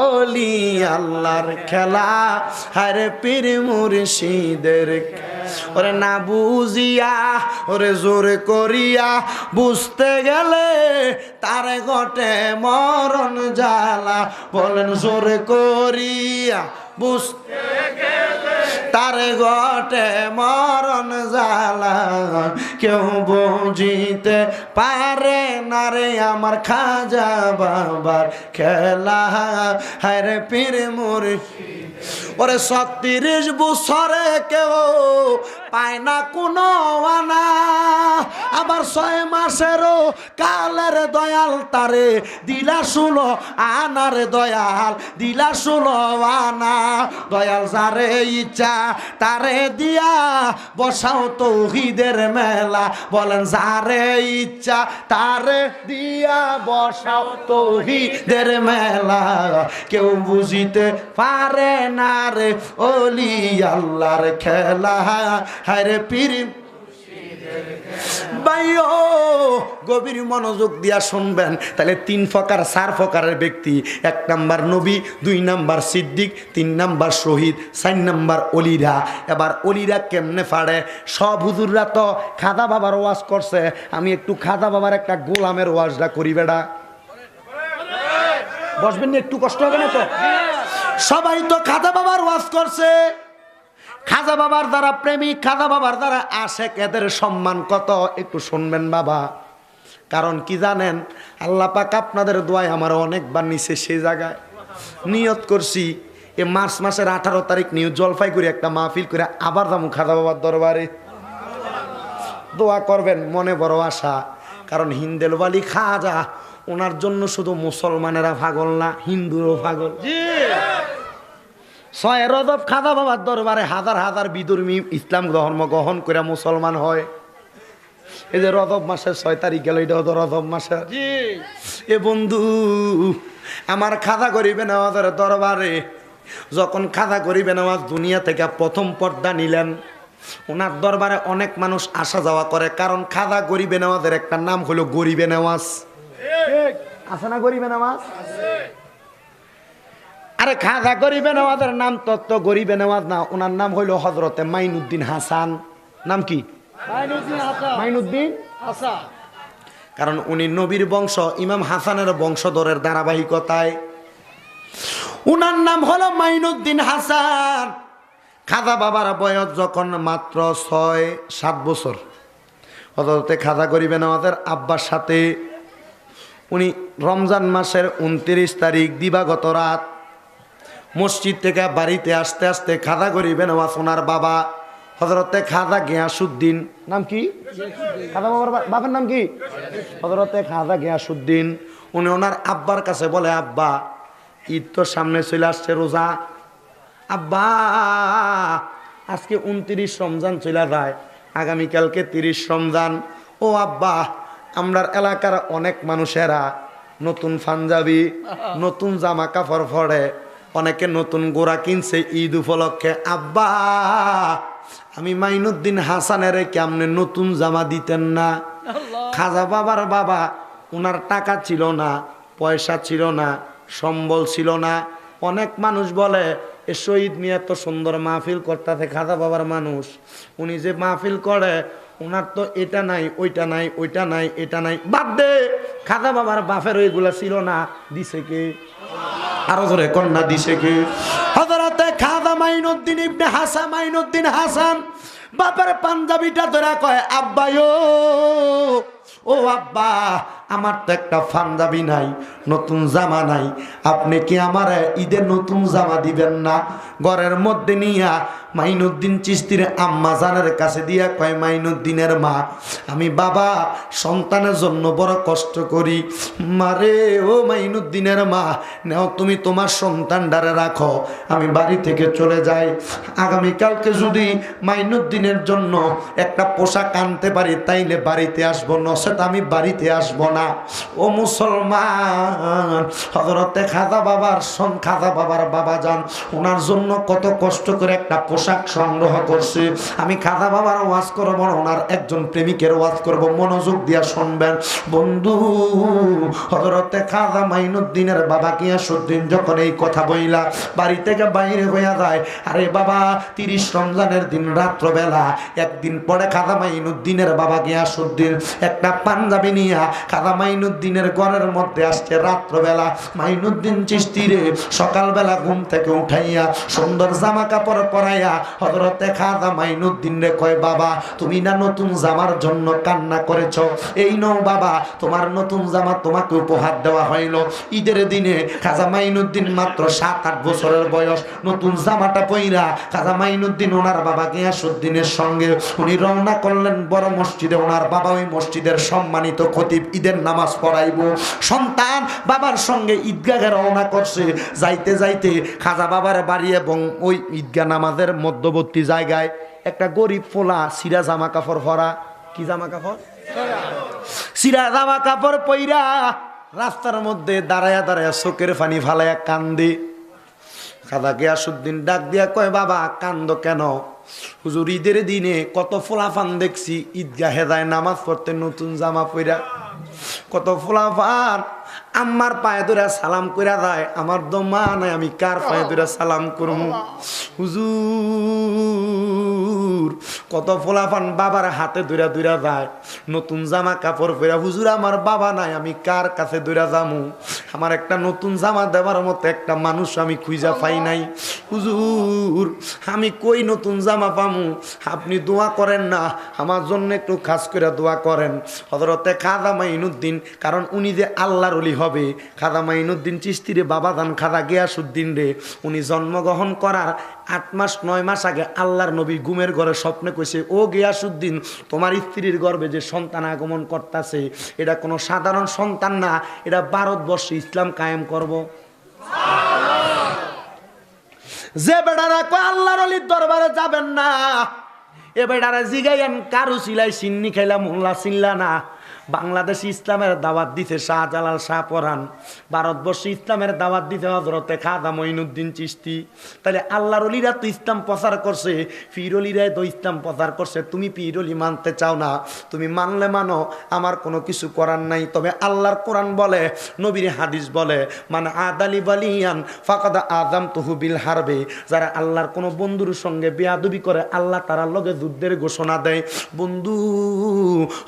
অলি আল্লাহর খেলা, হারে পীর মুর্শিদের। ওরে না বুঝিয়া ওরে জোর করিয়া বুঝতে গেলে তারে ঘটে মরণ জ্বালা। বলেন জোর করিয়া বুঝতে গেলে তারে ঘটে মরণ জ্বালা। কেউ বুঝিতে পারে না রে আমার খাজা বাবার খেলা, হায়রে পীর মুর্শিদ। ওরে ৩৬ বছরে কেউ পায় না কোনো আনা, আবার ৬ মাসেরও কালের দয়াল তারে দিলা ১৬ আনার দয়াল দিলা ১৬ আনা। দয়াল যারে ইচ্ছা তারে দিয়া বসাও তৌহিদের মেলা। বলেন যারে ইচ্ছা তারে দিয়া বসাও তৌহিদের মেলা। কেউ বুঝিতে পারে না রে ওলি আল্লাহর খেলা, হায়রে পীর ভাইও গভীর মনোযোগ দিয়া শুনবেন। তাহলে ৩ প্রকার ৪ প্রকারের ব্যক্তি। ১ নাম্বার নবী, ২ নাম্বার সিদ্দিক, ৩ নাম্বার শহীদ, ৪ নাম্বার অলিরা। এবার অলিরা কেমনে পারে? সব হুজুররা তো খাদা বাবার ওয়াজ করছে, আমি একটু খাদা বাবার একটা গোলামের ওয়াজটা করি। বেড়া বসবেন না, একটু কষ্ট হবে না তো? সবাই তো খাদা বাবার ওয়াজ করছে। খাজা বাবার দ্বারা প্রেমিক, খাজা বাবার দ্বারা আশেক, এদের সম্মান কত একটু শুনবেন বাবা। কারণ কি জানেন, আল্লাহ পাক আপনাদের দোয়ায় আমার অনেকবার নিচে সে জায়গায় নিয়ত করছি এ মার্চ মাসের 18 তারিখ নিউ জলপাইগুড়ি একটা মাহফিল করে আবার যাবো খাজা বাবার দরবারে। দোয়া করবেন, মনে বড় আশা। কারণ হিন্দেলওয়ালি খাজা, ওনার জন্য শুধু মুসলমানেরা পাগল না, হিন্দুরও পাগল। ৬ রজব খাজা বাবার দরবারে হাজার হাজার বিধর্মী ইসলাম ধর্ম গ্রহণ করে মুসলমান হয়। এই যে রজব মাসের ৬ তারিখ গেল, এটা তো রজব মাসের। এ বন্ধু আমার খাজা গরিবে নওয়াজের দরবারে যখন খাজা গরিবে নওয়াজ দুনিয়া থেকে প্রথম পর্দা নিলেন, ওনার দরবারে অনেক মানুষ আসা যাওয়া করে। কারণ খাজা গরিবে নওয়াজের একটা নাম হলো গরিবে নওয়াজ। আছে না গরিবে নওয়াজ? আরে খাজা গরিবে নওয়াজের নাম তত্ত্ব গরিবে নওয়াজ না, ওনার নাম হইল হযরতে মাইনুদ্দিন হাসান। নাম কি? মাইনুদ্দিন হাসান। কারণ উনি নবীর বংশ, ইমাম হাসানের বংশধরের ধারাবাহিকতায় উনার নাম হলো মাইনুদ্দিন হাসান। খাজা বাবার বয়স যখন মাত্র ৬-৭ বছর, হযরতে খাজা গরিবে নওয়াজের আব্বার সাথে উনি রমজান মাসের ২৯ তারিখ দিবাগত রাত মসজিদ থেকে বাড়িতে আসতে আসতে খাজা গরিবে নওয়াজ ওনার বাবা হযরতে খাজা গিয়াসউদ্দিন। নাম কি? খাজা বাবার বাবার নাম কি? হযরতে খাজা গিয়াসউদ্দিন। উনি ওনার আব্বার কাছে বলে, আব্বা ঈদ তো সামনে চলে আসছে, রোজা। আব্বা আজকে ২৯ রমজান চলে যায়, আগামীকালকে ৩০ রমজান। ও আব্বা, আমরার এলাকার অনেক মানুষেরা নতুন পাঞ্জাবি, নতুন জামা কাপড় পরে, অনেকে নতুন গোড়া কিনছে ঈদ উপলক্ষে। আব্বা আমি মাইনুদ্দিন হাসানের কেমনে নতুন জামা দিতেন না? খাজা বাবার বাবা, ওনার টাকা ছিল না, পয়সা ছিল না, সম্বল ছিল না। অনেক মানুষ বলে এ শহীদ মিয়া এত সুন্দর মাহফিল করতেছে, খাজা বাবার মানুষ, উনি যে মাহফিল করে ওনার তো এটা নাই ওইটা নাই ওইটা নাই এটা নাই। বাদ দে, খাজা বাবার বাপের ওইগুলা ছিল না, দিছে কে? আরো ধরে কন্যা দিছে কে? হযরতে খাজা মাইনুদ্দিন ইবনে হাসান, মাইনুদ্দিন হাসান বাপের পাঞ্জাবিটা ধরে কয়, আব্বায়ো ও আব্বা, আমার তো একটা পাঞ্জাবি নাই, নতুন জামা নাই, আপনি কি আমার ঈদের নতুন জামা দিবেন না? ঘরের মধ্যে নিয়া মাইনুদ্দিন চিশতির আম্মা জানের কাছে দিয়া কয়, মাইনুদ্দিনের মা, আমি বাবা সন্তানের জন্য বড় কষ্ট করি, মারে ও মাইনুদ্দিনের মা, নাও তুমি তোমার সন্তানটারে রাখো, আমি বাড়ি থেকে চলে যাই, আগামীকালকে যদি মাইনুদ্দিনের জন্য একটা পোশাক আনতে পারি তাইলে বাড়িতে আসবো, নচেত আমি বাড়িতে আসবো না। ও মুসলমান, হযরতে খাজা বাবার বাবা যান ওনার জন্য কত কষ্ট করে একটা পোশাক সংগ্রহ করছে। আমি খাজা বাবার ওয়াজ করবো না, ওনার একজন প্রেমিকের ওয়াজ করব, মনোযোগ দিয়া শুনবেন বন্ধু। হযরতে খাজা মাইনুদ্দিনের বাবা গিয়াসউদ্দিন যখন এই কথা বইলা বাড়ি থেকে বাইরে হইয়া যায়, আরে বাবা 30 রমজানের দিন রাত্রবেলা, একদিন পরে খাজা মাইনুদ্দিনের বাবা গিয়াসউদ্দিন একটা পাঞ্জাবি নিয়া খাজা মাইনুদ্দিনের ঘরের মধ্যে আসছে রাত্রবেলা। মাইনুদ্দিন চিশতিরে সকালবেলা ঘুম থেকে উঠাইয়া সুন্দর জামা কাপড় পরাইয়া হযরতে খাজা মাইনুদ্দিন রে কয়, বাবা তুমি না নতুন জামার জন্য কান্না করেছ, এই নাও বাবা তোমার নতুন জামা তোমাকে উপহার দেওয়া হইল। ঈদের দিনে খাজা মাইনুদ্দিন মাত্র 7-8 বছরের বয়স, নতুন জামাটা পইরা খাজা মাইনুদ্দিন ওনার বাবা গিয়াসউদ্দিনের সঙ্গে উনি রওনা করলেন বড় মসজিদে। ওনার বাবা ওই মসজিদের সম্মানিত খতিব, ঈদের নামাজ পড়াইব। সন্তান বাবার সঙ্গে ঈদগাহে রওনা করছে। যাইতে যাইতে খাজা বাবার বাড়ি এবং ওই ঈদগাহ নামাজের মধ্যবর্তী জায়গায় একটা গরিব ফোলা সিরা জামা কাপড় ভরা, কি জামা কাপড়? সিরা জামা কাপড় পইরা রাস্তার মধ্যে দাঁড়ায়া দাঁড়ায়া চোখের পানি ফালাইয়া কান্দে। খাজা গিয়াসউদ্দিন ডাক দিয়া কয়, বাবা কান্দ কেন? হুজুর ঈদের দিনে কত ফোলাফান দেখছি ঈদগাহে যায় নামাজ পড়তে নতুন জামা পইরা, কত ফোলাফান আম্মার পায়ে ধরে সালাম কইরা যায়, আমার তো মা নাই, আমি কার পায়ে ধরে সালাম করবো? হুজুর কত ফোলাফান বাবার হাতে ধরে ধরে যায় নতুন জামা কাপড় পরা, হুজুর আমার বাবা নাই, আমি কার কাছে ধরে যামু? আমার একটা নতুন জামা দেওয়ার মতো একটা মানুষ আমি খুঁজা পাই নাই, হুজুর আমি কই নতুন জামা পামু? আপনি দোয়া করেন না, আমার জন্য একটু খাস করে দোয়া করেন। হযরতে খাজা মাইনুদ্দিন, কারণ উনি যে আল্লাহর ওলি হবে, খাজা মাইনুদ্দিন চিশতিরে বাবা দান খাজা গিয়াসউদ্দিন রে উনি জন্মগ্রহণ করার 8 মাস 9 মাস আগে আল্লাহর নবী ঘুমের ঘরে স্বপ্নে কইছে, ও গিয়াসউদ্দিন তোমার স্ত্রীর গর্ভে যে সন্তান আগমন করতেছে এটা কোনো সাধারণ সন্তান না, এটা ভারতবর্ষে ইসলাম কায়েম করব। যে বেড়ারা কয় আল্লাহর ওলির দরবারে যাবেন না, এ বেড়ারা জিগাইয়েন কারু সিলাই সিন্নি খাইলা মোল্লা চিনলা না। বাংলাদেশ ইসলামের দাওয়াত দিতে শাহজালাল শাহপরান, ভারতবর্ষে ইসলামের দাওয়াত দিতে হযরতে খাজা মাইনুদ্দিন চিশতি। তাহলে আল্লাহর ওলিরা তো ইসলাম প্রচার করছে, পীর ওলিরাই তো ইসলাম প্রচার করছে। তুমি পীর ওলি মানতে চাও না, তুমি মানলে মানো, আমার কোনো কিছু করার নাই। তবে আল্লাহর কোরআন বলে, নবীর হাদিস বলে, মানে আদালি বালিয়ান ফাকাদ আযামতুহু বিল হারবে, যারা আল্লাহর কোনো বন্ধুর সঙ্গে বেয়াদবি করে আল্লাহ তার লগে যুদ্ধের ঘোষণা দেয়। বন্ধু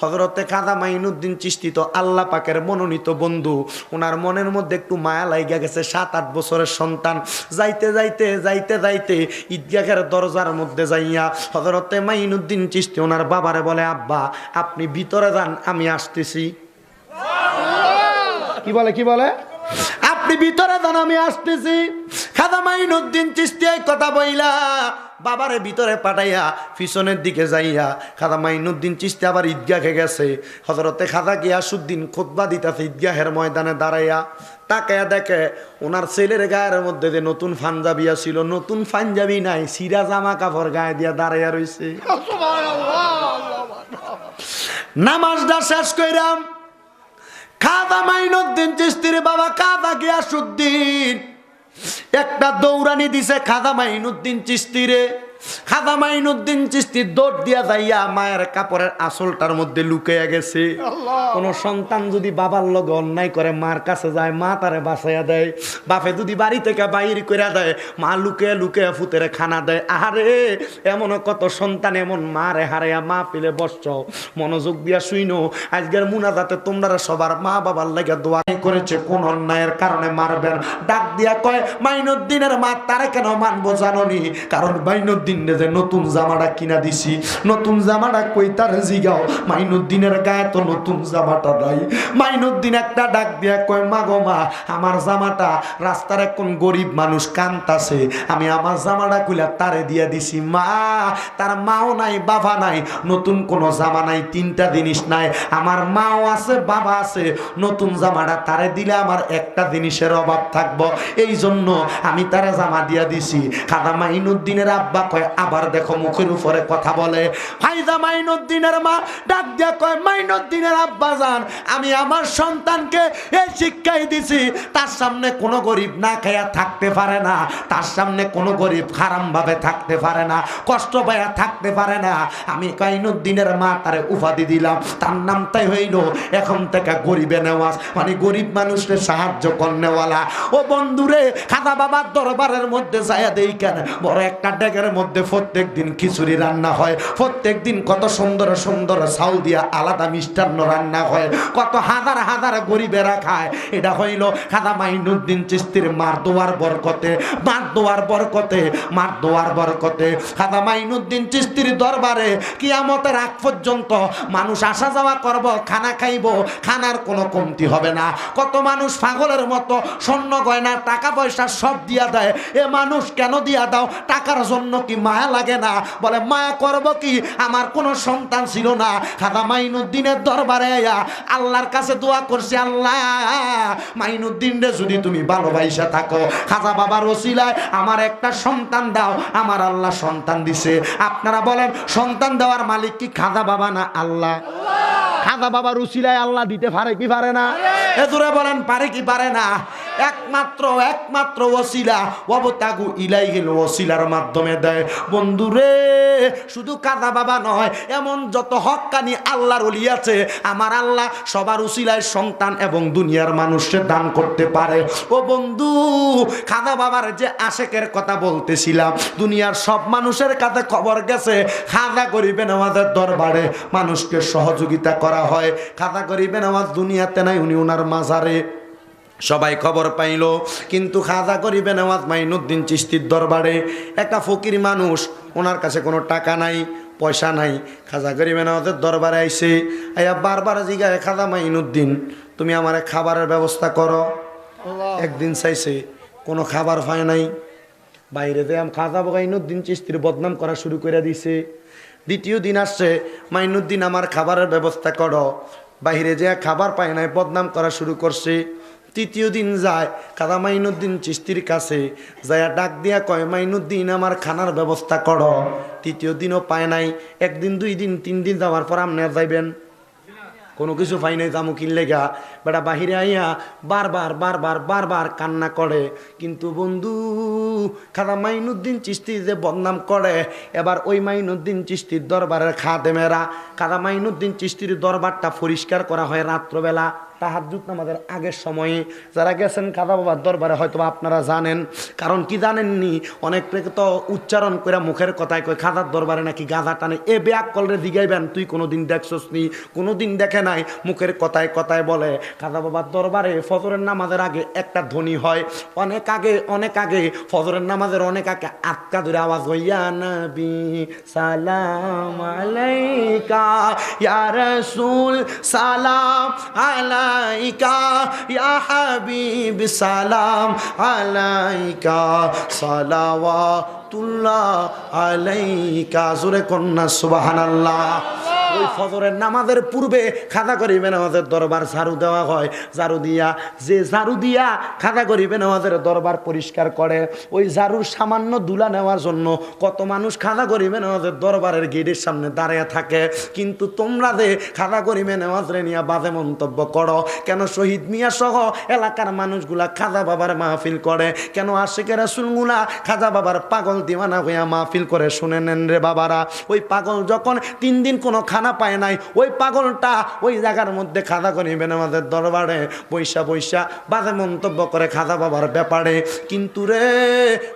হযরতে খাজা মাইনুদ্দিন চিশতি তো আল্লাহ পাকের মনোনীত বন্ধু, ওনার মনের মধ্যে একটু মায়া লাগা গেছে। 7-8 বছরের সন্তান, যাইতে যাইতে যাইতে যাইতে ঈদগাহের দরজার মধ্যে যাইয়া হযরতে মাইনুদ্দিন চিশতি ওনার বাবারে বলে, আব্বা আপনি ভিতরে যান, আমি আসতেছি। কি বলে আপনি ভিতরে যান, আমি আসতেছি। খাজা মাইনুদ্দিন চিশতি এই কথা বইলা বাবারে ভিতরে পাঠাইয়া পিছনের দিকে যাইয়া খাজা মাইনুদ্দিন চিশতি আবার ঈদগাহে গেছে। হযরতে খাজা গিয়াসউদ্দিন খুতবা দিতেছে ঈদগাহের ময়দানে দাঁড়াইয়া। তাকায়া দেখে ওনার ছেলের গায়ের মধ্যে যে নতুন পাঞ্জাবি ছিল, নতুন পাঞ্জাবি নাই, সিরা জামা কাপড় গায়ে দিয়া দাঁড়াইয়া রইছে। নামাজটা শেষ কইরাম খাজা মাইনুদ্দিন চিশতির বাবা খাজা গিয়াসউদ্দিন একটা দৌড়ানি দিছে খাজা মাইনুদ্দিন চিশতিরে। খাজা মাইনুদ্দিন চিশতি দৌড় দিয়া যাইয়া মায়ের কাপড়ের আঁচলটার মধ্যে লুকিয়ে গেছে। কোন সন্তান যদি বাবার লগে অন্যায় করে মার কাছে যায়, মা তারে বাঁচাইয়া দেয়। বাপে যদি বাড়ি থেকে বাইর করে দেয়, মা লুকিয়ে লুকিয়ে ফুতেরে খানা দেয়। আহারে এমন কত সন্তান এমন মা রে হারাইয়া মা পেলে বসছ। মনোযোগ দিয়া শুইনো, আজকের মুনাজাতে তোমরা সবার মা বাবার লাগে দোয়া করেছে, কোন অন্যায়ের কারণে মারবেন। ডাক দিয়া কয়, মাইনুদ্দিনের মা তারে কেন মানবো জানোনি? কারণ মাইনুদ্দিন যে নতুন জামাটা কিনা দিছি, নতুন জামাটা কই তার জিগাও। মাইনুদ্দিনের গায়ে তো নতুন জামাটা নাই। মাইনুদ্দিন একটা ডাক দিয়া কয়, মা গো মা, আমার জামাটা রাস্তার কোন গরিব মানুষ কান্তাছে, আমি আমার জামাটা খুলে তারে দিয়া দিছি। মা, তার মাও নাই বাবা নাই, নতুন কোন জামা নাই, তিনটা জিনিস নাই। আমার মাও আছে বাবা আছে, নতুন জামাটা তারে দিলে আমার একটা জিনিসের অভাব থাকবো, এই জন্য আমি তারে জামা দিয়া দিছি। খাজা মাইনুদ্দিনের আব্বা কয়, আবার দেখো মুখের উপরে কথা বলে। ফাইজা মাইনুদ্দিনের মা ডাক দিয়া কয়, মাইনুদ্দিনের আব্বা জান, আমি আমার সন্তানকে এই শিক্ষাই দিছি, তার সামনে কোনো গরিব না খাইয়া থাকতে পারে না, তার সামনে কোনো গরিব হারাম ভাবে থাকতে পারে না, কষ্ট পাইয়া থাকতে পারে না। আমি মাইনুদ্দিনের মা তারে উপাধি দিলাম, তার নামটাই হইল এখন থেকে গরিবে নেওয়াজ, মানে গরিব মানুষের সাহায্য করনেওয়ালা। ও বন্ধুরে, খাজা বাবার দরবারের মধ্যে যাইয়া দেই কেন, বড় একটা ডেকের মধ্যে প্রত্যেক দিন খিচুড়ি রান্না হয়, প্রত্যেক দিন কত সুন্দর সুন্দর চাউল দিয়া আলাদা মিষ্টান্ন রান্না হয়, কত হাজার হাজার গরিবেরা খায়। এটা হইল খাজা মাইনুদ্দিন চিশতির মার দোয়ার বরকতে, মার দোয়ার বরকতে, মার দোয়ার বরকতে। খাজা মাইনুদ্দিন চিশতির দরবারে কিয়ামতের আগ পর্যন্ত মানুষ আসা যাওয়া করব, খানা খাইব, খানার কোনো কমতি হবে না। কত মানুষ পাগলের মতো স্বর্ণ গয়না টাকা পয়সা সব দিয়া দেয়। এ মানুষ কেন দিয়া দাও? টাকার জন্য কি মায়া লাগে না? বলে মায়া করব কি, আমার কোনো সন্তান ছিল না। খাজা মাইনুদ্দিনের দরবারে আল্লাহর কাছে দোয়া করছি, আল্লাহ মাইনুদ্দিন রে যদি তুমি ভালোবাসা থাকো, খাজা বাবার ওসিলায় আমার একটা সন্তান দাও। আমার আল্লাহ সন্তান দিছে। আপনারা বলেন, সন্তান দেওয়ার মালিক কি খাজা বাবা না আল্লাহ? খাজা বাবার উসিলায় আল্লাহ দিতে পারে কি পারে না? এজুরে বলেন, পারে কি পারে না? একমাত্র ওসিলা, ওয়াবতাগু ইলাইহিল ওসিলার মাধ্যমে দেয়। বন্ধুরে, শুধু খাজা বাবা নয়, এমন যত হক্কানি আল্লাহর ওলি আছে, আমার আল্লাহ সবার উসিলায় সন্তান এবং দুনিয়ার মানুষকে দান করতে পারে। ও বন্ধু, খাজা বাবার যে আশেকের কথা বলতেছিলাম, দুনিয়ার সব মানুষের কাছে খবর গেছে, খাজা গরিবে নওয়াজের দরবারে মানুষকে সহযোগিতা করা হয়। খাজা গরিবে নওয়াজ দুনিয়াতে নাই, উনি ওনার মাজারে। সবাই খবর পাইল, কিন্তু খাজা গরিবে নওয়াজ মাইনুদ্দিন চিশতির দরবারে একটা ফকির মানুষ, ওনার কাছে কোনো টাকা নাই, পয়সা নাই। খাজা গরিবে নওয়াজের দরবারে আইসে, আইয়া বারবার জিগায়, খাজা মাইনুদ্দিন, তুমি আমার খাবারের ব্যবস্থা করো। একদিন চাইছে, কোনো খাবার পায় নাই। বাইরে যে খাজা মাইনুদ্দিন চিশতির বদনাম করা শুরু করে দিছে। দ্বিতীয় দিন আসছে, মাইনুদ্দিন আমার খাবারের ব্যবস্থা করো। বাইরে যে খাবার পায় নাই, বদনাম করা শুরু করছে। তৃতীয় দিন যায় খাজা মাইনুদ্দিন চিশতির কাছে, যায়া ডাক দিয়া কয়, মাইনুদ্দিন আমার খানার ব্যবস্থা করো। তৃতীয় দিনও পায় নাই। একদিন, 2 দিন, 3 দিন যাওয়ার পর আপনি যাইবেন, কোনো কিছু পাই নাই, জামু কিনলে গা বেটা বাহিরে আইয়া বারবার কান্না করে। কিন্তু বন্ধু, খাজা মাইনুদ্দিন চিশতি যে বদনাম করে, এবার ওই মাইনুদ্দিন চিশতির দরবারের খাদেমেরা, খাজা মাইনুদ্দিন চিশতির দরবারটা পরিষ্কার করা হয় রাত্রবেলা তাহাজ্জুদ নামাজের আগের সময়ে। যারা গেছেন খাজা বাবার দরবারে হয়তো আপনারা জানেন, কারণ কি জানেননি, অনেক তো উচ্চারণ করে মুখের কথায় কয় খাজার দরবারে নাকি গাঁজা টানে। এ ব্যাক কলরে জিগাইবেন, তুই কোনোদিন দেখছস নি? কোনোদিন দেখে নাই, মুখের কথায় কথায় বলে। খাজা বাবার দরবারে ফজরের নামাজের আগে একটা ধ্বনি হয়, অনেক আগে ফজরের নামাজের অনেক আগে আটকা ধরে আওয়াজ হয়, ইয়া নবী সালাম আলাইকা, ইয়া রাসূল সালাম আলাইকা, ইয়া হাবিব সালাম আলাইকা, সালাওয়াতুল্লাহ আলাইকা। জোরে কন্যা সুবহানাল্লাহ। ওই ফজরের নামাজের পূর্বে খাজা গরিবে নওয়াজের দরবার ঝাড়ু দেওয়া হয়। ঝাড়ু দিয়া খাজা গরিবে নওয়াজের দরবার পরিষ্কার করে। ওই ঝাড়ুর সামান্য দুলা নেওয়ার জন্য কত মানুষ খাজা গরিবে নওয়াজের দরবারের গেটের সামনে দাঁড়িয়ে থাকে। কিন্তু তোমরা যে খাজা গরিবে নওয়াজরে নিয়ে বাজে মন্তব্য করো কেন? শহীদ মিয়া সহ এলাকার মানুষগুলা খাজা বাবার মাহফিল করে কেন? আশিকের রাসূলগুলা খাজা বাবার পাগল দিওয়ানা হইয়া মাহফিল করে। শুনে নেন রে বাবারা, ওই পাগল যখন 3 দিন কোনো খানা পায় নাই, ওই পাগলটা ওই জায়গার মধ্যে খাজা গরিবে নওয়াজের দরবারে বৈশা বাজে মন্তব্য করে খাজা বাবার ব্যাপারে। কিন্তু রে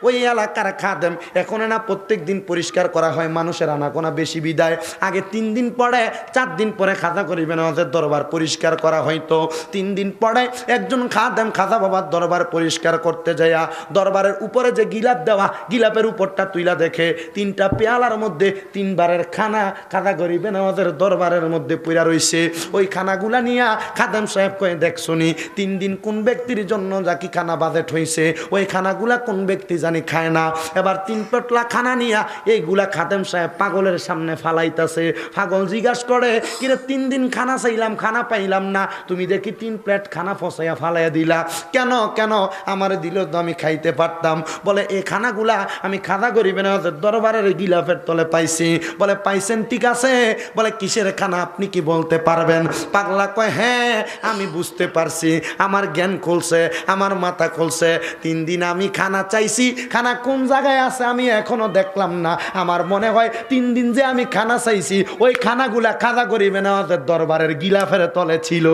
ওই এলাকার খাদেম এখন না প্রত্যেক দিন পরিষ্কার করা হয়, মানুষের আনাগোনা বেশি বিদায়। আগে 3 দিন পরে 4 দিন পরে খাজা গরিবে নওয়াজের দরবার পরিষ্কার করা হয়তো। 3 দিন পরে একজন খাদেম খাজা বাবার দরবার পরিষ্কার করতে যাইয়া দরবারের উপরে যে গিলাপ দেওয়া, গিলাপের উপরটা তুইলা দেখে 3টা পেয়ালার মধ্যে 3 বারের খানা খাজা গরিবে নওয়াজের দরবারের মধ্যে পইরা রইছে। ওই খানাগুলা নিয়া খাদেম সাহেব কয়ে দেখছনি 3 দিন কোন ব্যক্তির জন্য জাকি খানা বাজেট হইছে, ওই খানাগুলা কোন ব্যক্তি জানি খায় না। এবার 3 পটলা খানা নিয়া এইগুলা খাদেম সাহেব পাগলের সামনে ফালাইতাছে। পাগল জিজ্ঞাস করে, কিরে 3 দিন খানা চাইলাম, খানা পাইলাম না, তুমি দেখি 3 প্লেট খানা ফসাইয়া ফালাইয়া দিলা কেন? আমার দিল তো আমি খাইতে পারতাম। বলে এই খানাগুলা আমি খাজা গরিবে নওয়াজের দরবারের গিলাফের তলে পাইছি। বলে পাইছেন, ঠিক আছে, বলে কিসের খানা আপনি কি বলতে পারবেন? পাগলা কয়, হ্যাঁ আমি বুঝতে পারছি, আমার জ্ঞান খুলছে, আমার মাথা খুলছে। 3 দিন আমি খানা চাইছি, খানা কোন জায়গায় আছে আমি এখনো দেখলাম না। আমার মনে হয় 3 দিন যে আমি খানা চাইছি ওই খানাগুলা খাজা গরিবে নওয়াজের দরবারের গিলাফের তলে ছিল।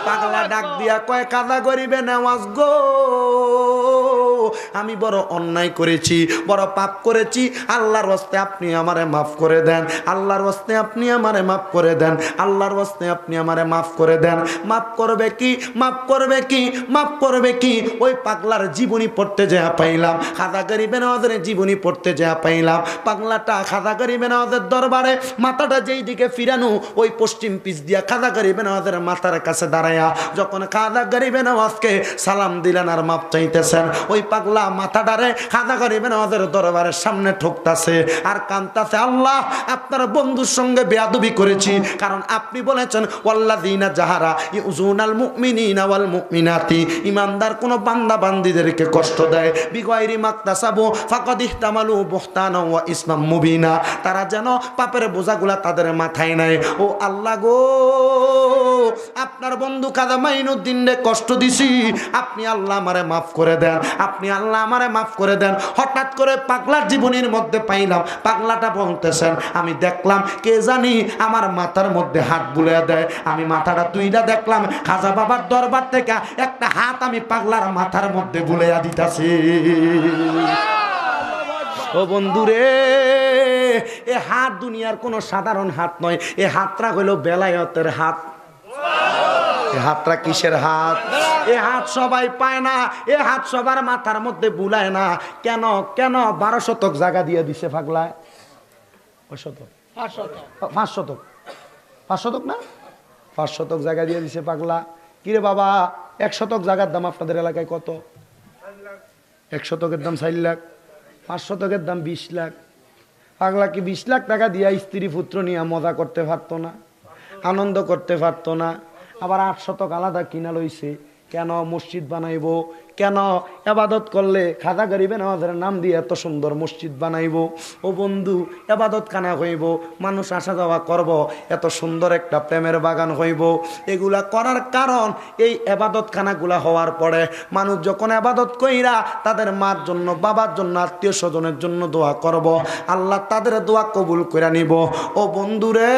পাগলা ডাক দিয়া কয়, খাজা গরিবে নওয়াজ গো, আমি বড় অন্যায় করেছি, বড় পাপ করেছি, আল্লাহর ওয়াস্তে আপনি আমারে মাফ করে দেন, আল্লাহর ওয়াস্তে আপনি আমারে মাফ করে দেন, আল্লাহর ওয়াস্তে আপনি আমারে মাফ করে দেন। মাফ করবে কি, মাফ করবে কি, মাফ করবে কি? ওই পাগলার জীবনী পড়তে যা পাইলাম, খাজা গরিবে নওয়াজের জীবনী পড়তে যা পাইলাম। পাগলাটা খাজা গরিবে নওয়াজের দরবারে মাথাটা যেই দিকে ফিরানো, ওই পশ্চিম পিছ দিয়া খাজা গরিবে নওয়াজের মাথার কাছে দাঁড়ায়া যখন খাজা গরিবে নওয়াজকে সালাম দিলেন আর মাপ চাইতেছেন, ওই পাগলা মাথাটারে খাজা গরিবে নওয়াজের দরবারের সামনে ঠুকতাছে আর কাঁদতাছে, আল্লাহ আপনার বন্ধুর সঙ্গে বেয়াদবি করেছি, কারণ আপনি বলেছেন ওয়াল্লাযীনা জাহারা ইউযুনাল মুমিনিনা ওয়াল মুমিনাতি, ইমানদার কোন বান্দা বান্দীদেরকে কষ্ট দেয় বিগাইরি মাকতাসাবু ফাকাদ ইহতামালু বুহতানা ওয়া ইসমাম মুবিনা, তারা যেন পাপের বোঝাগুলা তাদের মাথায় নেয়। ও আল্লাহ গো, আপনার বন্ধু খাজা মাইনুদ্দিন রে কষ্ট দিছি, আপনি আল্লাহ আমারে মাফ করে দেন, আপনি আল্লাহ আমারে মাফ করে দেন। হঠাৎ করে পাগলার জীবনের মধ্যে পাইলাম, পাগলাটা বলতেছেন, আমি দেখলাম কে জানি আমার মাথার মধ্যে হাত বুলিয়ে দেয়, আমি মাথাটা তুইলা দেখলাম খাজা বাবার দরবার থেকে একটা হাত আমি পাগলার মাথার মধ্যে বুলিয়ে দিতাছি। ও বন্ধুরে, এ হাত দুনিয়ার কোনো সাধারণ হাত নয়, এ হাতটা হইল বেলায়েতের হাত। এ হাতটা কিসের হাত? এ হাত সবাই পায় না, এ হাত সবার মাথার মধ্যে বুলায় না। কেন? 12 শতক জায়গা দিয়ে দিছে পাগলায়। 5 শতক না, 5 শতক জায়গা দিয়ে দিছে পাগলা। কিরে বাবা, 1 শতক জায়গার দাম আপনাদের এলাকায় কত? 1 শতকের দাম 4 লাখ, 5 শতকের দাম 20 লাখ। পাগলা কি 20 লাখ টাকা দিয়া স্ত্রী পুত্র নিয়ে মজা করতে পারতো না, আনন্দ করতে পারতো না? আবার 8 শতক আলাদা কিনা লইছে কেন? মসজিদ বানাইবো। কেন? এবাদত করলে খাজা গরিবে নওয়াজের নাম দিয়ে এত সুন্দর মসজিদ বানাইবো। ও বন্ধু, এবাদত খানা হইব, মানুষ আসা যাওয়া করব, এত সুন্দর একটা প্রেমের বাগান হইব। এগুলা করার কারণ এই এবাদত খানাগুলা হওয়ার পরে মানুষ যখন এবাদত কইরা তাদের মার জন্য, বাবার জন্য, আত্মীয় স্বজনের জন্য দোয়া করব, আল্লাহ তাদের দোয়া কবুল করে নিব। ও বন্ধুরে,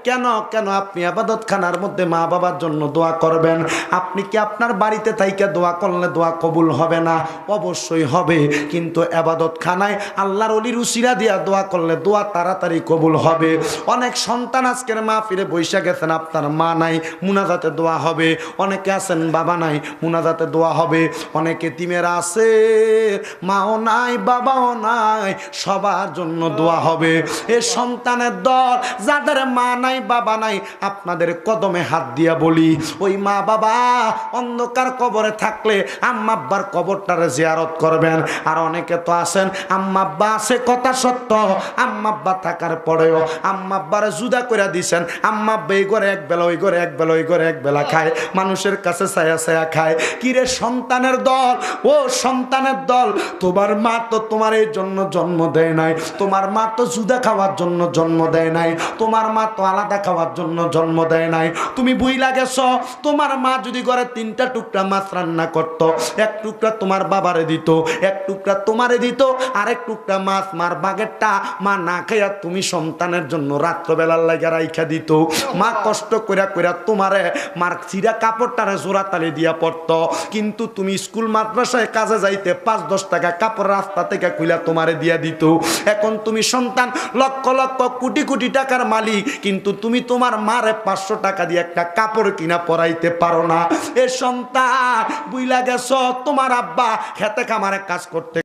কেন আপনি এবাদত খানার মধ্যে মা বাবার জন্য দোয়া করবেন? আপনি কি আপনার বাড়িতে থাইকা দোয়া করলে দোয়া কবুল হবে না? অবশ্যই হবে, কিন্তু এবাদত খানায় আল্লাহর ওলির উসিলা দিয়া দোয়া করলে দোয়া তাড়াতাড়ি কবুল হবে। অনেক সন্তান আজকের মাহফিলে বৈশা গেছেন, আপনার মা নাই, মুনাজাতে দোয়া হবে। অনেকে আছেন বাবা নাই, মুনাজাতে দোয়া হবে। অনেকে তিমেরা আছে, মাও নাই, বাবাও নাই, সবার জন্য দোয়া হবে। এ সন্তানের দল যাদের মা নাই, বাবা নাই, আপনাদের কদমে হাত দিয়া বলি, ওই মা বাবা অন্ধকার কবরে থাকলে আম্মা আব্বার কবরটারে জিয়ারত করবেন। আর অনেকে তো আছেন আম্মা আব্বা আছে কথা সত্য, আম্মা আব্বা থাকার পরেও আম্মা আব্বারে জুদা করে দিছেন। আম্মা আব্বা এই ঘরে এক বেলা, ওই ঘরে এক বেলা, ওই ঘরে এক বেলা খায়, মানুষের কাছে ছায়া ছায়া খায়। কিরে সন্তানের দল, ও সন্তানের দল, তোমার মা তো তোমার এই জন্য জন্ম দেয় নাই, তোমার মা তো জুদা খাওয়ার জন্য জন্ম দেয় নাই, তোমার মা তো আলাদা খাওয়ার জন্য জন্ম দেয় নাই। তুমি বুইলা গেছ, তোমার মা যদি ঘরে 3টা টুকরা মাছ রান্না করত, এক টুকরা তোমার বাবারে দিত, এক টুকরা তোমারে দিত, আরেক টুকরা মাছ মার বাগেরটা মা না খাইয়া তুমি সন্তানের জন্য রাত্রবেলার লাগা রাইখা দিত। মা কষ্ট কইরা কইরা তোমারে মার চিরা কাপড়টারে জোড়া তালি দিয়া পড়তো, কিন্তু তুমি স্কুল মাদ্রাসায় কাজে যাইতে 5-10 টাকা কাপড় রাস্তা থেকে খুইলা তোমারে দিয়া দিত। এখন তুমি সন্তান লক্ষ লক্ষ কোটি কোটি টাকার মালিক, কিন্তু তুমি তোমার মারে 500 টাকা দিয়ে একটা কাপড় কিনা পরাইতে পারো না। এ সন্তান বুইলা গেছ, তোমার আব্বা খেতে খামারে কাজ করতে